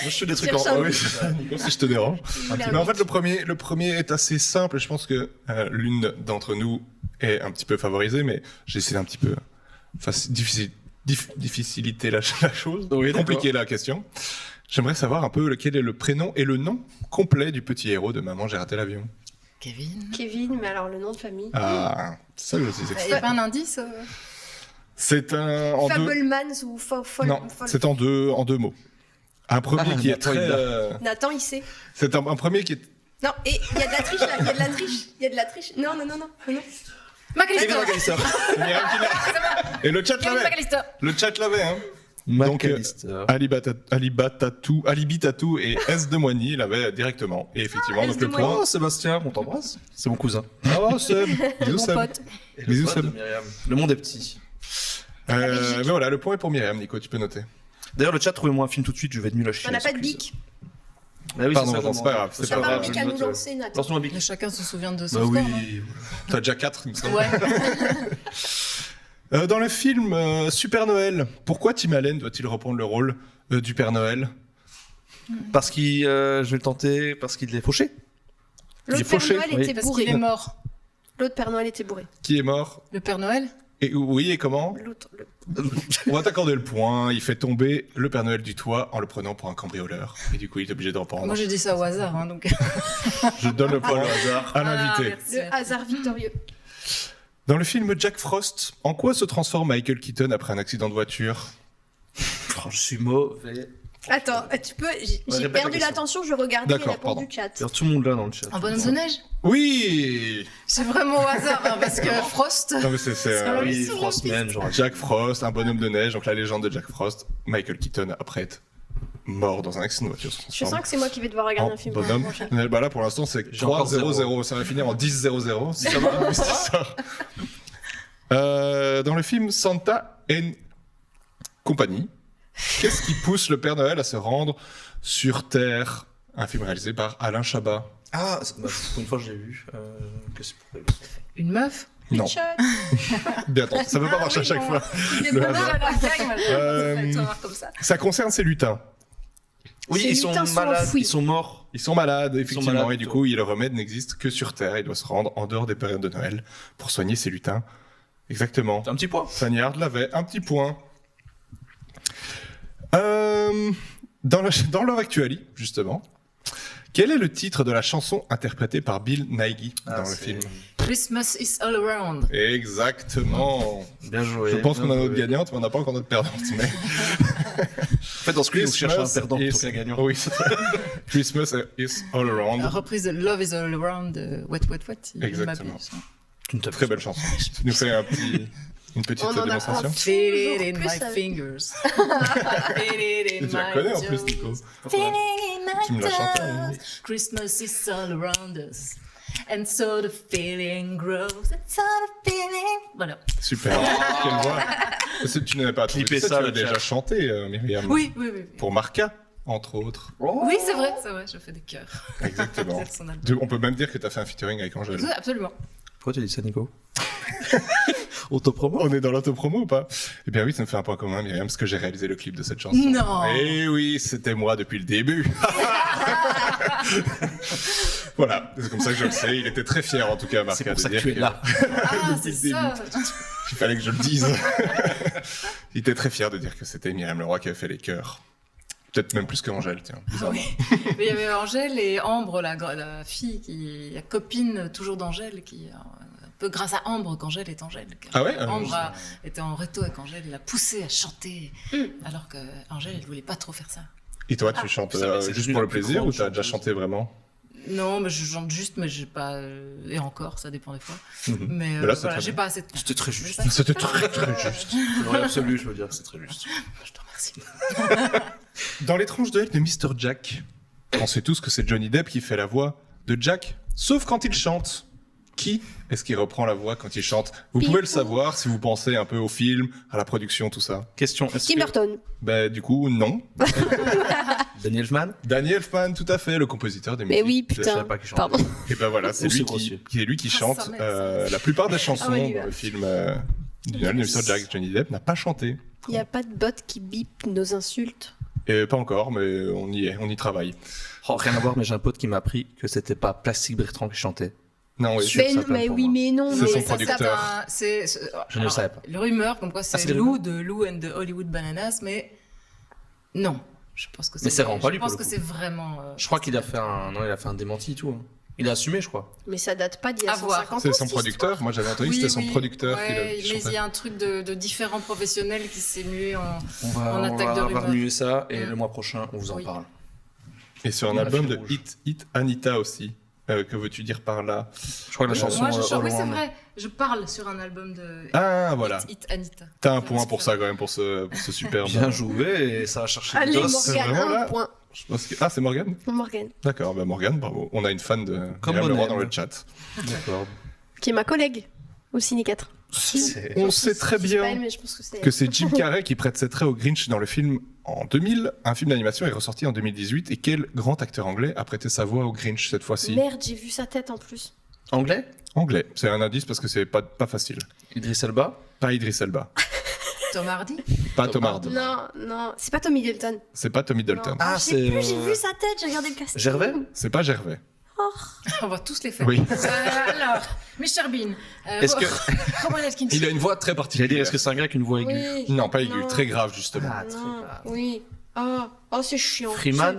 je fais des trucs Cherche en un- Oui, c'est ça, Nico, si je te dérange. Mais en fait, le premier est assez simple et je pense que l'une d'entre nous est un petit peu favorisée, mais j'essaie un petit peu difficiliter la chose, Oui, d'accord. compliquer la question. J'aimerais savoir un peu quel est le prénom et le nom complet du petit héros de Maman, j'ai raté l'avion. Kevin. Kevin, mais alors le nom de famille. Ah, c'est ça que je suis Il n'y a pas un indice C'est un en deux. Fablemans ou Non, c'est en deux mots. Un premier qui est Nathan, très. il l'a. Nathan, il sait. C'est un premier qui est. Non, et il y a de la triche là, il y a de la triche. Il y a de la triche. Non. McAllister. C'est Myriam qui l'a. Et le chat Kevin l'avait. McAllister. Le chat l'avait, hein. Donc, McAllister. Ali Batatou et S de Moigny l'avaient directement. Et effectivement, S donc de le point. Oh, Sébastien, on t'embrasse. C'est mon cousin. Oh, Seb. Bisous, Mon Seb. pote. Et le Bisous, pote Seb. de Myriam. Le monde est petit. Mais voilà, le point est pour Myriam, Nico, tu peux noter. D'ailleurs, le chat, trouvez-moi un film tout de suite, je vais être nul à chier. On n'a à pas ce de quiz. bic. Ah oui, Pardon, c'est ça, attends, c'est pas grave, c'est T'as pas pas grave. un bic à nous lancer, Nathan. Lance-nous un bic. Mais chacun se souvient de son Bah score. oui. non T'as déjà 4, il me semble. Ouais. Dans le film Super Noël, pourquoi Tim Allen doit-il reprendre le rôle du Père Noël? Parce qu'il, je vais le tenter, parce qu'il est fauché. Il est L'autre Père fauché, Noël oui. était Parce bourré. qu'il est mort. L'autre Père Noël était bourré. Qui est mort? Le Père Noël Et oui, et comment? L'autre, On va t'accorder le point. Il fait tomber le Père Noël du toit en le prenant pour un cambrioleur. Et du coup, il est obligé de reprendre. Moi, j'ai dit ça au hasard, hein, donc. Je donne le point au hasard à l'invité. merci. le hasard victorieux. Dans le film Jack Frost, en quoi se transforme Michael Keaton après un accident de voiture? Oh, je suis mauvais. Attends, tu peux. J'ai répète la perdu question. l'attention, je regardais les D'accord, réponses pardon. du chat. Alors, tout le monde là dans le chat. Un bonhomme de neige? Oui. C'est vraiment au hasard, hein, parce que Frost. Non mais c'est Ah Oui, oui, sur la Frostman, genre. Jack Frost, un bonhomme de neige, donc la légende de Jack Frost. Michael Keaton après être mort dans un accident de voiture. se Je transforme sens que c'est moi qui vais devoir regarder en un film. bonhomme. pour la prochaine. Bah là pour l'instant c'est J'ai encore 3-0-0, ça va finir en 10-0-0 si ça va. si ça. Dans le film Santa and Company, qu'est-ce qui pousse le Père Noël à se rendre sur Terre? Un film réalisé par Alain Chabat. Ah, pour une fois, je l'ai vu. Que c'est pour Une meuf? Non, Chat. bien attends, ça peut pas marcher à chaque fois. Le hasard. comme ça. Ça concerne ces lutins. Oui, Ces ils sont lutins sont malades, enfouis. ils sont morts. Ils sont malades, effectivement, malades, et du coup, le remède n'existe que sur Terre. Il doit se rendre en dehors des périodes de Noël pour soigner ces lutins. Exactement. C'est un petit point. Sagnard l'avait, un petit point. Dans Love Actually, justement, quel est le titre de la chanson interprétée par Bill Nighy dans le film? Christmas is all around. Exactement. Bien joué. Je pense bien qu'on a notre joué. gagnante, mais on n'a pas encore notre perdante. Mais... En fait, dans ce quiz, on cherche un perdant plutôt qu'un gagnant. Oui, c'est vrai. Christmas is all around. La reprise de Love is all around de Wet Wet Wet. si je ne Exactement. m'abuse. Tu ne t'as Très belle chanson. Tu nous fais une petite On en démonstration? apprend. Feel it in Toujours my plus avec- fingers. Feel it in Tu la my connais en plus, toes. Nico. Tu me l'as chanté. hein. Christmas is all around us. And so the feeling grows. And so the feeling. Voilà. Super. Quelle voix. Tu n'avais pas Clippez trouvé ça, tu l'as le déjà chat. chanté, Myriam. Oui, oui, oui. Pour Marca, entre autres. Oui, c'est vrai, je fais des cœurs. Exactement. C'est son album. On peut même dire que tu as fait un featuring avec Angèle. Oui, absolument. Pourquoi tu dis ça, Nico? Autopromo? On est dans l'autopromo ou pas? Eh bien oui, ça me fait un point commun, Myriam, parce que j'ai réalisé le clip de cette chanson. Non. Eh oui, c'était moi depuis le début. Voilà, c'est comme ça que je le sais. Il était très fier, en tout cas, C'est Marca, pour de ça que dire tu es là. Ah, c'est Depuis le ça. il fallait que je le dise. Il était très fier de dire que c'était Myriam Leroy qui avait fait les chœurs. Peut-être même plus que Angèle, tiens. bizarrement. Mais il y avait Angèle et Ambre, la fille, la copine toujours d'Angèle, qui un peu grâce à Ambre qu'Angèle est Angèle. Ah ouais? Ambre était en réto avec Angèle, il l'a poussée à chanter, alors que Angèle, elle voulait pas trop faire ça. Et toi, tu chantes Ça, c'est juste devenu pour la le plus plaisir grande ou t'as déjà chanteuse. chanté vraiment? Non, mais je chante juste, mais j'ai pas. Et encore, ça dépend des fois. Mhm. Mais Mais là, c'est voilà, très j'ai bien. pas assez de temps. C'était très juste. C'était très très juste. C'est vrai absolu, je veux dire, c'est très juste. Je te remercie. Dans l'étrange duel de Mr. Jack, on sait tous que c'est Johnny Depp qui fait la voix de Jack, sauf quand il chante. Qui est-ce qui reprend la voix quand il chante? Vous pouvez le savoir si vous pensez un peu au film, à la production, tout ça. Question, est-ce Tim que... Burton. Ben du coup, non. Daniel Elfman? Daniel Elfman, tout à fait, le compositeur des Mais musiques. oui, Je savais putain. pas qu'il chantait. Pardon. Et ben voilà, c'est Oh, lui c'est qui grossier. est lui qui Ah, chante ça m'aide, la plupart des chansons Ah oui, dans le film du duel de Mr. Jack. Johnny Depp n'a pas chanté. Il n'y a pas de bot qui bip nos insultes. Et pas encore, mais on y est, on y travaille. Oh, rien à voir, mais j'ai un pote qui m'a appris que c'était pas Plastic Bertrand qui chantait. Non, oui. Sûr, Mais, ça plane pour oui, moi. mais non. C'est mais son ça, producteur. Je ne le savais pas. Le rumeur, comme quoi c'est c'est des Lou de Lou and the Hollywood Bananas, mais non. Je pense que Mais c'est vraiment pas lui, Je pense pour que le c'est vraiment. Je crois qu'il a fait un démenti et tout. hein. Il a assumé, je crois. Mais ça date pas d'il y a À voir. 150 ans. C'est son cette producteur. Moi, j'avais entendu que Oui, c'était son oui. producteur qui Ouais, l'a mais il y a un truc de différents professionnels qui s'est mué en. On va, En attaque de rumeurs. remuer ça et Mm. le mois prochain, on vous en Oui. parle. Et sur un Il a album fait de rouge. Hit Anita aussi. Que veux-tu dire par là? Je crois que la chanson. Moi, je chante. All Oui, c'est Around. vrai. Je parle sur un album de. Ah, voilà. Hit Anita. T'as un point pour ça quand même, pour ce superbe. Bien joué et ça a cherché Allez, du dos. C'est Morgane, vraiment un là. point. Je pense que... Ah, c'est Morgane? Morgane, D'accord, bah Morgane, bravo. On a une fan de Comme Myriam Leroy Bonnet. dans le chat. D'accord. qui est ma collègue au Ciné 4. C'est- On sait très Je sais pas bien elle, mais je pense que c'est que c'est Jim Carrey qui prête ses traits au Grinch dans le film en 2000. Un film d'animation est ressorti en 2018. Et quel grand acteur anglais a prêté sa voix au Grinch cette fois-ci? Merde, j'ai vu sa tête en plus. Anglais? Anglais. C'est un indice parce que c'est pas facile. Idriss Elba? Pas Idris Elba. Tom Hardy. Pas Tom Tom Hardy. Hardy. Non, non, c'est pas Tommy Hilton. C'est pas Tommy Dalton. Ah, Je sais plus, j'ai c'est. vu sa tête, j'ai regardé le casting. Gervais? C'est pas Gervais. On va tous les faire. Oui. Alors, Mr Bean. Est-ce que- Rowan Atkinson. Il a une voix très J'allais particulière. dire, est-ce que c'est un gars avec une voix aiguë? Oui. Non, pas aigu, Non. très grave justement. Non. Oui. Oh, c'est chiant. Freeman?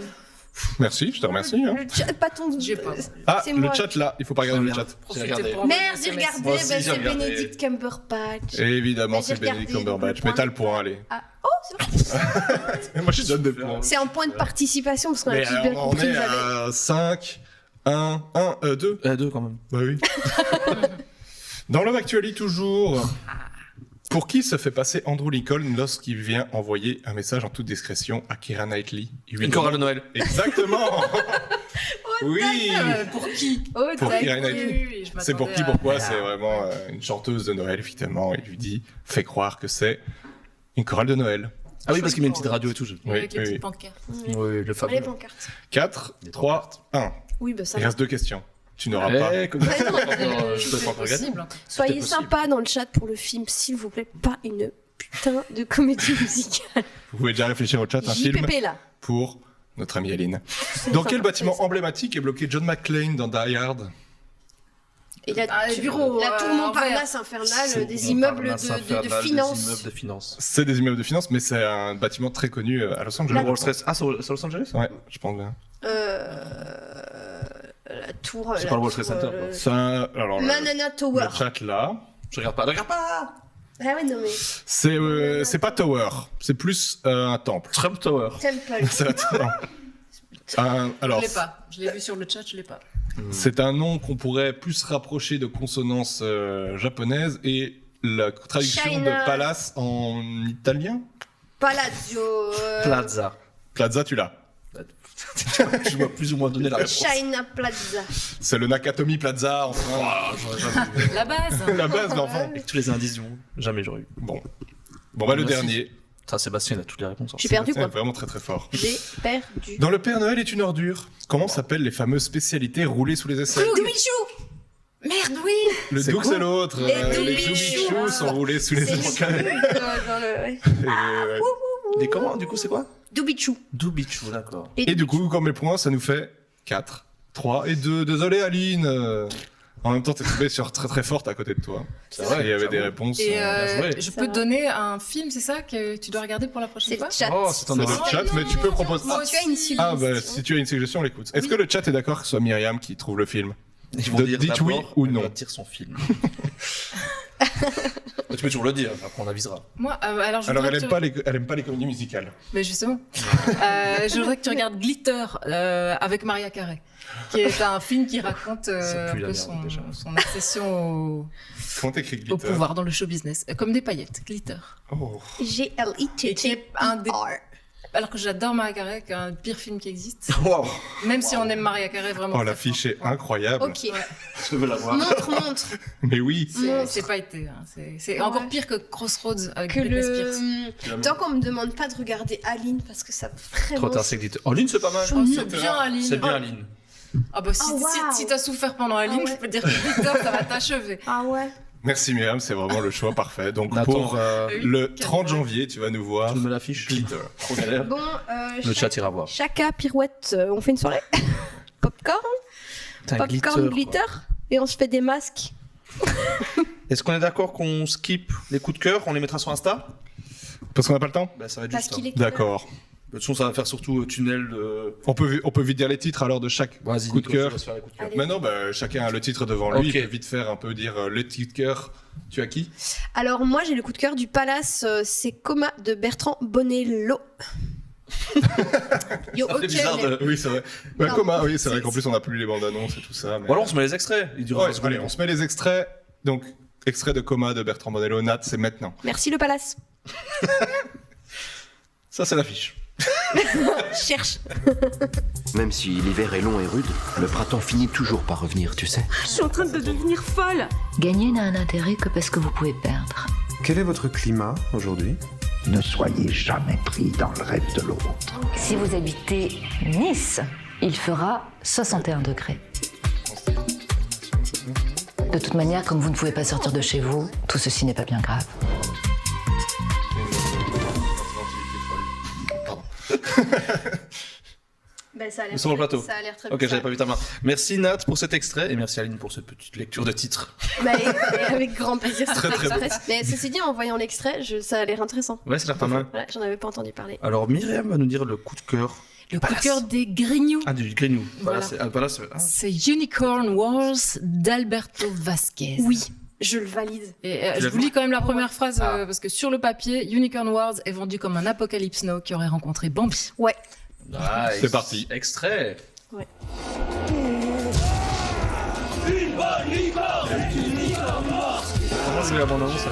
Merci, je te remercie. hein. Le chat, pas ton. J'ai pas. Ah, C'est le moi. chat là, il faut pas regarder le Merde. chat. J'ai regardé. Merde, j'ai regardé, Moi aussi, bah, j'ai c'est regardé. Benedict Cumberbatch. Évidemment, Mais c'est j'ai Benedict regardé, Cumberbatch. donc Mais le t'as le point, allez. C'est vrai. Moi, je te donne des points. C'est un point de participation parce qu'on a Mais tous bien on compris est que j'avais. à 5, 1, 2. 2 quand même. Bah oui. Dans Love Actually, toujours. Pour qui se fait passer Andrew Lincoln lorsqu'il vient envoyer un message en toute discrétion à Keira Knightley? Il lui Une demande- chorale de Noël. Exactement. Oui. Pour qui Pour tac, Keira oui, Knightley. oui, je C'est pour m'attendais qui, à- pourquoi? C'est vraiment une chanteuse de Noël, effectivement. Il lui dit, fait croire que c'est une chorale de Noël. Ah oui, parce qu'il met une petite radio et tout. Oui, Avec les oui, petites oui. pancartes. Oui, le Allez, fameux. pancarte. 4, 3, 1. Oui, bah ça Il va. reste 2 questions. Tu n'auras pas. Eh, comme ça, je peux C'est pas regarder. possible. Soyez possible. sympa dans le chat pour le film, s'il vous plaît. Pas une putain de comédie musicale. Vous pouvez déjà réfléchir au chat, un film JPP là. pour notre amie Aline. Dans quel sympa, bâtiment c'est emblématique est bloqué John McClane dans Die Hard? Et la, Ah, les bureaux, la tour Montparnasse C'est infernale, des immeubles de finance. Des immeubles de finance. C'est des immeubles de finance, mais c'est un bâtiment très connu à Los Angeles. Le World Trade. Ah, c'est Los Angeles? Ouais, je pense bien. La tour. C'est la pas le World tour, Trade Center, quoi. C'est un... Alors, Manana Tower. le chat là, Je regarde pas. Regarde pas! Ah ouais, non mais. c'est pas Tower, c'est plus un temple. Trump Tower. Temple. C'est non. Alors, Je l'ai pas. Je l'ai vu sur le chat, je l'ai pas. c'est un nom qu'on pourrait plus rapprocher de consonances japonaises et la traduction China. de palace en italien. Palazzo. Plaza. Plaza, tu l'as. Je vois plus ou moins donner la réponse. China Plaza. C'est le Nakatomi Plaza, enfin. Ah, j'aurais jamais eu. La base. La base, l'enfant. Avec tous les indices du monde, jamais j'aurais eu. Bon, bah le Merci. dernier. Ça, Sébastien, il a toutes les réponses. J'ai perdu C'est quoi. vraiment très très fort. J'ai perdu. Dans Le Père Noël est une ordure, comment s'appellent les fameuses spécialités roulées sous les aisselles? Doubichou. Merde, oui. Le C'est Doux, quoi c'est l'autre. Les Les Doubichous. Doubichous sont roulés sous les C'est aisselles. dans le. Ouais. Des comment, du coup, c'est quoi? Doubichou. Doubichou, d'accord. Et du coup, comme les points, ça nous fait 4, 3 et 2. Désolé Aline. En même temps, t'es tombé sur très très forte à côté de toi. C'est vrai, Il y avait j'avoue. des réponses. Et bien joué. je Ça peux va. te donner un film, c'est ça, que tu dois regarder pour la prochaine C'est fois le chat. Oh, c'est un C'est le honneur. chat, mais tu peux proposer. Moi Tu as une aussi. suggestion. Ah bah si tu as une suggestion, on l'écoute. Est-ce Oui. que le chat est d'accord que ce soit Myriam qui trouve le film? Ils vont dire Dites d'abord, oui ou elle non. va dire son film. Tu peux toujours le dire, après on avisera. Moi, alors je Alors voudrais elle que aime tu- pas les comédies musicales. Mais justement, je voudrais que tu regardes Glitter avec Maria Carey, qui est un film qui raconte C'est un plus la peu merde, déjà. son accession Comment t'écris au Glitter? pouvoir dans le show business, comme des paillettes, Glitter. Oh. Et qui G-L-I-T-T. est un des... R. Alors que j'adore Maria Carey, qui est un pire film qui existe. Waouh, Même si on aime Maria Carey vraiment. Oh, très l'affiche est fort. incroyable. Ok. je veux la voir. Montre. Mais oui. C'est pas été. Hein. C'est Ouais. encore pire que Crossroads avec Que Britney Spears. le. Tant qu'on me demande pas de regarder Aline parce que ça vraiment. Trop tard, c'est Glitter. Oh, Lynn, c'est pas mal. Oh, c'est bien, Aline. C'est bien, Aline. Ah bah si, Oh, wow. si t'as souffert pendant Aline, Ah ouais. je peux te dire que Glitter, ça va t'achever. Ah ouais. Merci Myriam, c'est vraiment le choix parfait. Donc Nathan, pour Oui, le quel 30 vrai. janvier, tu vas nous voir Tu me l'affiches. Glitter. Trop galère. Bon, Le chat ira voir. Chaka, pirouette, on fait une soirée. Popcorn, Putain, popcorn, glitter. Et on se fait des masques. Est-ce qu'on est d'accord qu'on skip les coups de cœur, on les mettra sur Insta? Parce qu'on n'a pas le temps? Bah ça va être Parce juste. qu'il Hein. est. D'accord. De toute façon, ça va faire surtout tunnel de. On peut vite dire les titres alors de chaque Vas-y, coup de Nico, cœur. je vais se faire les coups de cœur. Allez. Maintenant, bah, chacun a le titre devant lui. Ok. Il peut vite faire un peu dire le titre de cœur. Tu as qui? Alors moi j'ai le coup de cœur du Palace, c'est Coma de Bertrand Bonello. Yo, Ça fait ok, bizarre de. Oui, c'est vrai. Bah, Non. Comment? Oui, c'est vrai qu'en plus, on n'a plus les bandes annonces et tout ça. Mais... Ou alors on se met les extraits. Ils durent Ouais, 20 secondes. allez, on se met les extraits. Donc, extrait de Coma de Bertrand Bonello. Nat, c'est maintenant. Merci le Palace. Ça, c'est l'affiche. Cherche. Même si l'hiver est long et rude, le printemps finit toujours par revenir, tu sais. Je suis en train de devenir folle. Gagner n'a un intérêt que parce que vous pouvez perdre. Quel est votre climat aujourd'hui? Ne soyez jamais pris dans le rêve de l'autre. Si vous habitez Nice, il fera 61 degrés. De toute manière, comme vous ne pouvez pas sortir de chez vous, tout ceci n'est pas bien grave. Bah, ça a l'air Sur le plateau. Ça a l'air très Ok, bien. j'avais pas vu ta main. Merci Nat pour cet extrait et merci Aline pour cette petite lecture de titre. Bah, avec grand plaisir. Très, très Express. Mais ceci dit, en voyant l'extrait, ça a l'air intéressant. Ouais, ça a l'air pas mal. Voilà, j'en avais pas entendu parler. Alors Myriam va nous dire le coup de cœur. Le coup de cœur des Grignoux. Ah, du Grignou. Voilà. Voilà, C'est Unicorn Wars d'Alberto Vasquez. Oui, je le valide. Et Tu je l'as vous vu lis quand même la première phrase Ah. parce que sur le papier, Unicorn Wars est vendu comme un Apocalypse Now qui aurait rencontré Bambi. Ouais. Nice. C'est parti. Extrait. Ouais. Comment je vais abandonner ça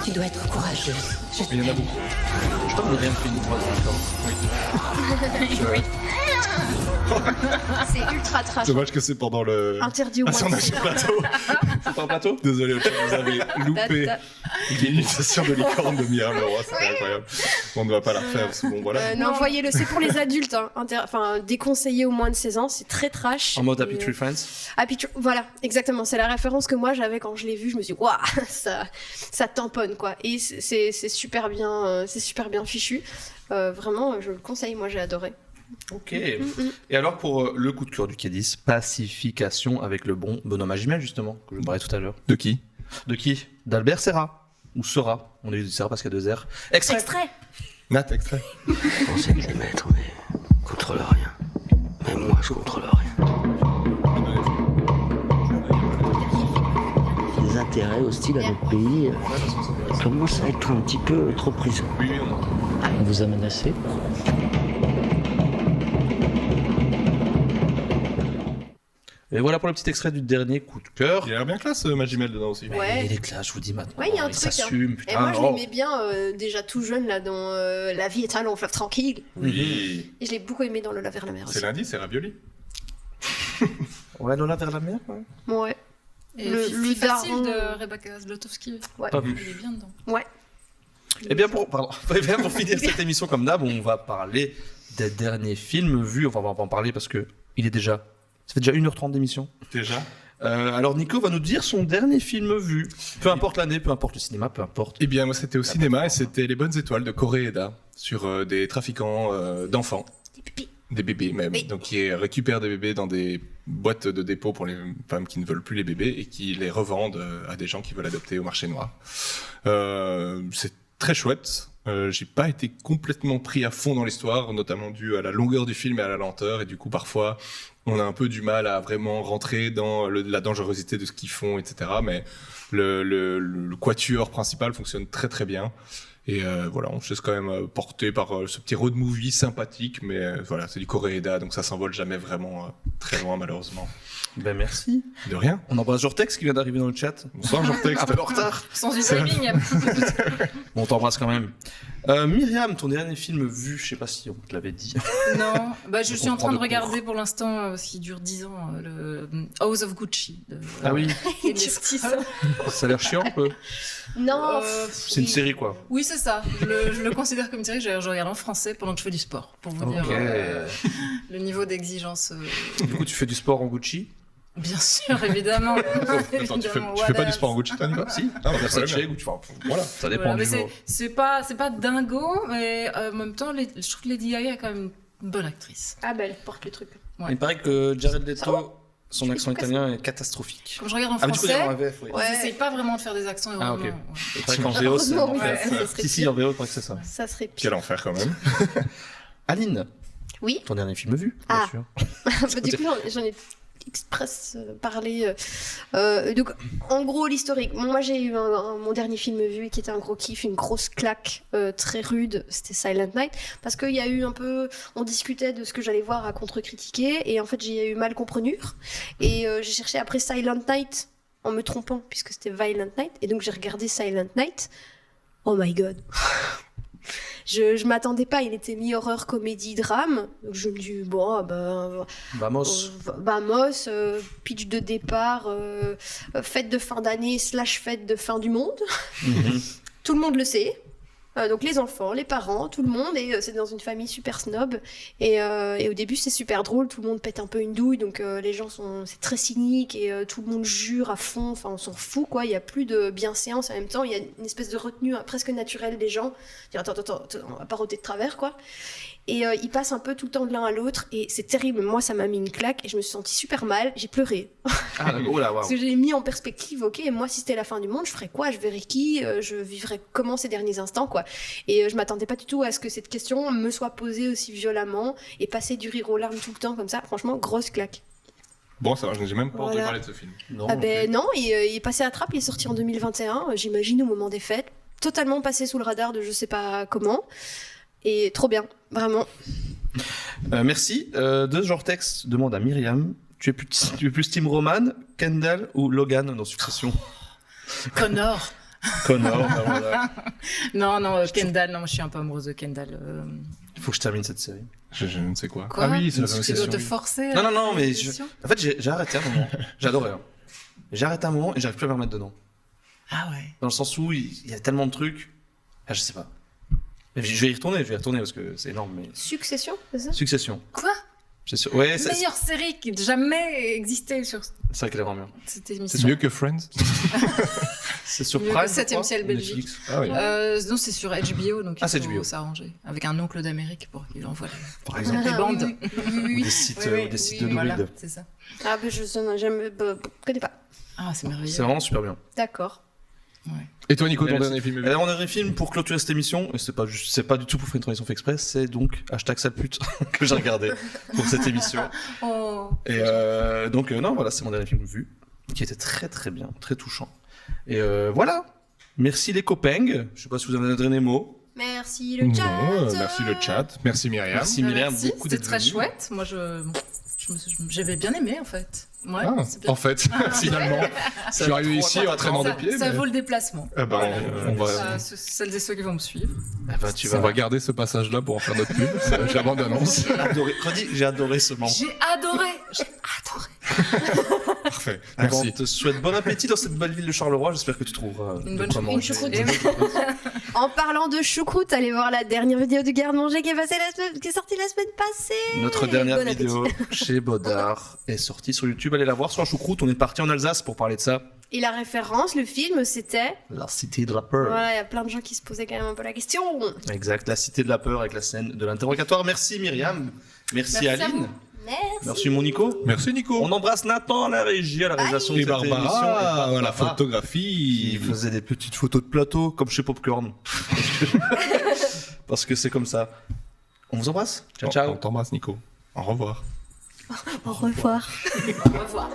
Tu dois être courageuse. Il y en a beaucoup. Je crois que Myriam fait une droite encore. C'est ultra trash. Dommage que c'est pendant le. Interdit au Ah, si on moins a de sur le plateau. C'est pas un plateau Désolé, vous avez loupé l'imitation de licorne de Myriam Leroy, c'était incroyable. On ne va pas la refaire parce que bon, voilà. Non, voyez-le, c'est pour les adultes. Hein. Enfin, déconseillé au moins de 16 ans, c'est très trash. En mode Happy Et, Tree Friends. Voilà, exactement. C'est la référence que moi j'avais quand je l'ai vu. Je me suis dit, waouh, ça tamponne quoi. Et c'est super bien fichu. Vraiment, je le conseille. Moi, j'ai adoré. Ok. Et alors pour le coup de cœur du Kédis, pacification avec le bon bonhomme à Gmail justement, que je parlais tout à l'heure. De qui? De qui? D'Albert Serra. Ou Sera. On a eu Serra parce qu'il y a 2 R. Extrait. Nat, extrait. Je pensais que les maîtres, mais contrôle rien. Même moi, je contrôle rien. Les intérêts hostiles à notre pays commencent à être un petit peu trop présents. Oui, on entend. On vous a menacé? Et voilà pour le petit extrait du dernier coup de cœur. Il a l'air bien classe, Magimel dedans aussi. Ouais. Il est classe, je vous dis maintenant. Ouais, il y a un il truc. Hein. s'assume, Et putain. moi, je oh. l'aimais bien déjà tout jeune là dans La vie est un long fleuve tranquille. Oui. Et je l'ai beaucoup aimé dans Le La vers la mer aussi. C'est lundi, c'est Ravioli. Ouais, Lola vers la mer, ouais. Ouais. Et Le Fille facile daron. de Rebecca Zlotowski. Ouais. Pas vu. Il est bien dedans. Ouais. Eh bien, pour finir cette émission comme d'hab, on va parler des derniers films vus. Enfin, on va pas en parler parce que ça fait déjà 1h30 d'émission. Déjà. Alors Nico va nous dire son dernier film vu. Peu importe l'année, peu importe le cinéma, peu importe. Eh bien, moi, c'était au cinéma et c'était Les Bonnes Étoiles de Koreeda sur des trafiquants d'enfants. Des bébés même. Oui. Donc, qui récupèrent des bébés dans des boîtes de dépôt pour les femmes qui ne veulent plus les bébés et qui les revendent à des gens qui veulent adopter au marché noir. C'est très chouette. J'ai pas été complètement pris à fond dans l'histoire, notamment dû à la longueur du film et à la lenteur. Et du coup, parfois, on a un peu du mal à vraiment rentrer dans la dangerosité de ce qu'ils font, etc. Mais le quatuor principal fonctionne très très bien. Et voilà, on se laisse quand même porter par ce petit road movie sympathique, mais voilà, c'est du Koreeda, donc ça s'envole jamais vraiment très loin malheureusement. Ben merci. De rien. On embrasse Jortex qui vient d'arriver dans le chat. Bonsoir Jortex. Un peu en retard. Sans du timing. Bon, on t'embrasse quand même. Myriam, ton dernier film vu, je sais pas si on te l'avait dit. Non, bah, je Donc, suis on en train prend de de regarder pour l'instant, parce qu'il dure 10 ans, le House of Gucci. Ah oui. Ça a l'air chiant un peu. Non. C'est une série quoi. Oui, c'est ça. Je le considère comme une série. Je regarde en français pendant que je fais du sport, pour vous dire le niveau d'exigence. Du coup, tu fais du sport en Gucci. Bien sûr, évidemment. Attends, tu fais pas du sport en Gucci, toi, Nico? Si. Ah, bah, Ça ça voilà, ça dépend Voilà, du mais jour. c'est pas dingo, mais en même temps, je trouve que Lady Gaga est quand même une bonne actrice. Ah bah elle porte le truc. Ouais. Il paraît que Jared Ça Leto, son accent italien est catastrophique. Comme je regarde en Ah, mais du coup, français, il y a en VF, oui. ils essayent pas vraiment de faire des accents. Ah, ok. vraiment, Il paraît qu'en VO, c'est Heureusement, l'enfer. ouais, ça serait Si, pire. en VO, il paraît que c'est ça. Ça serait pire. Quel enfer quand même. Aline. Oui. Ton dernier film vu, bien Ah. sûr. Bah, du coup, j'en ai express parlé. Donc, en gros, l'historique. Moi, j'ai eu mon dernier film vu qui était un gros kiff, une grosse claque très rude. C'était Silent Night. Parce qu'il y a eu un peu. On discutait de ce que j'allais voir à contre-critiquer. Et en fait, j'ai eu mal comprenue. Et j'ai cherché après Silent Night en me trompant, puisque c'était Violent Night. Et donc, j'ai regardé Silent Night. Oh my god! Je m'attendais pas, il était mi-horreur, comédie, drame. Donc je me dis, bon, Vamos. Vamos, pitch de départ, fête de fin d'année / fête de fin du monde. Tout le monde le sait. Donc les enfants, les parents, tout le monde, et c'est dans une famille super snob. Et au début, c'est super drôle, tout le monde pète un peu une douille, donc les gens c'est très cynique et tout le monde jure à fond, enfin on s'en fout quoi, il n'y a plus de bienséance en même temps, il y a une espèce de retenue presque naturelle des gens. Dire attends, on va pas rôder de travers quoi. Et ils passent un peu tout le temps de l'un à l'autre et c'est terrible. Moi, ça m'a mis une claque et je me suis sentie super mal. J'ai pleuré. Ah, oh là, waouh. Parce que j'ai mis en perspective, ok, moi, si c'était la fin du monde, je ferais quoi? Je verrais qui? Je vivrais comment ces derniers instants, quoi? Et je m'attendais pas du tout à ce que cette question me soit posée aussi violemment et passer du rire aux larmes tout le temps comme ça. Franchement, grosse claque. Bon, ça va, j'ai même pas entendu parler de ce film. Non, Non, il est passé à trappe, il est sorti en 2021, j'imagine au moment des fêtes. Totalement passé sous le radar de je sais pas comment. Et trop bien, vraiment. Merci. De Jortex demande à Myriam, tu es plus Team Roman, Kendall ou Logan dans Succession? Connor. Connor, bah voilà. Non, Kendall, non, moi je suis un peu amoureuse de Kendall. Il faut que je termine cette série. Je ne sais quoi. Quoi? Ah oui, c'est la même Tu dois question. te forcer. Non, mais en fait, j'ai arrêté un moment. J'adorais. Hein. J'ai arrêté un moment et j'arrive plus à me remettre dedans. Ah ouais. Dans le sens où il y a tellement de trucs. Ah, je sais pas. Mais je vais y retourner parce que c'est énorme. Mais... Succession, c'est ça? Succession. Quoi? C'est sûr. Ouais, meilleure série qui jamais existé sur c'est vrai qu'elle est vraiment bien. cette émission. C'est mieux que Friends. C'est sur Mieux Prime. que 7e ciel Belgique. Netflix. Ah oui. Non, c'est sur HBO, donc il c'est faut HBO. s'arranger. Avec un oncle d'Amérique pour qu'il envoie Par exemple. les bandes. Ou des sites, ou des sites de voilà, druides. c'est ça. Ah, mais je connais pas. Ah, c'est merveilleux. C'est vraiment super bien. D'accord. Et toi, Nico, ton Merci. dernier film? Alors, mon dernier film pour clôturer cette émission, et c'est pas du tout pour faire une transition fait express, c'est donc #salepute que j'ai regardé pour cette émission. Oh. Et donc non, voilà, c'est mon dernier film vu, qui était très très bien, très touchant. Et voilà. Merci les copains. Je sais pas si vous avez un dernier mot. Merci le chat. Merci le chat. Merci Myriam. Merci Myriam, Merci, beaucoup c'était d'être très venue. chouette. Moi, j'avais bien aimé en fait. Ouais, Ah, c'est bien. en fait, finalement, je suis arrivé ici en traînant des pieds. Ça mais- vaut le déplacement. Ah bah, on va, Celles et ceux qui vont me suivre. Ah bah, tu on va garder ce passage-là pour en faire notre pub. C'est la bande-annonce. J'ai adoré ce moment. J'ai adoré. Parfait. Merci. Merci. On te souhaite bon appétit dans cette belle ville de Charleroi. J'espère que tu trouveras Une de bonne quoi choucroute. manger. Une choucroute. En parlant de choucroute, allez voir la dernière vidéo du garde-manger qui est sortie la semaine passée. Notre dernière Bon vidéo chez Bodard est sortie sur YouTube. Allez la voir sur la choucroute. On est parti en Alsace pour parler de ça. Et la référence, le film, c'était... La cité de la peur. Voilà, il y a plein de gens qui se posaient quand même un peu la question. Exact, la cité de la peur avec la scène de l'interrogatoire. Merci Myriam. Merci à Aline. vous. Merci. Merci mon Nico. Merci Nico. On embrasse Nathan à la régie, à la réalisation Et de cette émission. Barbara, Et la qui photographie. faisait des petites photos de plateau comme chez Popcorn. Parce que c'est comme ça. On vous embrasse. Ciao, ciao. On t'embrasse, Nico. Au revoir. Au revoir. Au revoir.